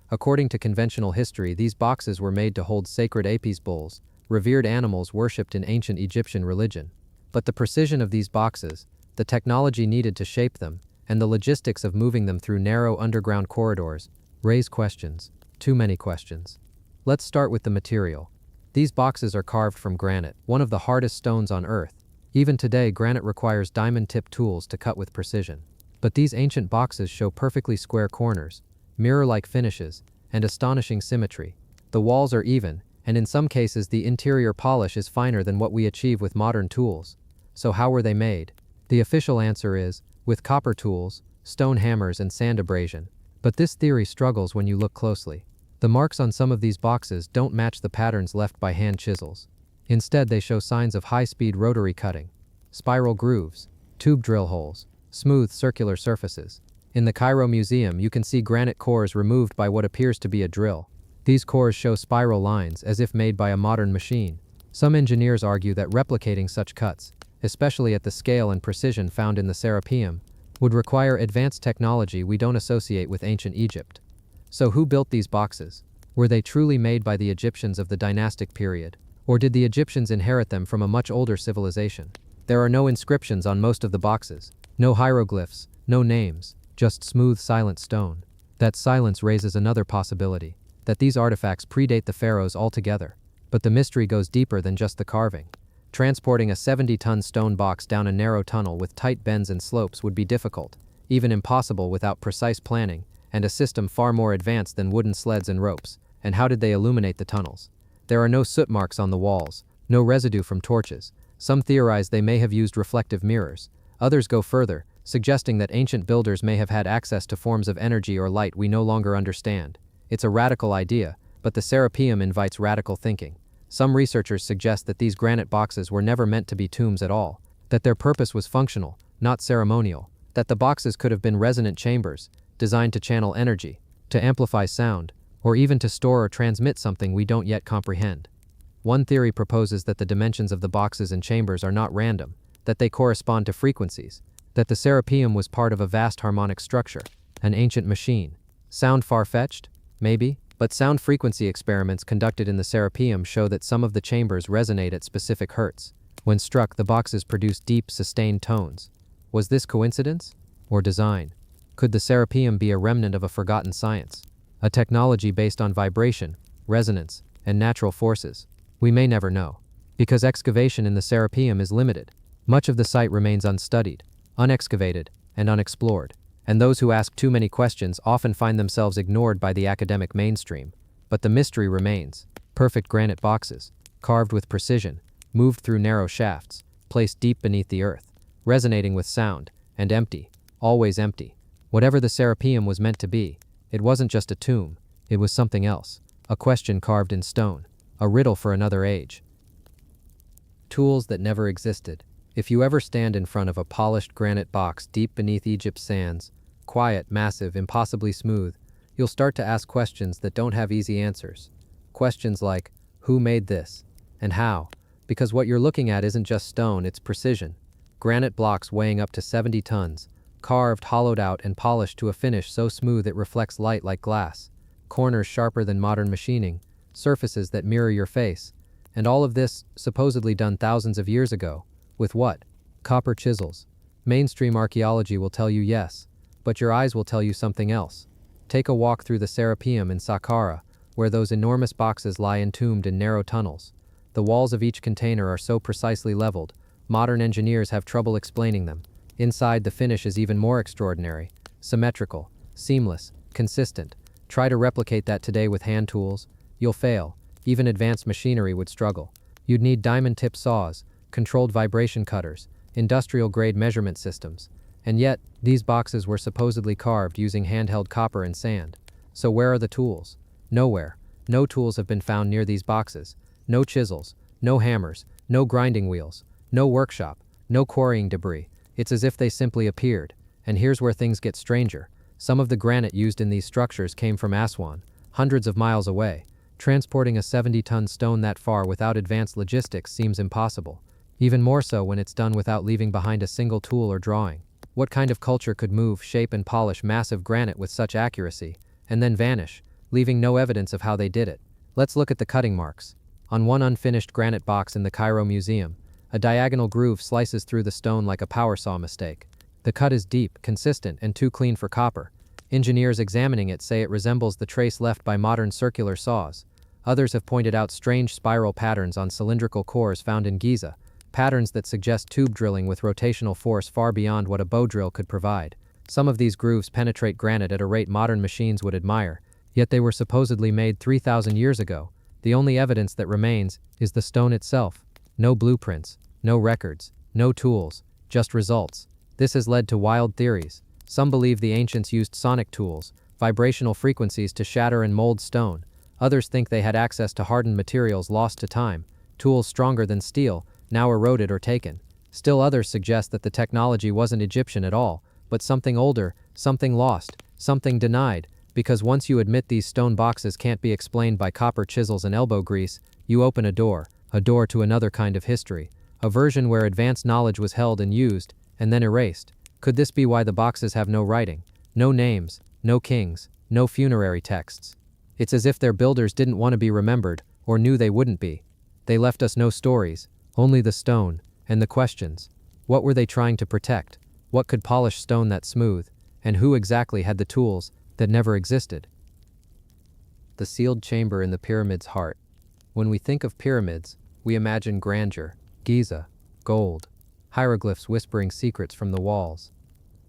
According to conventional history, these boxes were made to hold sacred Apis bulls, revered animals worshipped in ancient Egyptian religion. But the precision of these boxes, the technology needed to shape them, and the logistics of moving them through narrow underground corridors raise questions. Too many questions. Let's start with the material. These boxes are carved from granite, one of the hardest stones on Earth. Even today, granite requires diamond-tipped tools to cut with precision. But these ancient boxes show perfectly square corners, mirror-like finishes, and astonishing symmetry. The walls are even, and in some cases the interior polish is finer than what we achieve with modern tools. So how were they made? The official answer is, with copper tools, stone hammers, and sand abrasion. But this theory struggles when you look closely. The marks on some of these boxes don't match the patterns left by hand chisels. Instead, they show signs of high-speed rotary cutting, spiral grooves, tube drill holes, smooth circular surfaces. In the Cairo Museum, you can see granite cores removed by what appears to be a drill. These cores show spiral lines as if made by a modern machine. Some engineers argue that replicating such cuts, especially at the scale and precision found in the Serapeum, would require advanced technology we don't associate with ancient Egypt. So who built these boxes? Were they truly made by the Egyptians of the dynastic period? Or did the Egyptians inherit them from a much older civilization? There are no inscriptions on most of the boxes, no hieroglyphs, no names, just smooth, silent stone. That silence raises another possibility, that these artifacts predate the pharaohs altogether. But the mystery goes deeper than just the carving. Transporting a 70-ton stone box down a narrow tunnel with tight bends and slopes would be difficult, even impossible without precise planning, and a system far more advanced than wooden sleds and ropes. And how did they illuminate the tunnels? There are no soot marks on the walls, no residue from torches. Some theorize they may have used reflective mirrors. Others go further, suggesting that ancient builders may have had access to forms of energy or light we no longer understand. It's a radical idea, but the Serapeum invites radical thinking. Some researchers suggest that these granite boxes were never meant to be tombs at all, that their purpose was functional, not ceremonial, that the boxes could have been resonant chambers, designed to channel energy, to amplify sound, or even to store or transmit something we don't yet comprehend. One theory proposes that the dimensions of the boxes and chambers are not random, that they correspond to frequencies, that the Serapeum was part of a vast harmonic structure, an ancient machine. Sound far-fetched? Maybe, but sound frequency experiments conducted in the Serapeum show that some of the chambers resonate at specific hertz. When struck, the boxes produce deep, sustained tones. Was this coincidence? Or design? Could the Serapeum be a remnant of a forgotten science? A technology based on vibration, resonance, and natural forces? We may never know. Because excavation in the Serapeum is limited. Much of the site remains unstudied, unexcavated, and unexplored. And those who ask too many questions often find themselves ignored by the academic mainstream. But the mystery remains. Perfect granite boxes, carved with precision, moved through narrow shafts, placed deep beneath the earth, resonating with sound, and empty, always empty. Whatever the Serapeum was meant to be, it wasn't just a tomb, it was something else, a question carved in stone, a riddle for another age. Tools that never existed. If you ever stand in front of a polished granite box deep beneath Egypt's sands, quiet, massive, impossibly smooth, you'll start to ask questions that don't have easy answers. Questions like, who made this? And how? Because what you're looking at isn't just stone, it's precision. Granite blocks weighing up to 70 tons, carved, hollowed out, and polished to a finish so smooth it reflects light like glass. Corners sharper than modern machining, surfaces that mirror your face. And all of this, supposedly done thousands of years ago. With what? Copper chisels. Mainstream archaeology will tell you yes, but your eyes will tell you something else. Take a walk through the Serapeum in Saqqara, where those enormous boxes lie entombed in narrow tunnels. The walls of each container are so precisely leveled, modern engineers have trouble explaining them. Inside, the finish is even more extraordinary, symmetrical, seamless, consistent. Try to replicate that today with hand tools. You'll fail. Even advanced machinery would struggle. You'd need diamond-tip saws, controlled vibration cutters, industrial-grade measurement systems. And yet, these boxes were supposedly carved using handheld copper and sand. So where are the tools? Nowhere. No tools have been found near these boxes. No chisels, No hammers, no grinding wheels, no workshop, no quarrying debris. It's as if they simply appeared. And here's where things get stranger. Some of the granite used in these structures came from Aswan, hundreds of miles away. Transporting a 70-ton stone that far without advanced logistics seems impossible. Even more so when it's done without leaving behind a single tool or drawing. What kind of culture could move, shape, and polish massive granite with such accuracy, and then vanish, leaving no evidence of how they did it? Let's look at the cutting marks. On one unfinished granite box in the Cairo Museum, a diagonal groove slices through the stone like a power saw mistake. The cut is deep, consistent, and too clean for copper. Engineers examining it say it resembles the trace left by modern circular saws. Others have pointed out strange spiral patterns on cylindrical cores found in Giza, patterns that suggest tube drilling with rotational force far beyond what a bow drill could provide. Some of these grooves penetrate granite at a rate modern machines would admire, yet they were supposedly made 3,000 years ago. The only evidence that remains is the stone itself. No blueprints, no records, no tools, just results. This has led to wild theories. Some believe the ancients used sonic tools, vibrational frequencies to shatter and mold stone. Others think they had access to hardened materials lost to time, tools stronger than steel, now eroded or taken. Still others suggest that the technology wasn't Egyptian at all, but something older, something lost, something denied, because once you admit these stone boxes can't be explained by copper chisels and elbow grease, you open a door to another kind of history, a version where advanced knowledge was held and used, and then erased. Could this be why the boxes have no writing, no names, no kings, no funerary texts? It's as if their builders didn't want to be remembered, or knew they wouldn't be. They left us no stories, only the stone, and the questions. What were they trying to protect? What could polish stone that smooth? And who exactly had the tools that never existed? The sealed chamber in the pyramid's heart. When we think of pyramids, we imagine grandeur, Giza, gold, hieroglyphs whispering secrets from the walls.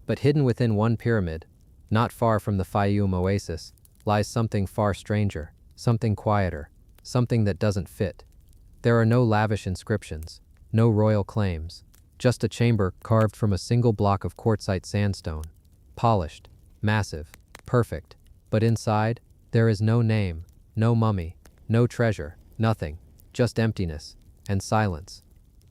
But hidden within one pyramid, not far from the Fayum oasis, lies something far stranger, something quieter, something that doesn't fit. There are no lavish inscriptions, no royal claims, just a chamber carved from a single block of quartzite sandstone. Polished, massive, perfect. But inside, there is no name, no mummy, no treasure, nothing, just emptiness and silence.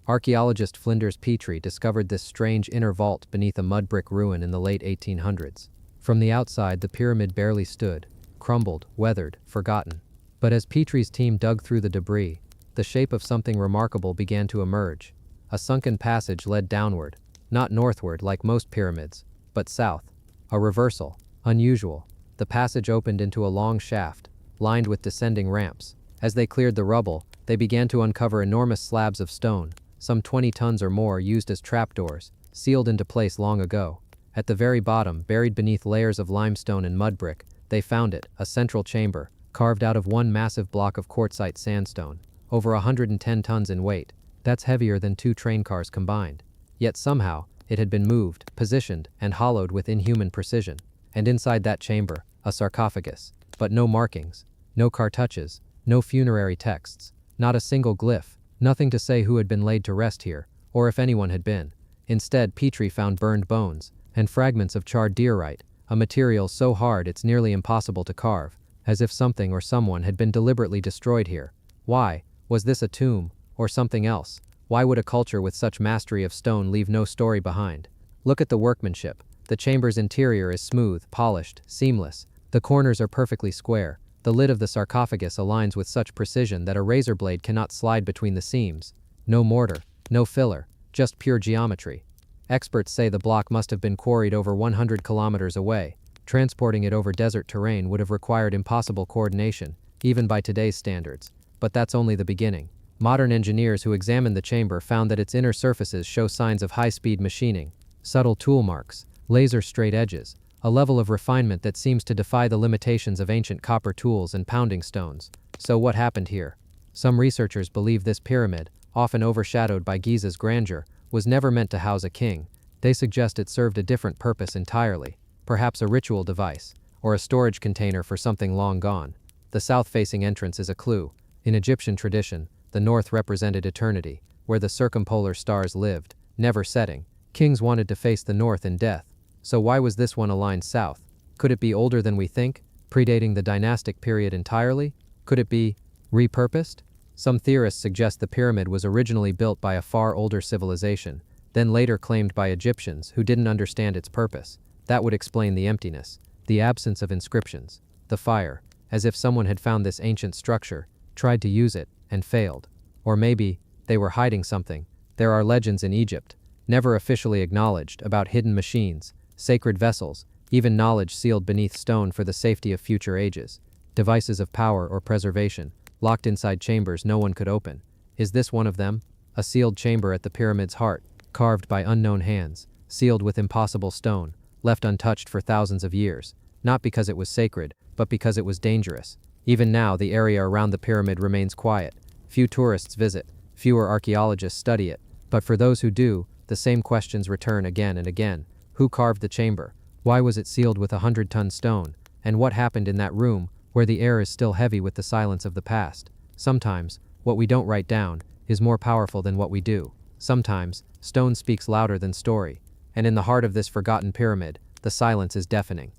Archaeologist Flinders Petrie discovered this strange inner vault beneath a mud brick ruin in the late 1800s. From the outside, the pyramid barely stood, crumbled, weathered, forgotten. But as Petrie's team dug through the debris, the shape of something remarkable began to emerge. A sunken passage led downward, not northward like most pyramids, but south. A reversal, unusual. The passage opened into a long shaft, lined with descending ramps. As they cleared the rubble, they began to uncover enormous slabs of stone, some 20 tons or more, used as trapdoors, sealed into place long ago. At the very bottom, buried beneath layers of limestone and mud brick, they found it, a central chamber, carved out of one massive block of quartzite sandstone, over 110 tons in weight. That's heavier than 2 train cars combined. Yet somehow, it had been moved, positioned, and hollowed with inhuman precision. And inside that chamber, a sarcophagus. But no markings, no cartouches, no funerary texts, not a single glyph, nothing to say who had been laid to rest here, or if anyone had been. Instead, Petrie found burned bones, and fragments of charred diorite, a material so hard it's nearly impossible to carve, as if something or someone had been deliberately destroyed here. Why? Was this a tomb, or something else? Why would a culture with such mastery of stone leave no story behind? Look at the workmanship. The chamber's interior is smooth, polished, seamless. The corners are perfectly square. The lid of the sarcophagus aligns with such precision that a razor blade cannot slide between the seams. No mortar, no filler, just pure geometry. Experts say the block must have been quarried over 100 kilometers away. Transporting it over desert terrain would have required impossible coordination, even by today's standards. But that's only the beginning. Modern engineers who examined the chamber found that its inner surfaces show signs of high-speed machining, subtle tool marks, laser straight edges, a level of refinement that seems to defy the limitations of ancient copper tools and pounding stones. So what happened here? Some researchers believe this pyramid, often overshadowed by Giza's grandeur, was never meant to house a king. They suggest it served a different purpose entirely, perhaps a ritual device, or a storage container for something long gone. The south-facing entrance is a clue. In Egyptian tradition, the north represented eternity, where the circumpolar stars lived, never setting. Kings wanted to face the north in death. So why was this one aligned south? Could it be older than we think, predating the dynastic period entirely? Could it be repurposed? Some theorists suggest the pyramid was originally built by a far older civilization, then later claimed by Egyptians who didn't understand its purpose. That would explain the emptiness, the absence of inscriptions, the fire, as if someone had found this ancient structure, tried to use it, and failed. Or maybe they were hiding something. There are legends in Egypt, never officially acknowledged, about hidden machines, sacred vessels, even knowledge sealed beneath stone for the safety of future ages, devices of power or preservation, locked inside chambers no one could open. Is this one of them? A sealed chamber at the pyramid's heart, carved by unknown hands, sealed with impossible stone, left untouched for thousands of years, not because it was sacred, but because it was dangerous. Even now, the area around the pyramid remains quiet. Few tourists visit, fewer archaeologists study it, but for those who do, the same questions return again and again. Who carved the chamber? Why was it sealed with 100-ton stone? And what happened in that room, where the air is still heavy with the silence of the past? Sometimes, what we don't write down is more powerful than what we do. Sometimes, stone speaks louder than story. And in the heart of this forgotten pyramid, the silence is deafening.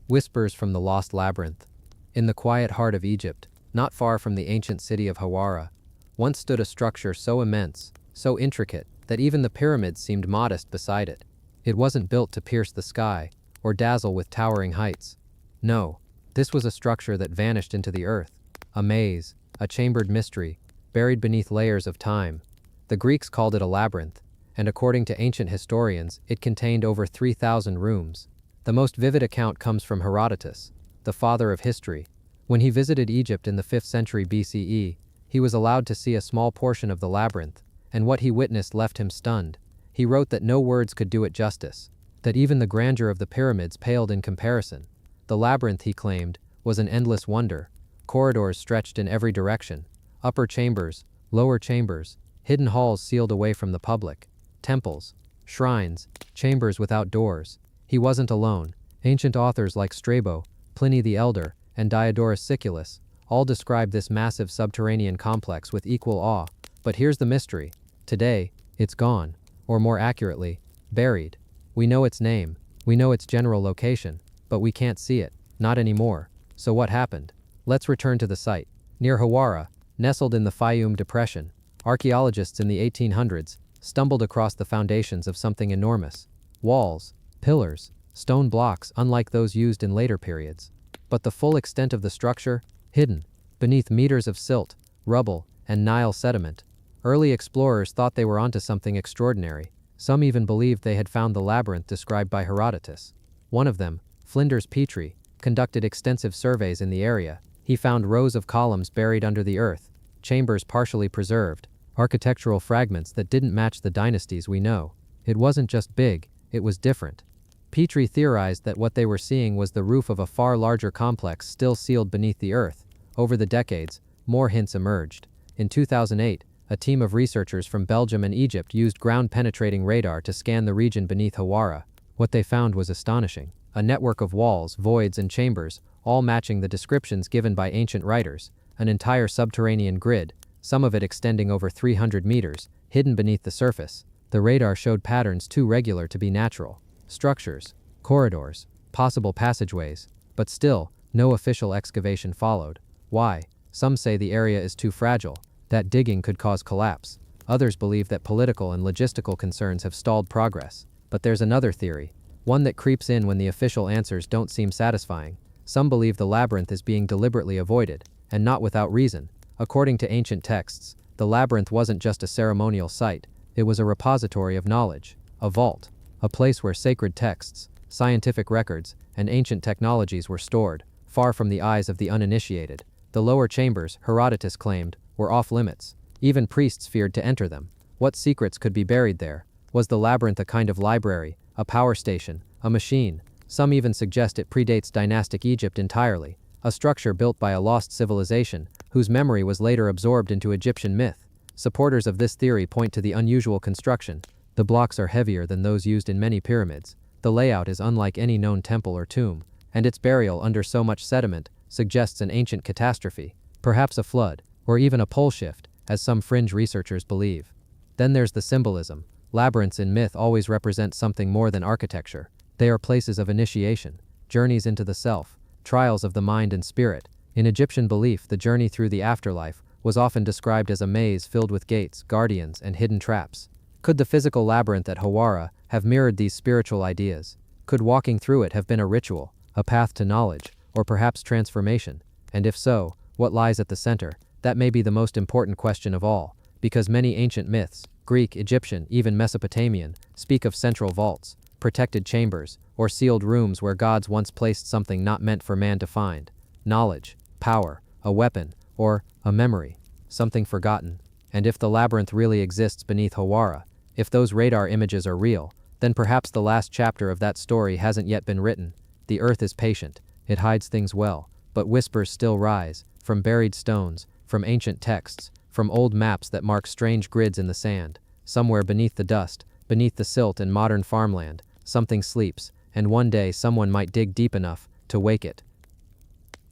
Whispers from the lost labyrinth. In the quiet heart of Egypt, not far from the ancient city of Hawara, once stood a structure so immense, so intricate, that even the pyramids seemed modest beside it. It wasn't built to pierce the sky, or dazzle with towering heights. No, this was a structure that vanished into the earth, a maze, a chambered mystery, buried beneath layers of time. The Greeks called it a labyrinth, and according to ancient historians, it contained over 3,000 rooms. The most vivid account comes from Herodotus, the father of history. When he visited Egypt in the 5th century BCE, he was allowed to see a small portion of the labyrinth, and what he witnessed left him stunned. He wrote that no words could do it justice, that even the grandeur of the pyramids paled in comparison. The labyrinth, he claimed, was an endless wonder. Corridors stretched in every direction, upper chambers, lower chambers, hidden halls sealed away from the public, temples, shrines, chambers without doors. He wasn't alone. Ancient authors like Strabo, Pliny the Elder, and Diodorus Siculus all describe this massive subterranean complex with equal awe. But here's the mystery. Today, it's gone, or more accurately, buried. We know its name, we know its general location, but we can't see it, not anymore. So what happened? Let's return to the site. Near Hawara, nestled in the Fayum Depression, archaeologists in the 1800s stumbled across the foundations of something enormous. Walls, pillars, stone blocks unlike those used in later periods. But the full extent of the structure, hidden beneath meters of silt, rubble, and Nile sediment. Early explorers thought they were onto something extraordinary. Some even believed they had found the labyrinth described by Herodotus. One of them, Flinders Petrie, conducted extensive surveys in the area. He found rows of columns buried under the earth, chambers partially preserved, architectural fragments that didn't match the dynasties we know. It wasn't just big, it was different. Petrie theorized that what they were seeing was the roof of a far larger complex still sealed beneath the earth. Over the decades, more hints emerged. In 2008, a team of researchers from Belgium and Egypt used ground-penetrating radar to scan the region beneath Hawara. What they found was astonishing. A network of walls, voids, and chambers, all matching the descriptions given by ancient writers. An entire subterranean grid, some of it extending over 300 meters, hidden beneath the surface. The radar showed patterns too regular to be natural. Structures, corridors, possible passageways, but still, no official excavation followed. Why? Some say the area is too fragile, that digging could cause collapse. Others believe that political and logistical concerns have stalled progress. But there's another theory, one that creeps in when the official answers don't seem satisfying. Some believe the labyrinth is being deliberately avoided, and not without reason. According to ancient texts, the labyrinth wasn't just a ceremonial site, it was a repository of knowledge, a vault, a place where sacred texts, scientific records, and ancient technologies were stored, far from the eyes of the uninitiated. The lower chambers, Herodotus claimed, were off-limits. Even priests feared to enter them. What secrets could be buried there? Was the labyrinth a kind of library, a power station, a machine? Some even suggest it predates dynastic Egypt entirely, a structure built by a lost civilization, whose memory was later absorbed into Egyptian myth. Supporters of this theory point to the unusual construction. The blocks are heavier than those used in many pyramids. The layout is unlike any known temple or tomb, and its burial under so much sediment suggests an ancient catastrophe, perhaps a flood, or even a pole shift, as some fringe researchers believe. Then there's the symbolism. Labyrinths in myth always represent something more than architecture. They are places of initiation, journeys into the self, trials of the mind and spirit. In Egyptian belief, the journey through the afterlife was often described as a maze filled with gates, guardians, and hidden traps. Could the physical labyrinth at Hawara have mirrored these spiritual ideas? Could walking through it have been a ritual, a path to knowledge, or perhaps transformation? And if so, what lies at the center? That may be the most important question of all, because many ancient myths, Greek, Egyptian, even Mesopotamian, speak of central vaults, protected chambers, or sealed rooms where gods once placed something not meant for man to find. Knowledge, power, a weapon, or a memory, something forgotten. And if the labyrinth really exists beneath Hawara, if those radar images are real, then perhaps the last chapter of that story hasn't yet been written. The earth is patient, it hides things well, but whispers still rise, from buried stones, from ancient texts, from old maps that mark strange grids in the sand. Somewhere beneath the dust, beneath the silt in modern farmland, something sleeps, and one day someone might dig deep enough to wake it.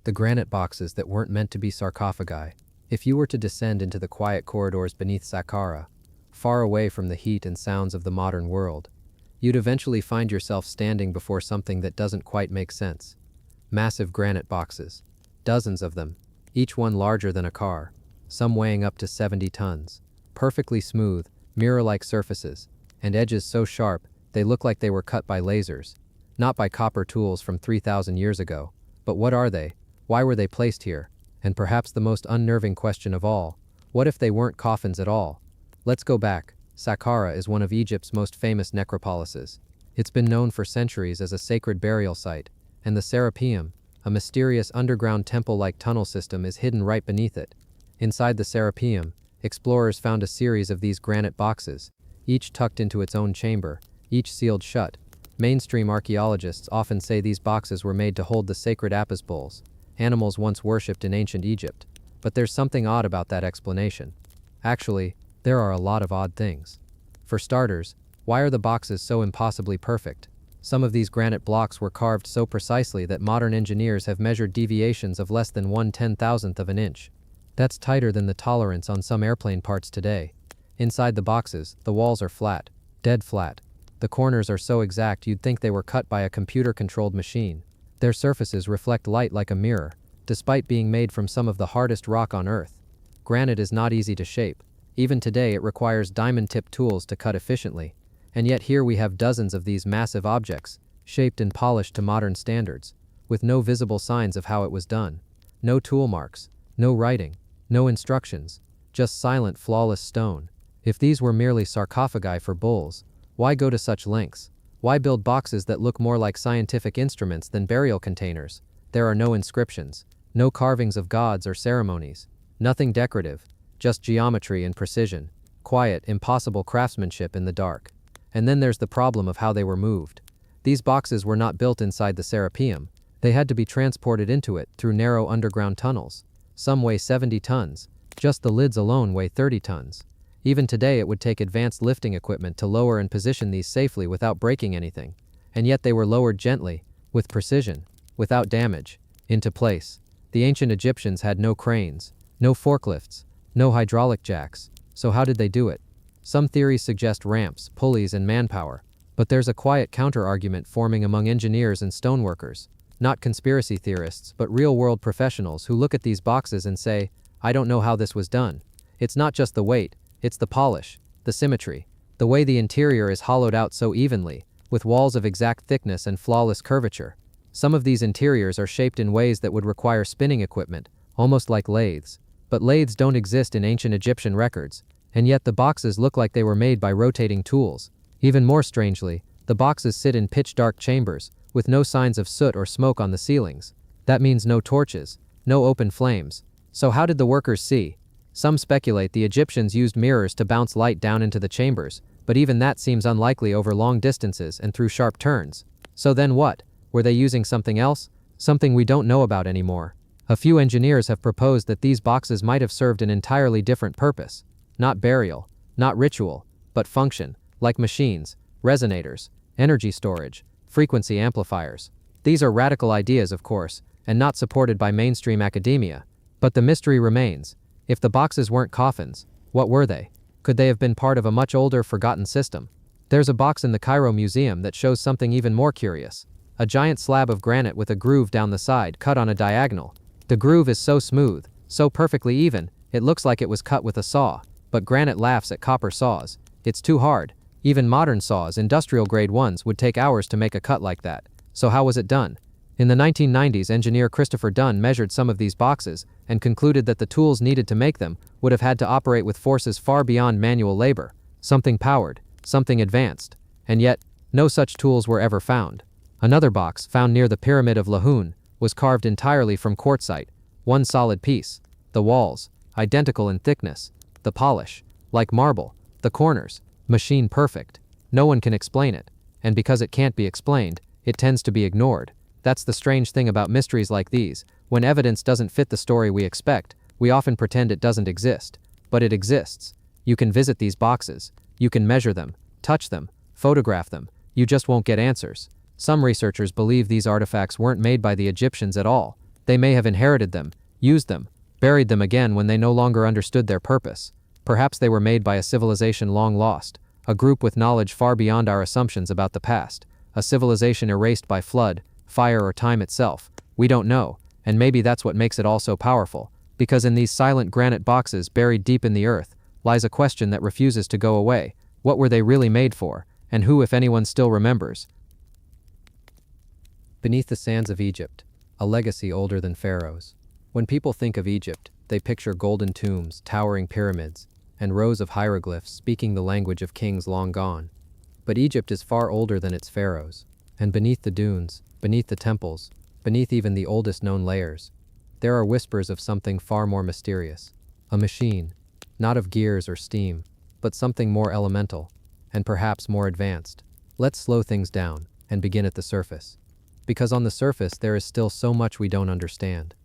The granite boxes that weren't meant to be sarcophagi. If you were to descend into the quiet corridors beneath Saqqara, far away from the heat and sounds of the modern world, you'd eventually find yourself standing before something that doesn't quite make sense. Massive granite boxes. Dozens of them, each one larger than a car, some weighing up to 70 tons. Perfectly smooth, mirror-like surfaces, and edges so sharp they look like they were cut by lasers. Not by copper tools from 3,000 years ago. But what are they? Why were they placed here? And perhaps the most unnerving question of all, what if they weren't coffins at all? Let's go back. Saqqara is one of Egypt's most famous necropolises. It's been known for centuries as a sacred burial site, and the Serapeum, a mysterious underground temple-like tunnel system, is hidden right beneath it. Inside the Serapeum, explorers found a series of these granite boxes, each tucked into its own chamber, each sealed shut. Mainstream archaeologists often say these boxes were made to hold the sacred apis bulls, animals once worshipped in ancient Egypt. But there's something odd about that explanation. Actually, there are a lot of odd things. For starters, why are the boxes so impossibly perfect? Some of these granite blocks were carved so precisely that modern engineers have measured deviations of less than 1/10,000th of an inch. That's tighter than the tolerance on some airplane parts today. Inside the boxes, the walls are flat, dead flat. The corners are so exact you'd think they were cut by a computer-controlled machine. Their surfaces reflect light like a mirror, despite being made from some of the hardest rock on Earth. Granite is not easy to shape. Even today it requires diamond-tipped tools to cut efficiently. And yet here we have dozens of these massive objects, shaped and polished to modern standards, with no visible signs of how it was done. No tool marks, no writing, no instructions, just silent, flawless stone. If these were merely sarcophagi for bulls, why go to such lengths? Why build boxes that look more like scientific instruments than burial containers? There are no inscriptions, no carvings of gods or ceremonies, nothing decorative, just geometry and precision, quiet, impossible craftsmanship in the dark. And then there's the problem of how they were moved. These boxes were not built inside the Serapeum. They had to be transported into it through narrow underground tunnels. Some weigh 70 tons. Just the lids alone weigh 30 tons. Even today it would take advanced lifting equipment to lower and position these safely without breaking anything. And yet they were lowered gently, with precision, without damage, into place. The ancient Egyptians had no cranes, no forklifts, no hydraulic jacks. So how did they do it? Some theories suggest ramps, pulleys, and manpower. But there's a quiet counter-argument forming among engineers and stoneworkers. Not conspiracy theorists, but real-world professionals who look at these boxes and say, I don't know how this was done. It's not just the weight, it's the polish, the symmetry, the way the interior is hollowed out so evenly, with walls of exact thickness and flawless curvature. Some of these interiors are shaped in ways that would require spinning equipment, almost like lathes. But lathes don't exist in ancient Egyptian records, and yet the boxes look like they were made by rotating tools. Even more strangely, the boxes sit in pitch-dark chambers, with no signs of soot or smoke on the ceilings. That means no torches, no open flames. So how did the workers see? Some speculate the Egyptians used mirrors to bounce light down into the chambers, but even that seems unlikely over long distances and through sharp turns. So then what? Were they using something else? Something we don't know about anymore. A few engineers have proposed that these boxes might have served an entirely different purpose. Not burial, not ritual, but function, like machines, resonators, energy storage, frequency amplifiers. These are radical ideas, of course, and not supported by mainstream academia. But the mystery remains. If the boxes weren't coffins, what were they? Could they have been part of a much older, forgotten system? There's a box in the Cairo Museum that shows something even more curious. A giant slab of granite with a groove down the side cut on a diagonal. The groove is so smooth, so perfectly even, it looks like it was cut with a saw. But granite laughs at copper saws. It's too hard. Even modern saws, industrial-grade ones, would take hours to make a cut like that. So how was it done? In the 1990s, engineer Christopher Dunn measured some of these boxes and concluded that the tools needed to make them would have had to operate with forces far beyond manual labor, something powered, something advanced. And yet, no such tools were ever found. Another box, found near the Pyramid of Lahun, was carved entirely from quartzite, one solid piece. The walls, identical in thickness. The polish, like marble. The corners, machine perfect. No one can explain it. And because it can't be explained, it tends to be ignored. That's the strange thing about mysteries like these. When evidence doesn't fit the story we expect, we often pretend it doesn't exist. But it exists. You can visit these boxes. You can measure them, touch them, photograph them. You just won't get answers. Some researchers believe these artifacts weren't made by the Egyptians at all. They may have inherited them, used them, buried them again when they no longer understood their purpose. Perhaps they were made by a civilization long lost, a group with knowledge far beyond our assumptions about the past, a civilization erased by flood, fire, or time itself. We don't know, and maybe that's what makes it all so powerful, because in these silent granite boxes buried deep in the earth lies a question that refuses to go away. What were they really made for, and who, if anyone, still remembers? Beneath the sands of Egypt, a legacy older than pharaohs. When people think of Egypt, they picture golden tombs, towering pyramids, and rows of hieroglyphs speaking the language of kings long gone. But Egypt is far older than its pharaohs, and beneath the dunes, beneath the temples, beneath even the oldest known layers, there are whispers of something far more mysterious. A machine, not of gears or steam, but something more elemental, and perhaps more advanced. Let's slow things down and begin at the surface. Because on the surface there is still so much we don't understand.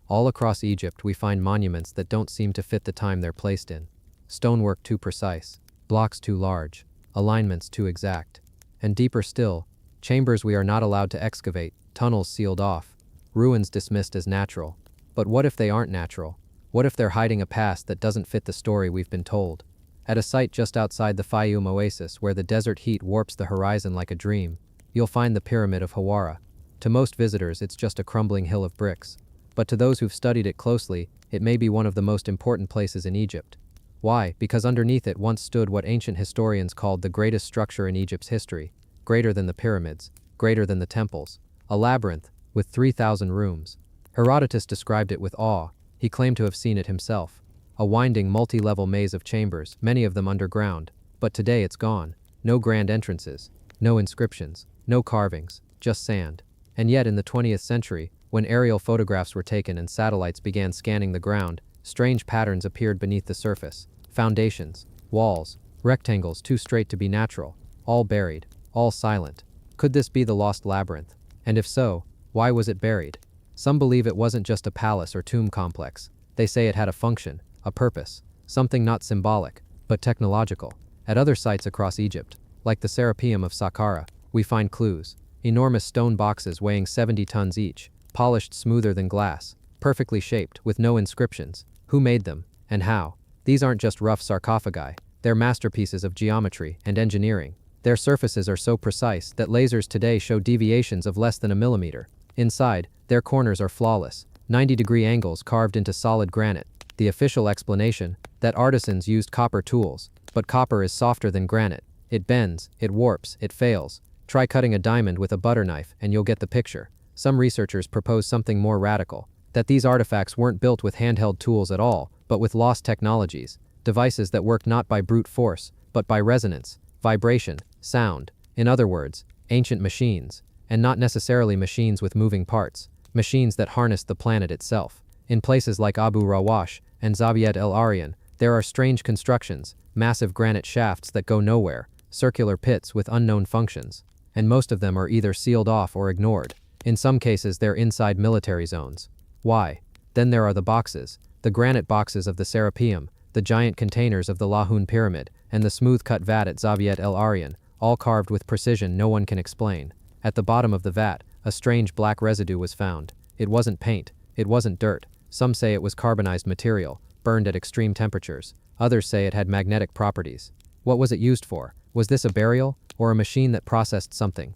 All across Egypt we find monuments that don't seem to fit the time they're placed in. Stonework too precise, blocks too large, alignments too exact. And deeper still, chambers we are not allowed to excavate, tunnels sealed off, ruins dismissed as natural. But what if they aren't natural? What if they're hiding a past that doesn't fit the story we've been told? At a site just outside the Fayum oasis where the desert heat warps the horizon like a dream, you'll find the Pyramid of Hawara. To most visitors, it's just a crumbling hill of bricks. But to those who've studied it closely, it may be one of the most important places in Egypt. Why? Because underneath it once stood what ancient historians called the greatest structure in Egypt's history, greater than the pyramids, greater than the temples, a labyrinth with 3,000 rooms. Herodotus described it with awe. He claimed to have seen it himself. A winding, multi-level maze of chambers, many of them underground. But today it's gone. No grand entrances, no inscriptions, no carvings, just sand. And yet in the 20th century, when aerial photographs were taken and satellites began scanning the ground, strange patterns appeared beneath the surface. Foundations, walls, rectangles too straight to be natural, all buried, all silent. Could this be the lost labyrinth? And if so, why was it buried? Some believe it wasn't just a palace or tomb complex. They say it had a function, a purpose, something not symbolic, but technological. At other sites across Egypt, like the Serapeum of Saqqara, we find clues. Enormous stone boxes weighing 70 tons each, polished smoother than glass, perfectly shaped, with no inscriptions. Who made them, and how? These aren't just rough sarcophagi, they're masterpieces of geometry and engineering. Their surfaces are so precise that lasers today show deviations of less than a millimeter. Inside, their corners are flawless, 90-degree angles carved into solid granite. The official explanation, that artisans used copper tools, but copper is softer than granite. It bends, it warps, it fails. Try cutting a diamond with a butter knife and you'll get the picture. Some researchers propose something more radical, that these artifacts weren't built with handheld tools at all, but with lost technologies, devices that worked not by brute force, but by resonance, vibration, sound. In other words, ancient machines, and not necessarily machines with moving parts, machines that harnessed the planet itself. In places like Abu Rawash and Zawiat El Arian, there are strange constructions, massive granite shafts that go nowhere, circular pits with unknown functions. And most of them are either sealed off or ignored. In some cases, they're inside military zones. Why? Then there are the boxes, the granite boxes of the Serapeum, the giant containers of the Lahun Pyramid, and the smooth-cut vat at Zawiat El Arian, all carved with precision no one can explain. At the bottom of the vat, a strange black residue was found. It wasn't paint, it wasn't dirt. Some say it was carbonized material, burned at extreme temperatures. Others say it had magnetic properties. What was it used for? Was this a burial, or a machine that processed something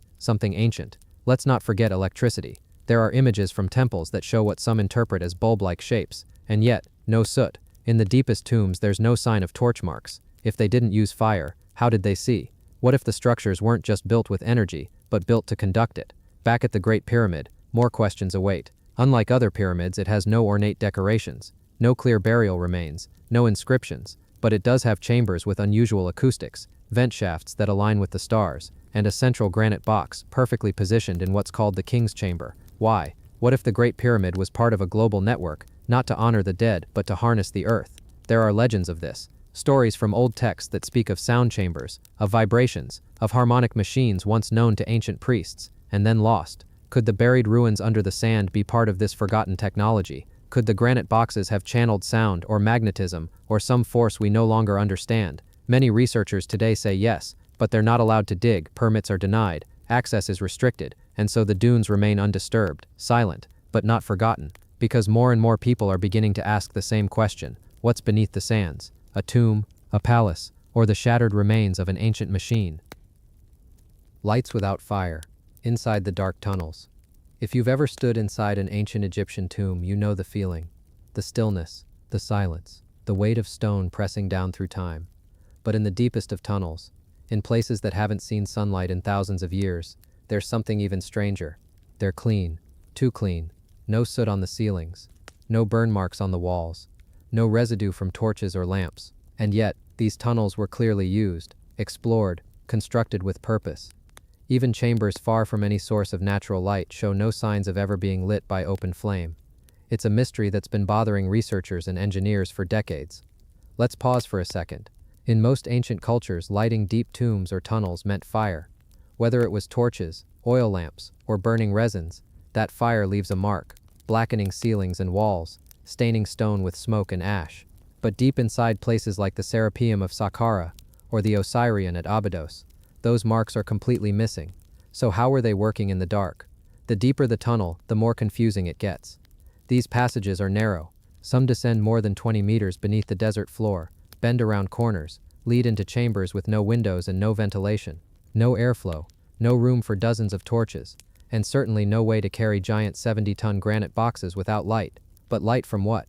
ancient? Let's not forget electricity. There are images from temples that show what some interpret as bulb-like shapes, and yet, no soot. In the deepest tombs there's no sign of torch marks. If they didn't use fire, how did they see? What if the structures weren't just built with energy, but built to conduct it? Back at the Great Pyramid, more questions await. Unlike other pyramids, it has no ornate decorations, no clear burial remains, no inscriptions, but it does have chambers with unusual acoustics, vent shafts that align with the stars, and a central granite box perfectly positioned in what's called the King's Chamber. Why? What if the Great Pyramid was part of a global network, not to honor the dead but to harness the earth? There are legends of this, stories from old texts that speak of sound chambers, of vibrations, of harmonic machines once known to ancient priests, and then lost. Could the buried ruins under the sand be part of this forgotten technology? Could the granite boxes have channeled sound or magnetism or some force we no longer understand? Many researchers today say yes, but they're not allowed to dig, permits are denied, access is restricted, and so the dunes remain undisturbed, silent, but not forgotten, because more and more people are beginning to ask the same question: what's beneath the sands? A tomb, a palace, or the shattered remains of an ancient machine? Lights without fire, inside the dark tunnels. If you've ever stood inside an ancient Egyptian tomb, you know the feeling. The stillness, the silence, the weight of stone pressing down through time. But in the deepest of tunnels, in places that haven't seen sunlight in thousands of years, there's something even stranger. They're clean, too clean. No soot on the ceilings, no burn marks on the walls, no residue from torches or lamps. And yet, these tunnels were clearly used, explored, constructed with purpose. Even chambers far from any source of natural light show no signs of ever being lit by open flame. It's a mystery that's been bothering researchers and engineers for decades. Let's pause for a second. In most ancient cultures, lighting deep tombs or tunnels meant fire. Whether it was torches, oil lamps, or burning resins, that fire leaves a mark, blackening ceilings and walls, staining stone with smoke and ash. But deep inside places like the Serapeum of Saqqara or the Osirian at Abydos, those marks are completely missing. So how were they working in the dark? The deeper the tunnel, the more confusing it gets. These passages are narrow. Some descend more than 20 meters beneath the desert floor, bend around corners, lead into chambers with no windows and no ventilation, no airflow, no room for dozens of torches, and certainly no way to carry giant 70-ton granite boxes without light. But light from what?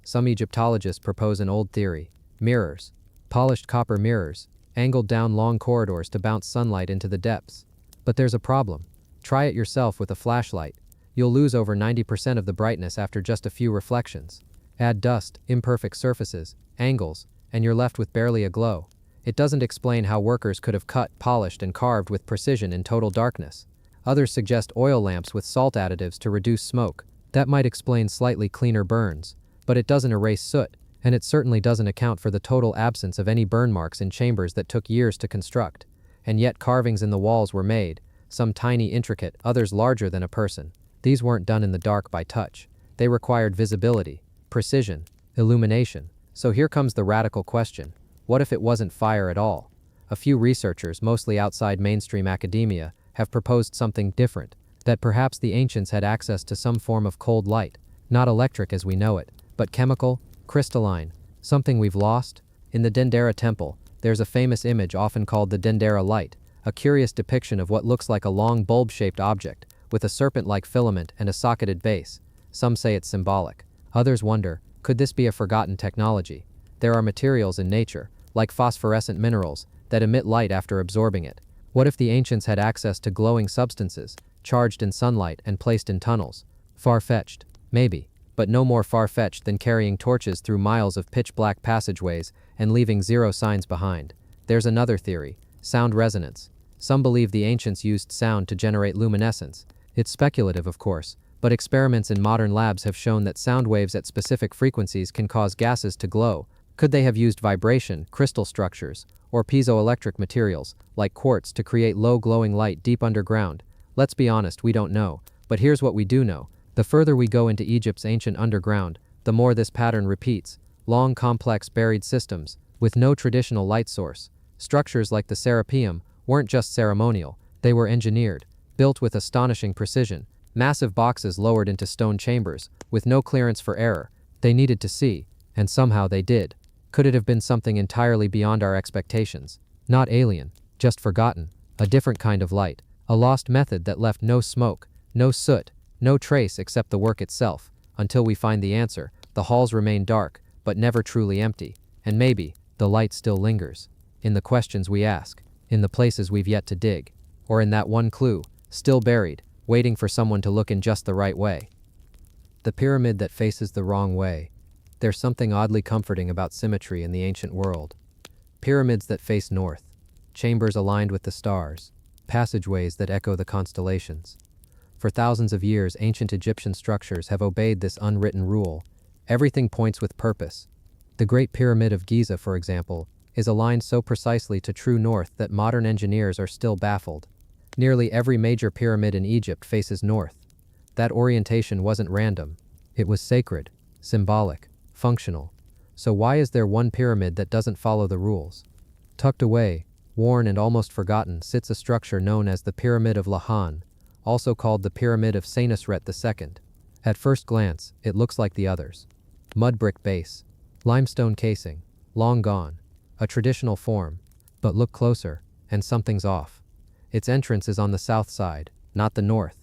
Some Egyptologists propose an old theory: mirrors, polished copper mirrors, angled down long corridors to bounce sunlight into the depths. But there's a problem. Try it yourself with a flashlight. You'll lose over 90% of the brightness after just a few reflections. Add dust, imperfect surfaces, angles, and you're left with barely a glow. It doesn't explain how workers could have cut, polished, and carved with precision in total darkness. Others suggest oil lamps with salt additives to reduce smoke. That might explain slightly cleaner burns, but it doesn't erase soot, and it certainly doesn't account for the total absence of any burn marks in chambers that took years to construct. And yet carvings in the walls were made, some tiny, intricate, others larger than a person. These weren't done in the dark by touch. They required visibility, precision, illumination. So here comes the radical question: what if it wasn't fire at all? A few researchers, mostly outside mainstream academia, have proposed something different, that perhaps the ancients had access to some form of cold light, not electric as we know it, but chemical, crystalline, something we've lost. In the Dendera temple, there's a famous image often called the Dendera light, a curious depiction of what looks like a long bulb-shaped object, with a serpent-like filament and a socketed base. Some say it's symbolic. Others wonder, could this be a forgotten technology? There are materials in nature, like phosphorescent minerals, that emit light after absorbing it. What if the ancients had access to glowing substances, charged in sunlight and placed in tunnels? Far-fetched, maybe, but no more far-fetched than carrying torches through miles of pitch-black passageways and leaving zero signs behind. There's another theory: sound resonance. Some believe the ancients used sound to generate luminescence. It's speculative, of course, but experiments in modern labs have shown that sound waves at specific frequencies can cause gases to glow. Could they have used vibration, crystal structures, or piezoelectric materials, like quartz, to create low glowing light deep underground? Let's be honest, we don't know. But here's what we do know. The further we go into Egypt's ancient underground, the more this pattern repeats. Long, complex, buried systems, with no traditional light source. Structures like the Serapeum weren't just ceremonial, they were engineered, built with astonishing precision. Massive boxes lowered into stone chambers, with no clearance for error. They needed to see, and somehow they did. Could it have been something entirely beyond our expectations? Not alien, just forgotten. A different kind of light. A lost method that left no smoke, no soot, No trace except the work itself. Until we find the answer, the halls remain dark, but never truly empty. And maybe, the light still lingers. In the questions we ask, in the places we've yet to dig, or in that one clue, still buried, waiting for someone to look in just the right way. The pyramid that faces the wrong way. There's something oddly comforting about symmetry in the ancient world. Pyramids that face north, chambers aligned with the stars, passageways that echo the constellations. For thousands of years, ancient Egyptian structures have obeyed this unwritten rule. Everything points with purpose. The Great Pyramid of Giza, for example, is aligned so precisely to true north that modern engineers are still baffled. Nearly every major pyramid in Egypt faces north. That orientation wasn't random. It was sacred, symbolic, functional. So why is there one pyramid that doesn't follow the rules? Tucked away, worn and almost forgotten, sits a structure known as the Pyramid of Lahan, also called the Pyramid of Senusret II. At first glance, it looks like the others. Mud brick base, limestone casing, long gone, a traditional form. But look closer, and something's off. Its entrance is on the south side, not the north.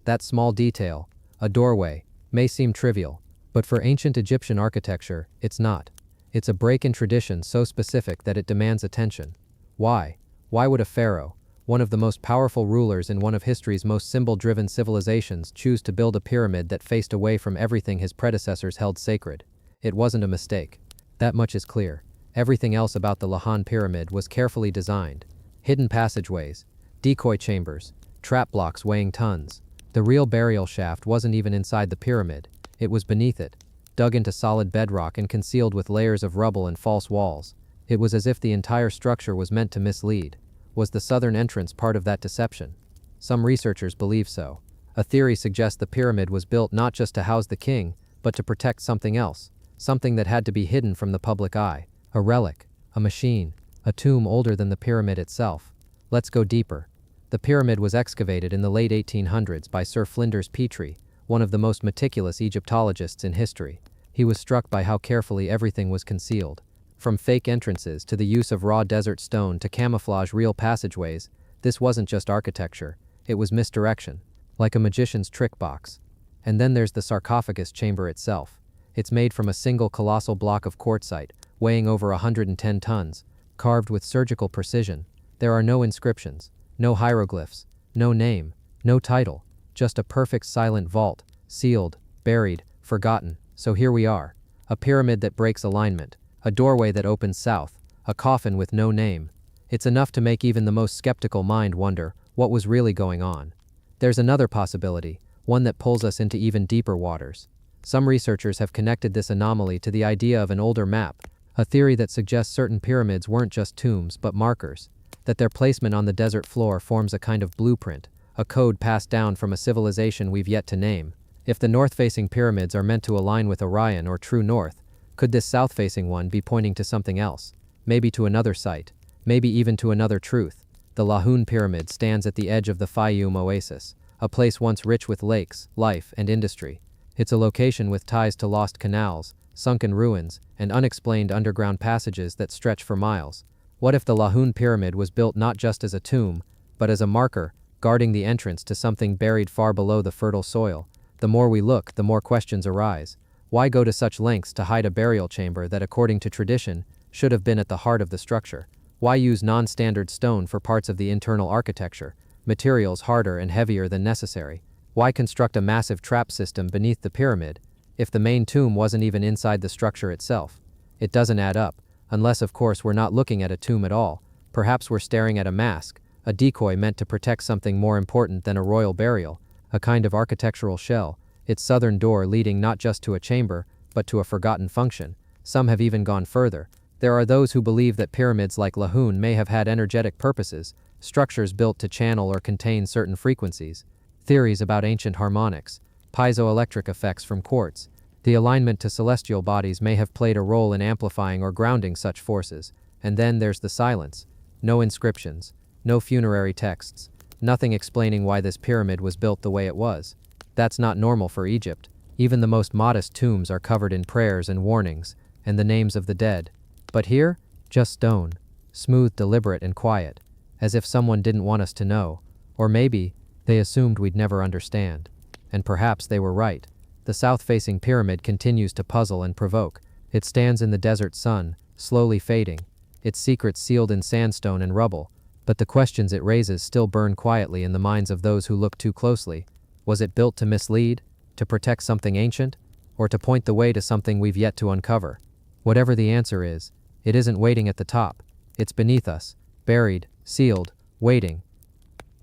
That small detail, a doorway, may seem trivial, but for ancient Egyptian architecture, it's not. It's a break in tradition so specific that it demands attention. Why? Why would a pharaoh, one of the most powerful rulers in one of history's most symbol-driven civilizations, choose to build a pyramid that faced away from everything his predecessors held sacred? It wasn't a mistake. That much is clear. Everything else about the Lahan pyramid was carefully designed. Hidden passageways, decoy chambers, trap blocks weighing tons. The real burial shaft wasn't even inside the pyramid. It was beneath it, dug into solid bedrock and concealed with layers of rubble and false walls. It was as if the entire structure was meant to mislead. Was the southern entrance part of that deception? Some researchers believe so. A theory suggests the pyramid was built not just to house the king, but to protect something else, something that had to be hidden from the public eye. A relic, a machine, a tomb older than the pyramid itself. Let's go deeper. The pyramid was excavated in the late 1800s by Sir Flinders Petrie, one of the most meticulous Egyptologists in history. He was struck by how carefully everything was concealed. From fake entrances to the use of raw desert stone to camouflage real passageways, this wasn't just architecture, it was misdirection, like a magician's trick box. And then there's the sarcophagus chamber itself. It's made from a single colossal block of quartzite, weighing over 110 tons, carved with surgical precision. There are no inscriptions, no hieroglyphs, no name, no title, just a perfect silent vault, sealed, buried, forgotten. So here we are, a pyramid that breaks alignment, a doorway that opens south, a coffin with no name. It's enough to make even the most skeptical mind wonder what was really going on. There's another possibility, one that pulls us into even deeper waters. Some researchers have connected this anomaly to the idea of an older map, a theory that suggests certain pyramids weren't just tombs but markers, that their placement on the desert floor forms a kind of blueprint, a code passed down from a civilization we've yet to name. If the north-facing pyramids are meant to align with Orion or true north, could this south-facing one be pointing to something else? Maybe to another site, maybe even to another truth. The Lahoun Pyramid stands at the edge of the Fayum Oasis, a place once rich with lakes, life, and industry. It's a location with ties to lost canals, sunken ruins, and unexplained underground passages that stretch for miles. What if the Lahoun Pyramid was built not just as a tomb, but as a marker, guarding the entrance to something buried far below the fertile soil? The more we look, the more questions arise. Why go to such lengths to hide a burial chamber that, according to tradition, should have been at the heart of the structure? Why use non-standard stone for parts of the internal architecture, materials harder and heavier than necessary? Why construct a massive trap system beneath the pyramid, if the main tomb wasn't even inside the structure itself? It doesn't add up, unless of course we're not looking at a tomb at all. Perhaps we're staring at a mask, a decoy meant to protect something more important than a royal burial, a kind of architectural shell, its southern door leading not just to a chamber, but to a forgotten function. Some have even gone further. There are those who believe that pyramids like Lahoun may have had energetic purposes, structures built to channel or contain certain frequencies. Theories about ancient harmonics, piezoelectric effects from quartz. The alignment to celestial bodies may have played a role in amplifying or grounding such forces. And then there's the silence. No inscriptions, no funerary texts, nothing explaining why this pyramid was built the way it was. That's not normal for Egypt. Even the most modest tombs are covered in prayers and warnings, and the names of the dead. But here, just stone, smooth, deliberate, and quiet, as if someone didn't want us to know, or maybe they assumed we'd never understand. and perhaps they were right. The south-facing pyramid continues to puzzle and provoke. It stands in the desert sun, slowly fading, its secrets sealed in sandstone and rubble, but the questions it raises still burn quietly in the minds of those who look too closely. Was it built to mislead, to protect something ancient, or to point the way to something we've yet to uncover? Whatever the answer is, it isn't waiting at the top. It's beneath us, buried, sealed, waiting.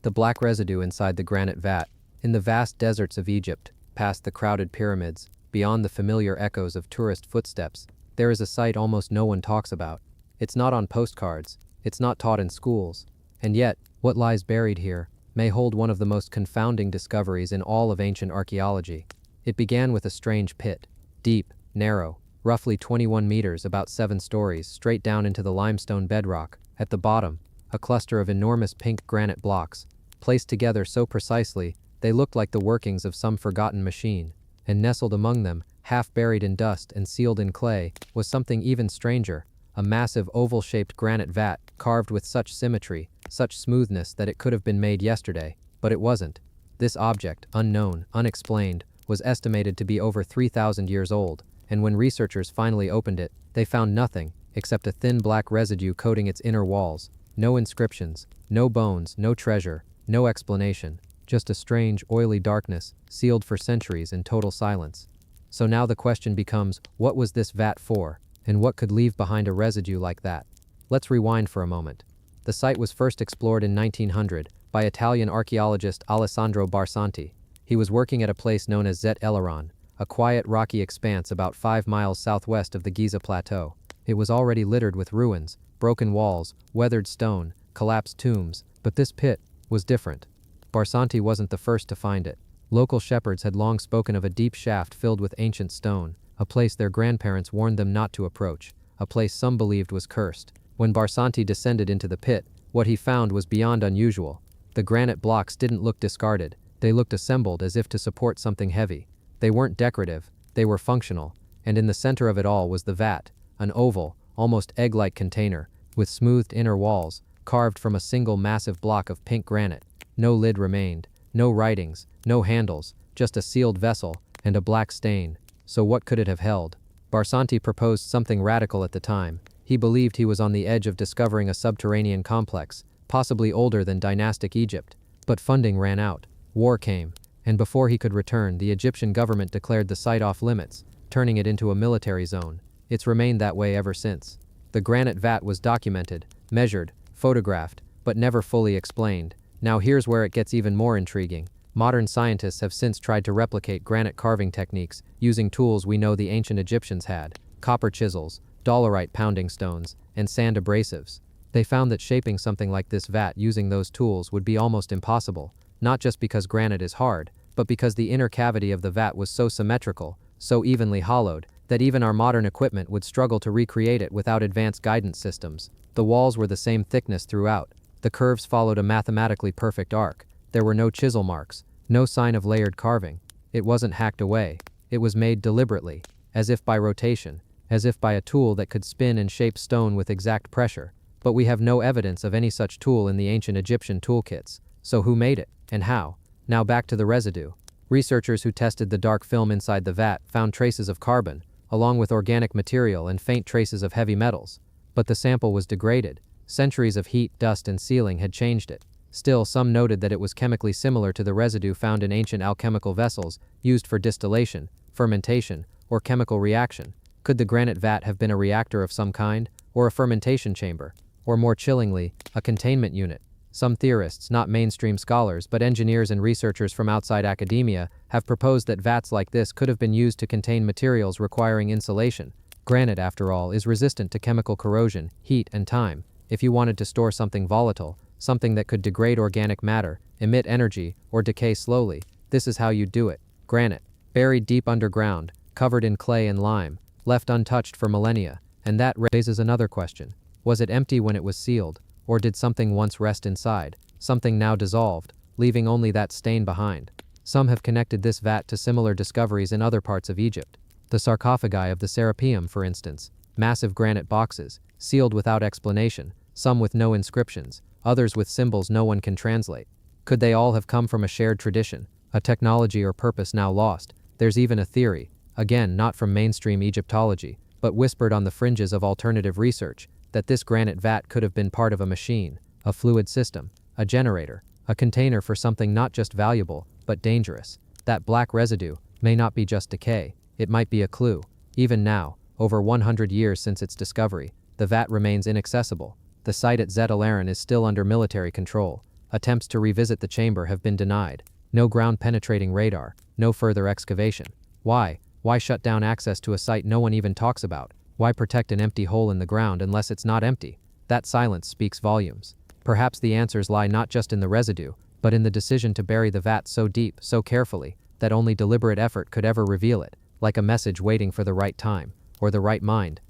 The black residue inside the granite vat, in the vast deserts of Egypt, past the crowded pyramids, beyond the familiar echoes of tourist footsteps, there is a sight almost no one talks about. It's not on postcards, it's not taught in schools, and yet, what lies buried here may hold one of the most confounding discoveries in all of ancient archaeology. It began with a strange pit, deep, narrow, roughly 21 meters, about 7 stories, straight down into the limestone bedrock. At the bottom, a cluster of enormous pink granite blocks, placed together so precisely they looked like the workings of some forgotten machine. And nestled among them, half buried in dust and sealed in clay, was something even stranger, a massive oval-shaped granite vat, carved with such symmetry, such smoothness that it could have been made yesterday, but it wasn't. This object, unknown, unexplained, was estimated to be over 3,000 years old, and when researchers finally opened it, they found nothing except a thin black residue coating its inner walls. No inscriptions, no bones, no treasure, no explanation, just a strange, oily darkness, sealed for centuries in total silence. So now the question becomes, what was this vat for, and what could leave behind a residue like that? Let's rewind for a moment. The site was first explored in 1900 by Italian archaeologist Alessandro Barsanti. He was working at a place known as Zet Eleron, a quiet rocky expanse about 5 miles southwest of the Giza Plateau. It was already littered with ruins, broken walls, weathered stone, collapsed tombs, but this pit was different. Barsanti wasn't the first to find it. Local shepherds had long spoken of a deep shaft filled with ancient stone, a place their grandparents warned them not to approach, a place some believed was cursed. When Barsanti descended into the pit, what he found was beyond unusual. The granite blocks didn't look discarded, they looked assembled as if to support something heavy. They weren't decorative, they were functional, and in the center of it all was the vat, an oval, almost egg-like container, with smoothed inner walls, carved from a single massive block of pink granite. No lid remained, no writings, no handles, just a sealed vessel, and a black stain. So what could it have held? Barsanti proposed something radical at the time. He believed he was on the edge of discovering a subterranean complex, possibly older than dynastic Egypt. But funding ran out. War came, and before he could return, the Egyptian government declared the site off limits, turning it into a military zone. It's remained that way ever since. The granite vat was documented, measured, photographed, but never fully explained. Now here's where it gets even more intriguing. Modern scientists have since tried to replicate granite carving techniques using tools we know the ancient Egyptians had: copper chisels, dolerite pounding stones, and sand abrasives. They found that shaping something like this vat using those tools would be almost impossible, not just because granite is hard, but because the inner cavity of the vat was so symmetrical, so evenly hollowed, that even our modern equipment would struggle to recreate it without advanced guidance systems. The walls were the same thickness throughout. The curves followed a mathematically perfect arc. There were no chisel marks, no sign of layered carving. It wasn't hacked away. It was made deliberately, as if by rotation, as if by a tool that could spin and shape stone with exact pressure. But we have no evidence of any such tool in the ancient Egyptian toolkits. So who made it, and how? Now back to the residue. Researchers who tested the dark film inside the vat found traces of carbon, along with organic material and faint traces of heavy metals. But the sample was degraded. Centuries of heat, dust, and sealing had changed it. Still, some noted that it was chemically similar to the residue found in ancient alchemical vessels used for distillation, fermentation, or chemical reaction. Could the granite vat have been a reactor of some kind, or a fermentation chamber, or more chillingly, a containment unit? Some theorists, not mainstream scholars but engineers and researchers from outside academia, have proposed that vats like this could have been used to contain materials requiring insulation. Granite, after all, is resistant to chemical corrosion, heat, and time. If you wanted to store something volatile, something that could degrade organic matter, emit energy, or decay slowly, this is how you'd do it. Granite, buried deep underground, covered in clay and lime, left untouched for millennia. And that raises another question. Was it empty when it was sealed? Or did something once rest inside, something now dissolved, leaving only that stain behind? Some have connected this vat to similar discoveries in other parts of Egypt. The sarcophagi of the Serapeum, for instance, massive granite boxes, sealed without explanation, some with no inscriptions, others with symbols no one can translate. Could they all have come from a shared tradition, a technology or purpose now lost. There's even a theory, again not from mainstream Egyptology, but whispered on the fringes of alternative research, that this granite vat could have been part of a machine, a fluid system, a generator, a container for something not just valuable, but dangerous. That black residue may not be just decay, it might be a clue. Even now, over 100 years since its discovery, the vat remains inaccessible. The site at Zet El-Aran is still under military control. Attempts to revisit the chamber have been denied. No ground-penetrating radar, no further excavation. Why? Why shut down access to a site no one even talks about? Why protect an empty hole in the ground unless it's not empty? That silence speaks volumes. Perhaps the answers lie not just in the residue, but in the decision to bury the vat so deep, so carefully, that only deliberate effort could ever reveal it, like a message waiting for the right time, or the right mind.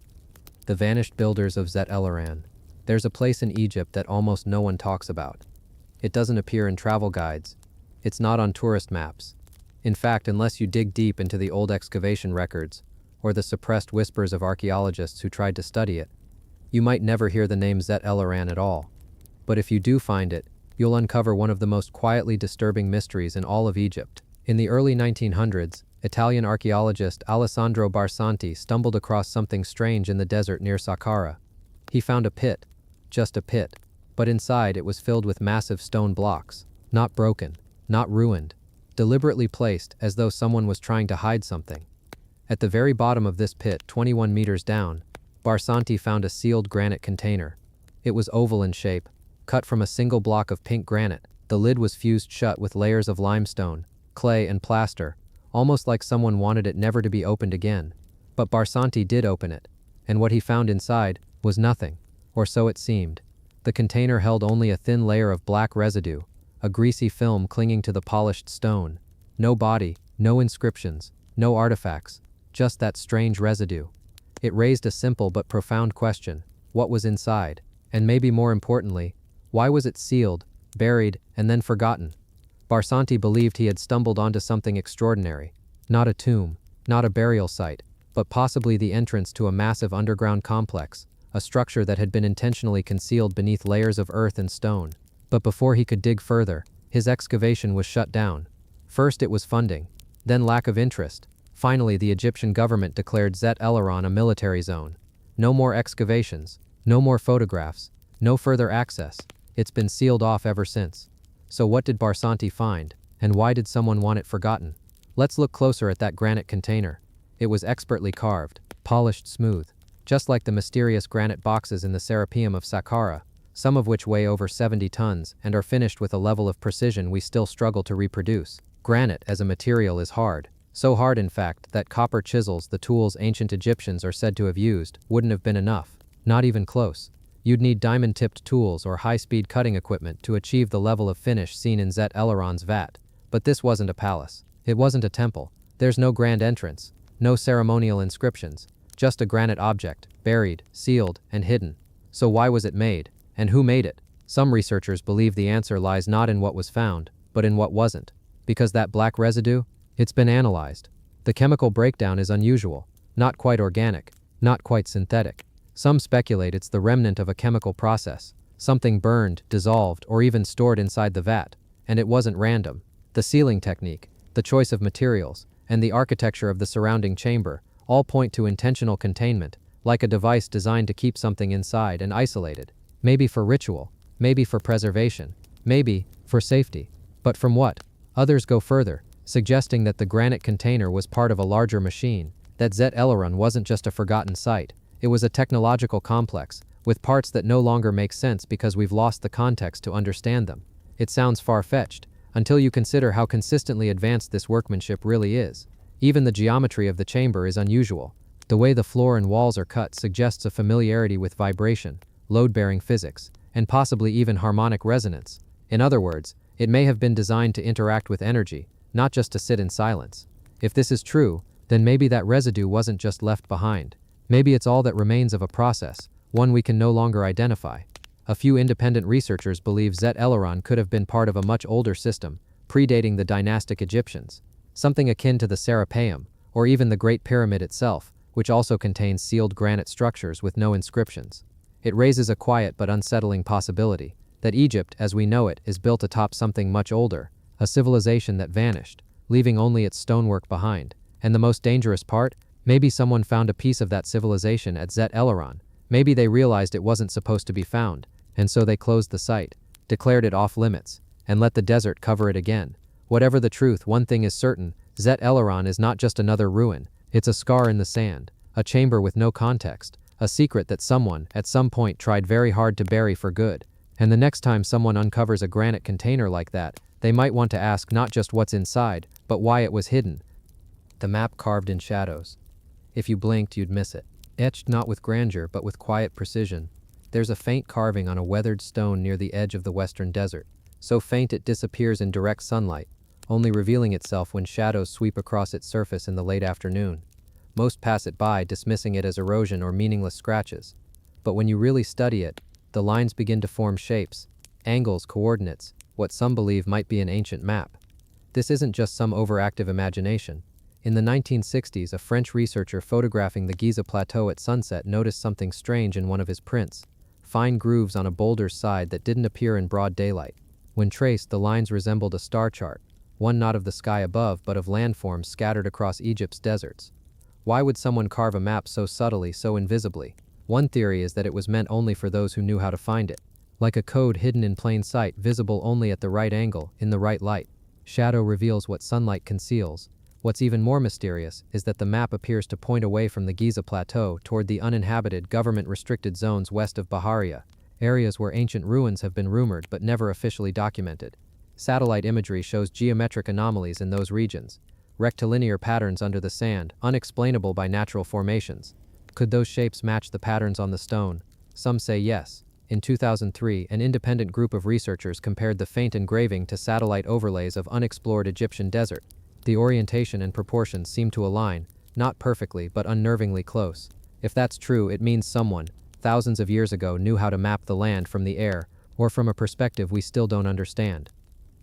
The vanished builders of Zet El-Aran. There's a place in Egypt that almost no one talks about. It doesn't appear in travel guides. It's not on tourist maps. In fact, unless you dig deep into the old excavation records, or the suppressed whispers of archaeologists who tried to study it, you might never hear the name Zet El-Aran at all. But if you do find it, you'll uncover one of the most quietly disturbing mysteries in all of Egypt. In the early 1900s, Italian archaeologist Alessandro Barsanti stumbled across something strange in the desert near Saqqara. He found a pit, just a pit, but inside it was filled with massive stone blocks, not broken, not ruined, deliberately placed as though someone was trying to hide something. At the very bottom of this pit, 21 meters down, Barsanti found a sealed granite container. It was oval in shape, cut from a single block of pink granite. The lid was fused shut with layers of limestone, clay and plaster, almost like someone wanted it never to be opened again. But Barsanti did open it, and what he found inside was nothing, or so it seemed. The container held only a thin layer of black residue, a greasy film clinging to the polished stone. No body, no inscriptions, no artifacts, just that strange residue. It raised a simple but profound question: what was inside? And maybe more importantly, why was it sealed, buried, and then forgotten? Barsanti believed he had stumbled onto something extraordinary. Not a tomb, not a burial site, but possibly the entrance to a massive underground complex, a structure that had been intentionally concealed beneath layers of earth and stone. But before he could dig further, his excavation was shut down. First it was funding, then lack of interest. Finally, the Egyptian government declared Zet El-Aran a military zone. No more excavations, no more photographs, no further access. It's been sealed off ever since. So what did Barsanti find, and why did someone want it forgotten? Let's look closer at that granite container. It was expertly carved, polished smooth, just like the mysterious granite boxes in the Serapeum of Saqqara, some of which weigh over 70 tons and are finished with a level of precision we still struggle to reproduce. Granite as a material is hard. So hard, in fact, that copper chisels, the tools ancient Egyptians are said to have used, wouldn't have been enough. Not even close. You'd need diamond-tipped tools or high-speed cutting equipment to achieve the level of finish seen in Zet El-Aran's vat. But this wasn't a palace. It wasn't a temple. There's no grand entrance, no ceremonial inscriptions, just a granite object, buried, sealed, and hidden. So why was it made? And who made it? Some researchers believe the answer lies not in what was found, but in what wasn't. Because that black residue? It's been analyzed. The chemical breakdown is unusual, not quite organic, not quite synthetic. Some speculate it's the remnant of a chemical process, something burned, dissolved, or even stored inside the vat. And it wasn't random. The sealing technique, the choice of materials, and the architecture of the surrounding chamber all point to intentional containment, like a device designed to keep something inside and isolated. Maybe for ritual, maybe for preservation, maybe for safety. But from what? Others go further, suggesting that the granite container was part of a larger machine, that Zet El-Aran wasn't just a forgotten site. It was a technological complex, with parts that no longer make sense because we've lost the context to understand them. It sounds far-fetched, until you consider how consistently advanced this workmanship really is. Even the geometry of the chamber is unusual. The way the floor and walls are cut suggests a familiarity with vibration, load-bearing physics, and possibly even harmonic resonance. In other words, it may have been designed to interact with energy, not just to sit in silence. If this is true, then maybe that residue wasn't just left behind. Maybe it's all that remains of a process, one we can no longer identify. A few independent researchers believe Zet El-Aran could have been part of a much older system, predating the dynastic Egyptians. Something akin to the Serapeum, or even the Great Pyramid itself, which also contains sealed granite structures with no inscriptions. It raises a quiet but unsettling possibility, that Egypt, as we know it, is built atop something much older, A civilization that vanished, leaving only its stonework behind. And the most dangerous part? Maybe someone found a piece of that civilization at Zet Eleron. Maybe they realized it wasn't supposed to be found, and so they closed the site, declared it off limits, and let the desert cover it again. Whatever the truth, one thing is certain: Zet Eleron is not just another ruin. It's a scar in the sand, a chamber with no context, a secret that someone, at some point, tried very hard to bury for good. And the next time someone uncovers a granite container like that, they might want to ask not just what's inside, but why it was hidden. The map carved in shadows. If you blinked, you'd miss it. Etched not with grandeur, but with quiet precision. There's a faint carving on a weathered stone near the edge of the western desert, so faint it disappears in direct sunlight, only revealing itself when shadows sweep across its surface in the late afternoon. Most pass it by, dismissing it as erosion or meaningless scratches. But when you really study it, the lines begin to form shapes, angles, coordinates, what some believe might be an ancient map. This isn't just some overactive imagination. In the 1960s, a French researcher photographing the Giza Plateau at sunset noticed something strange in one of his prints: fine grooves on a boulder's side that didn't appear in broad daylight. When traced, the lines resembled a star chart, one not of the sky above but of landforms scattered across Egypt's deserts. Why would someone carve a map so subtly, so invisibly? One theory is that it was meant only for those who knew how to find it. Like a code hidden in plain sight, visible only at the right angle, in the right light. Shadow reveals what sunlight conceals. What's even more mysterious is that the map appears to point away from the Giza Plateau toward the uninhabited, government-restricted zones west of Bahariya, areas where ancient ruins have been rumored but never officially documented. Satellite imagery shows geometric anomalies in those regions, rectilinear patterns under the sand, unexplainable by natural formations. Could those shapes match the patterns on the stone? Some say yes. In 2003, an independent group of researchers compared the faint engraving to satellite overlays of unexplored Egyptian desert. The orientation and proportions seem to align, not perfectly but unnervingly close. If that's true, it means someone, thousands of years ago, knew how to map the land from the air, or from a perspective we still don't understand.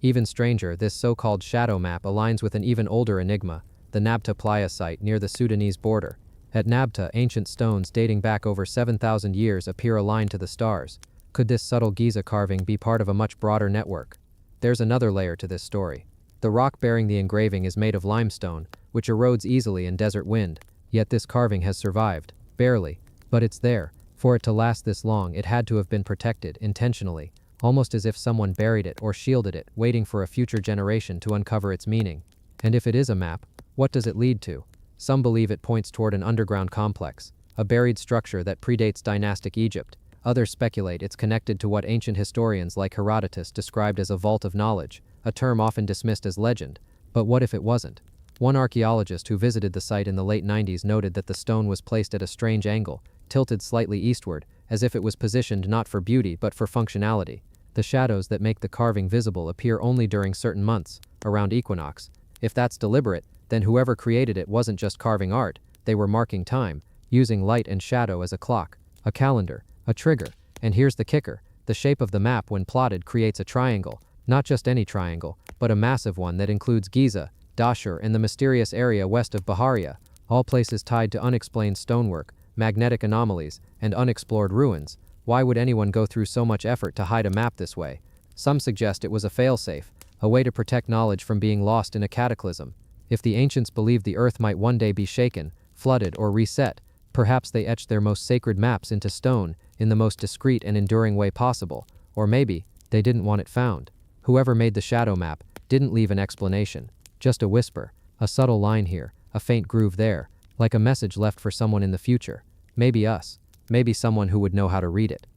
Even stranger, this so-called shadow map aligns with an even older enigma, the Nabta Playa site near the Sudanese border. At Nabta, ancient stones dating back over 7,000 years appear aligned to the stars. Could this subtle Giza carving be part of a much broader network? There's another layer to this story. The rock bearing the engraving is made of limestone, which erodes easily in desert wind, yet this carving has survived. Barely. But it's there. For it to last this long, it had to have been protected, intentionally, almost as if someone buried it or shielded it, waiting for a future generation to uncover its meaning. And if it is a map, what does it lead to? Some believe it points toward an underground complex, a buried structure that predates dynastic Egypt. Others speculate it's connected to what ancient historians like Herodotus described as a vault of knowledge, a term often dismissed as legend. But what if it wasn't? One archaeologist who visited the site in the late 90s noted that the stone was placed at a strange angle, tilted slightly eastward, as if it was positioned not for beauty but for functionality. The shadows that make the carving visible appear only during certain months, around equinox. If that's deliberate, then whoever created it wasn't just carving art, they were marking time, using light and shadow as a clock, a calendar, a trigger. And here's the kicker: the shape of the map when plotted creates a triangle, not just any triangle, but a massive one that includes Giza, Dashur, and the mysterious area west of Bahariya, all places tied to unexplained stonework, magnetic anomalies, and unexplored ruins. Why would anyone go through so much effort to hide a map this way? Some suggest it was a failsafe, a way to protect knowledge from being lost in a cataclysm. If the ancients believed the earth might one day be shaken, flooded, or reset, perhaps they etched their most sacred maps into stone in the most discreet and enduring way possible. Or maybe they didn't want it found. Whoever made the shadow map didn't leave an explanation, just a whisper, a subtle line here, a faint groove there, like a message left for someone in the future. Maybe us, maybe someone who would know how to read it.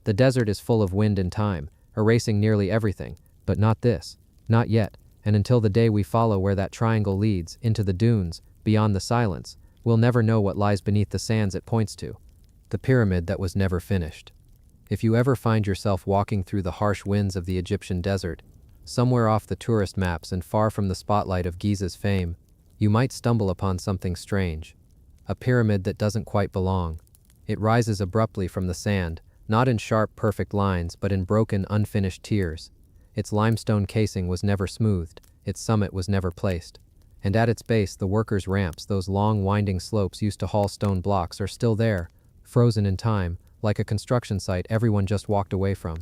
The desert is full of wind and time, erasing nearly everything, but not this, not yet. And until the day we follow where that triangle leads, into the dunes, beyond the silence, we'll never know what lies beneath the sands it points to. The pyramid that was never finished. If you ever find yourself walking through the harsh winds of the Egyptian desert, somewhere off the tourist maps and far from the spotlight of Giza's fame, you might stumble upon something strange. A pyramid that doesn't quite belong. It rises abruptly from the sand, not in sharp, perfect lines, but in broken, unfinished tiers. Its limestone casing was never smoothed, its summit was never placed. And at its base, the workers' ramps, those long, winding slopes used to haul stone blocks, are still there, frozen in time, like a construction site everyone just walked away from.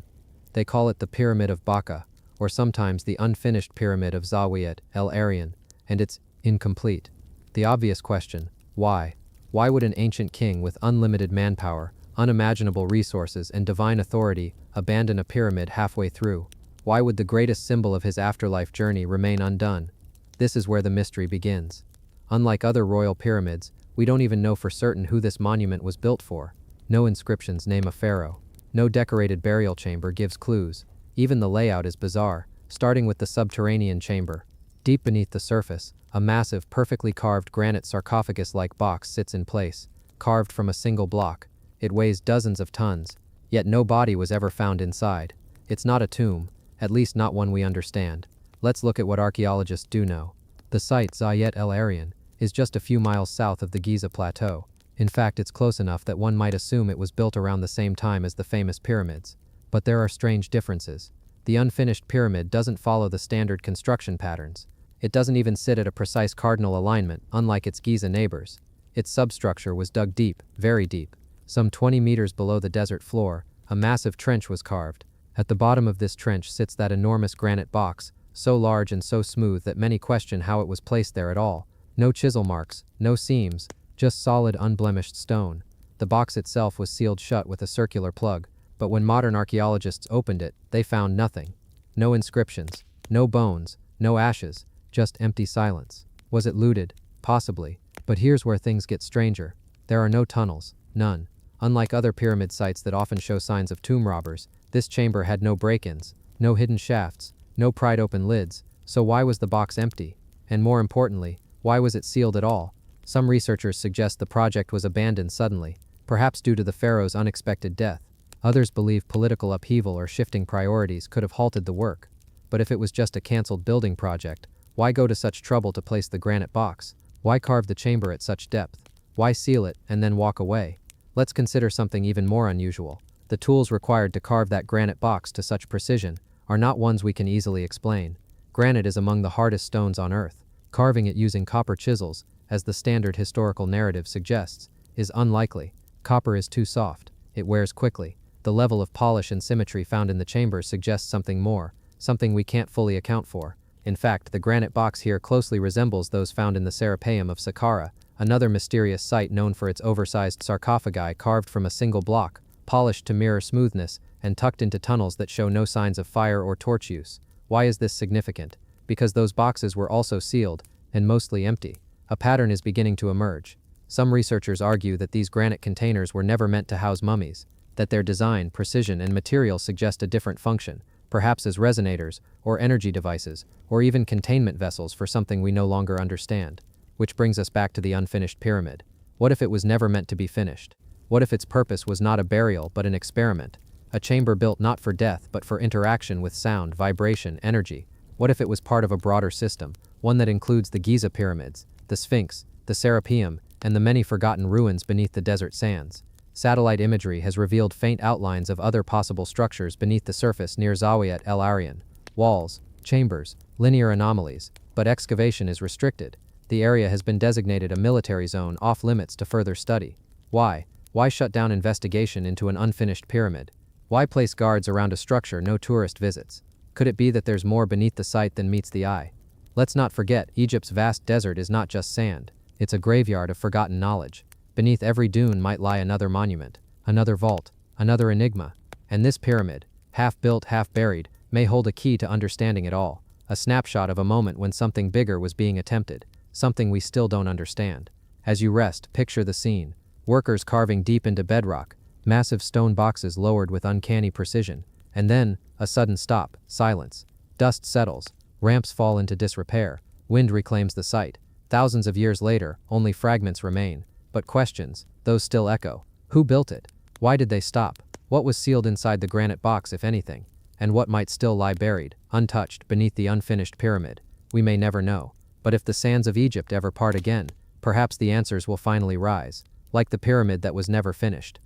They call it the Pyramid of Baka, or sometimes the unfinished pyramid of Zawiyat el-Aryan, and it's incomplete. The obvious question, why? Why would an ancient king with unlimited manpower, unimaginable resources, and divine authority abandon a pyramid halfway through? Why would the greatest symbol of his afterlife journey remain undone? This is where the mystery begins. Unlike other royal pyramids, we don't even know for certain who this monument was built for. No inscriptions name a pharaoh. No decorated burial chamber gives clues. Even the layout is bizarre, starting with the subterranean chamber. Deep beneath the surface, a massive, perfectly carved granite sarcophagus-like box sits in place, carved from a single block. It weighs dozens of tons, yet no body was ever found inside. It's not a tomb, at least not one we understand. Let's look at what archaeologists do know. The site, Zawiyat el-Aryan, is just a few miles south of the Giza Plateau. In fact, it's close enough that one might assume it was built around the same time as the famous pyramids. But there are strange differences. The unfinished pyramid doesn't follow the standard construction patterns. It doesn't even sit at a precise cardinal alignment, unlike its Giza neighbors. Its substructure was dug deep, very deep. Some 20 meters below the desert floor, a massive trench was carved. At the bottom of this trench sits that enormous granite box, so large and so smooth that many question how it was placed there at all. No chisel marks, no seams, just solid unblemished stone. The box itself was sealed shut with a circular plug, but when modern archaeologists opened it, they found nothing. No inscriptions, no bones, no ashes, just empty silence. Was it looted? Possibly. But here's where things get stranger. There are no tunnels, none. Unlike other pyramid sites that often show signs of tomb robbers, this chamber had no break-ins, no hidden shafts, no pried open lids. So why was the box empty? And more importantly, why was it sealed at all? Some researchers suggest the project was abandoned suddenly, perhaps due to the pharaoh's unexpected death. Others believe political upheaval or shifting priorities could have halted the work. But if it was just a cancelled building project, why go to such trouble to place the granite box? Why carve the chamber at such depth? Why seal it and then walk away? Let's consider something even more unusual. The tools required to carve that granite box to such precision are not ones we can easily explain. Granite is among the hardest stones on Earth. Carving it using copper chisels, as the standard historical narrative suggests, is unlikely. Copper is too soft. It wears quickly. The level of polish and symmetry found in the chambers suggests something more, something we can't fully account for. In fact, the granite box here closely resembles those found in the Serapeum of Saqqara, another mysterious site known for its oversized sarcophagi carved from a single block, polished to mirror smoothness, and tucked into tunnels that show no signs of fire or torch use. Why is this significant? Because those boxes were also sealed, and mostly empty. A pattern is beginning to emerge. Some researchers argue that these granite containers were never meant to house mummies, that their design, precision, and material suggest a different function, perhaps as resonators, or energy devices, or even containment vessels for something we no longer understand. Which brings us back to the unfinished pyramid. What if it was never meant to be finished? What if its purpose was not a burial but an experiment? A chamber built not for death but for interaction with sound, vibration, energy. What if it was part of a broader system, one that includes the Giza pyramids, the Sphinx, the Serapeum, and the many forgotten ruins beneath the desert sands? Satellite imagery has revealed faint outlines of other possible structures beneath the surface near Zawiyat el-Aryan. Walls, chambers, linear anomalies, but excavation is restricted. The area has been designated a military zone off limits to further study. Why? Why shut down investigation into an unfinished pyramid? Why place guards around a structure no tourist visits? Could it be that there's more beneath the site than meets the eye? Let's not forget, Egypt's vast desert is not just sand. It's a graveyard of forgotten knowledge. Beneath every dune might lie another monument, another vault, another enigma. And this pyramid, half built, half buried, may hold a key to understanding it all. A snapshot of a moment when something bigger was being attempted, something we still don't understand. As you rest, picture the scene. Workers carving deep into bedrock, massive stone boxes lowered with uncanny precision, and then, a sudden stop, silence. Dust settles, ramps fall into disrepair, wind reclaims the site. Thousands of years later, only fragments remain. But questions, those still echo. Who built it? Why did they stop? What was sealed inside the granite box, if anything? And what might still lie buried, untouched, beneath the unfinished pyramid? We may never know. But if the sands of Egypt ever part again, perhaps the answers will finally rise. Like the pyramid that was never finished.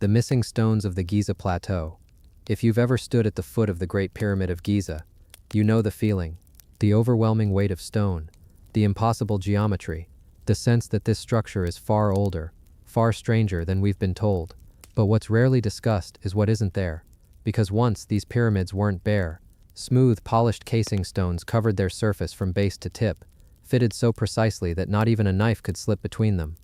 The missing stones of the Giza Plateau. If you've ever stood at the foot of the Great Pyramid of Giza, you know the feeling. The overwhelming weight of stone. The impossible geometry. The sense that this structure is far older, far stranger than we've been told. But what's rarely discussed is what isn't there. Because once these pyramids weren't bare. Smooth, polished casing stones covered their surface from base to tip, fitted so precisely that not even a knife could slip between them.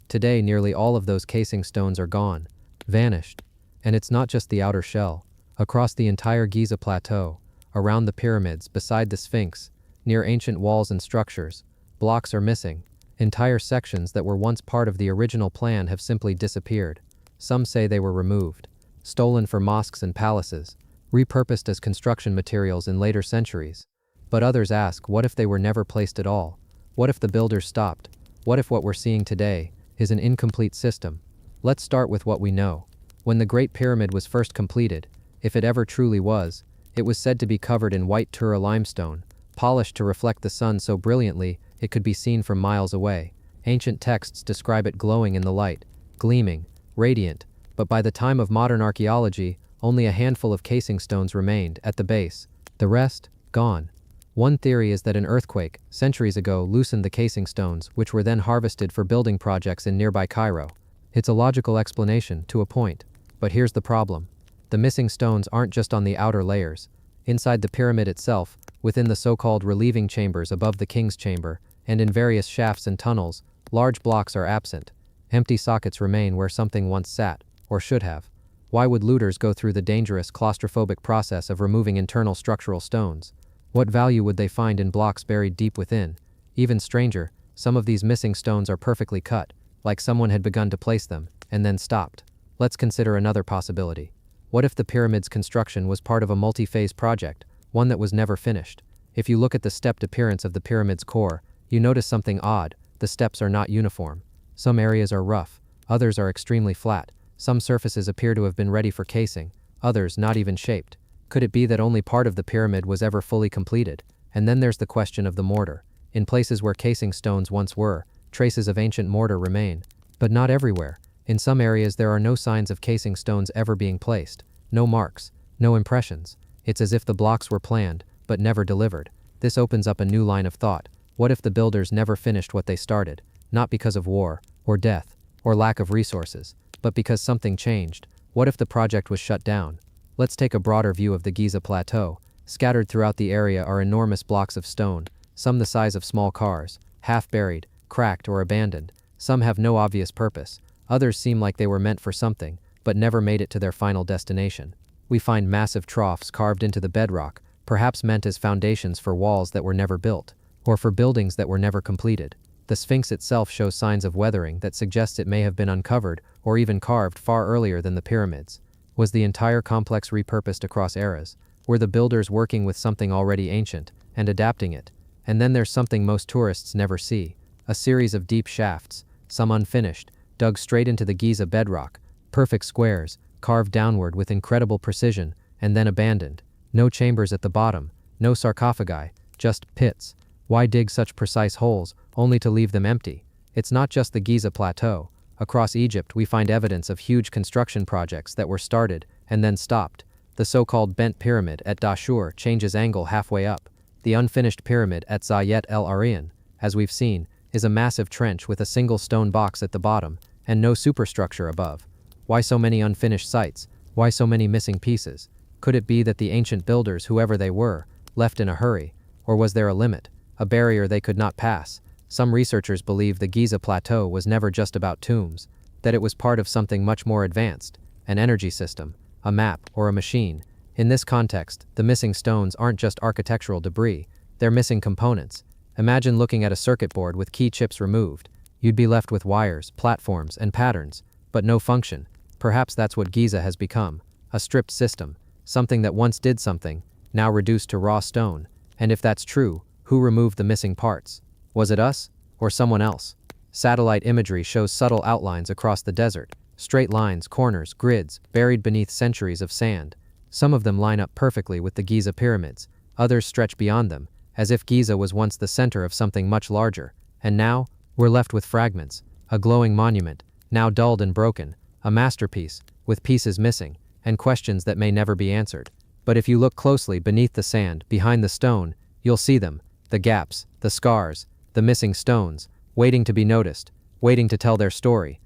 Today, nearly all of those casing stones are gone, vanished. And it's not just the outer shell. Across the entire Giza plateau, around the pyramids, beside the Sphinx, near ancient walls and structures, blocks are missing. Entire sections that were once part of the original plan have simply disappeared. Some say they were removed, stolen for mosques and palaces, repurposed as construction materials in later centuries. But others ask, what if they were never placed at all? What if the builders stopped? What if what we're seeing today is an incomplete system? Let's start with what we know. When the Great Pyramid was first completed, if it ever truly was, it was said to be covered in white Tura limestone, polished to reflect the sun so brilliantly it could be seen from miles away. Ancient texts describe it glowing in the light, gleaming, radiant, but by the time of modern archaeology, only a handful of casing stones remained at the base. The rest, gone. One theory is that an earthquake, centuries ago, loosened the casing stones, which were then harvested for building projects in nearby Cairo. It's a logical explanation, to a point. But here's the problem. The missing stones aren't just on the outer layers. Inside the pyramid itself, within the so-called relieving chambers above the king's chamber, and in various shafts and tunnels, large blocks are absent. Empty sockets remain where something once sat, or should have. Why would looters go through the dangerous claustrophobic process of removing internal structural stones? What value would they find in blocks buried deep within? Even stranger, some of these missing stones are perfectly cut, like someone had begun to place them, and then stopped. Let's consider another possibility. What if the pyramid's construction was part of a multi-phase project, one that was never finished? If you look at the stepped appearance of the pyramid's core, you notice something odd. The steps are not uniform. Some areas are rough, others are extremely flat. Some surfaces appear to have been ready for casing, others not even shaped. Could it be that only part of the pyramid was ever fully completed? And then there's the question of the mortar. In places where casing stones once were, traces of ancient mortar remain. But not everywhere. In some areas there are no signs of casing stones ever being placed. No marks, no impressions. It's as if the blocks were planned, but never delivered. This opens up a new line of thought. What if the builders never finished what they started? Not because of war, or death, or lack of resources, but because something changed. What if the project was shut down? Let's take a broader view of the Giza Plateau. Scattered throughout the area are enormous blocks of stone, some the size of small cars, half buried, cracked, or abandoned. Some have no obvious purpose. Others seem like they were meant for something, but never made it to their final destination. We find massive troughs carved into the bedrock, perhaps meant as foundations for walls that were never built, or for buildings that were never completed. The Sphinx itself shows signs of weathering that suggests it may have been uncovered or even carved far earlier than the pyramids. Was the entire complex repurposed across eras? Were the builders working with something already ancient and adapting it? And then there's something most tourists never see. A series of deep shafts, some unfinished, dug straight into the Giza bedrock, perfect squares, carved downward with incredible precision, and then abandoned. No chambers at the bottom, no sarcophagi, just pits. Why dig such precise holes, only to leave them empty? It's not just the Giza Plateau. Across Egypt we find evidence of huge construction projects that were started and then stopped. The so-called bent pyramid at Dashur changes angle halfway up. The unfinished pyramid at Zayet el Arian, as we've seen, is a massive trench with a single stone box at the bottom and no superstructure above. Why so many unfinished sites? Why so many missing pieces? Could it be that the ancient builders, whoever they were, left in a hurry? Or was there a limit, a barrier they could not pass? Some researchers believe the Giza Plateau was never just about tombs, that it was part of something much more advanced, an energy system, a map, or a machine. In this context, the missing stones aren't just architectural debris, they're missing components. Imagine looking at a circuit board with key chips removed. You'd be left with wires, platforms, and patterns, but no function. Perhaps that's what Giza has become, a stripped system, something that once did something, now reduced to raw stone. And if that's true, who removed the missing parts? Was it us, or someone else? Satellite imagery shows subtle outlines across the desert, straight lines, corners, grids, buried beneath centuries of sand. Some of them line up perfectly with the Giza pyramids, others stretch beyond them, as if Giza was once the center of something much larger. And now, we're left with fragments, a glowing monument, now dulled and broken, a masterpiece, with pieces missing, and questions that may never be answered. But if you look closely beneath the sand, behind the stone, you'll see them, the gaps, the scars, the missing stones, waiting to be noticed, waiting to tell their story.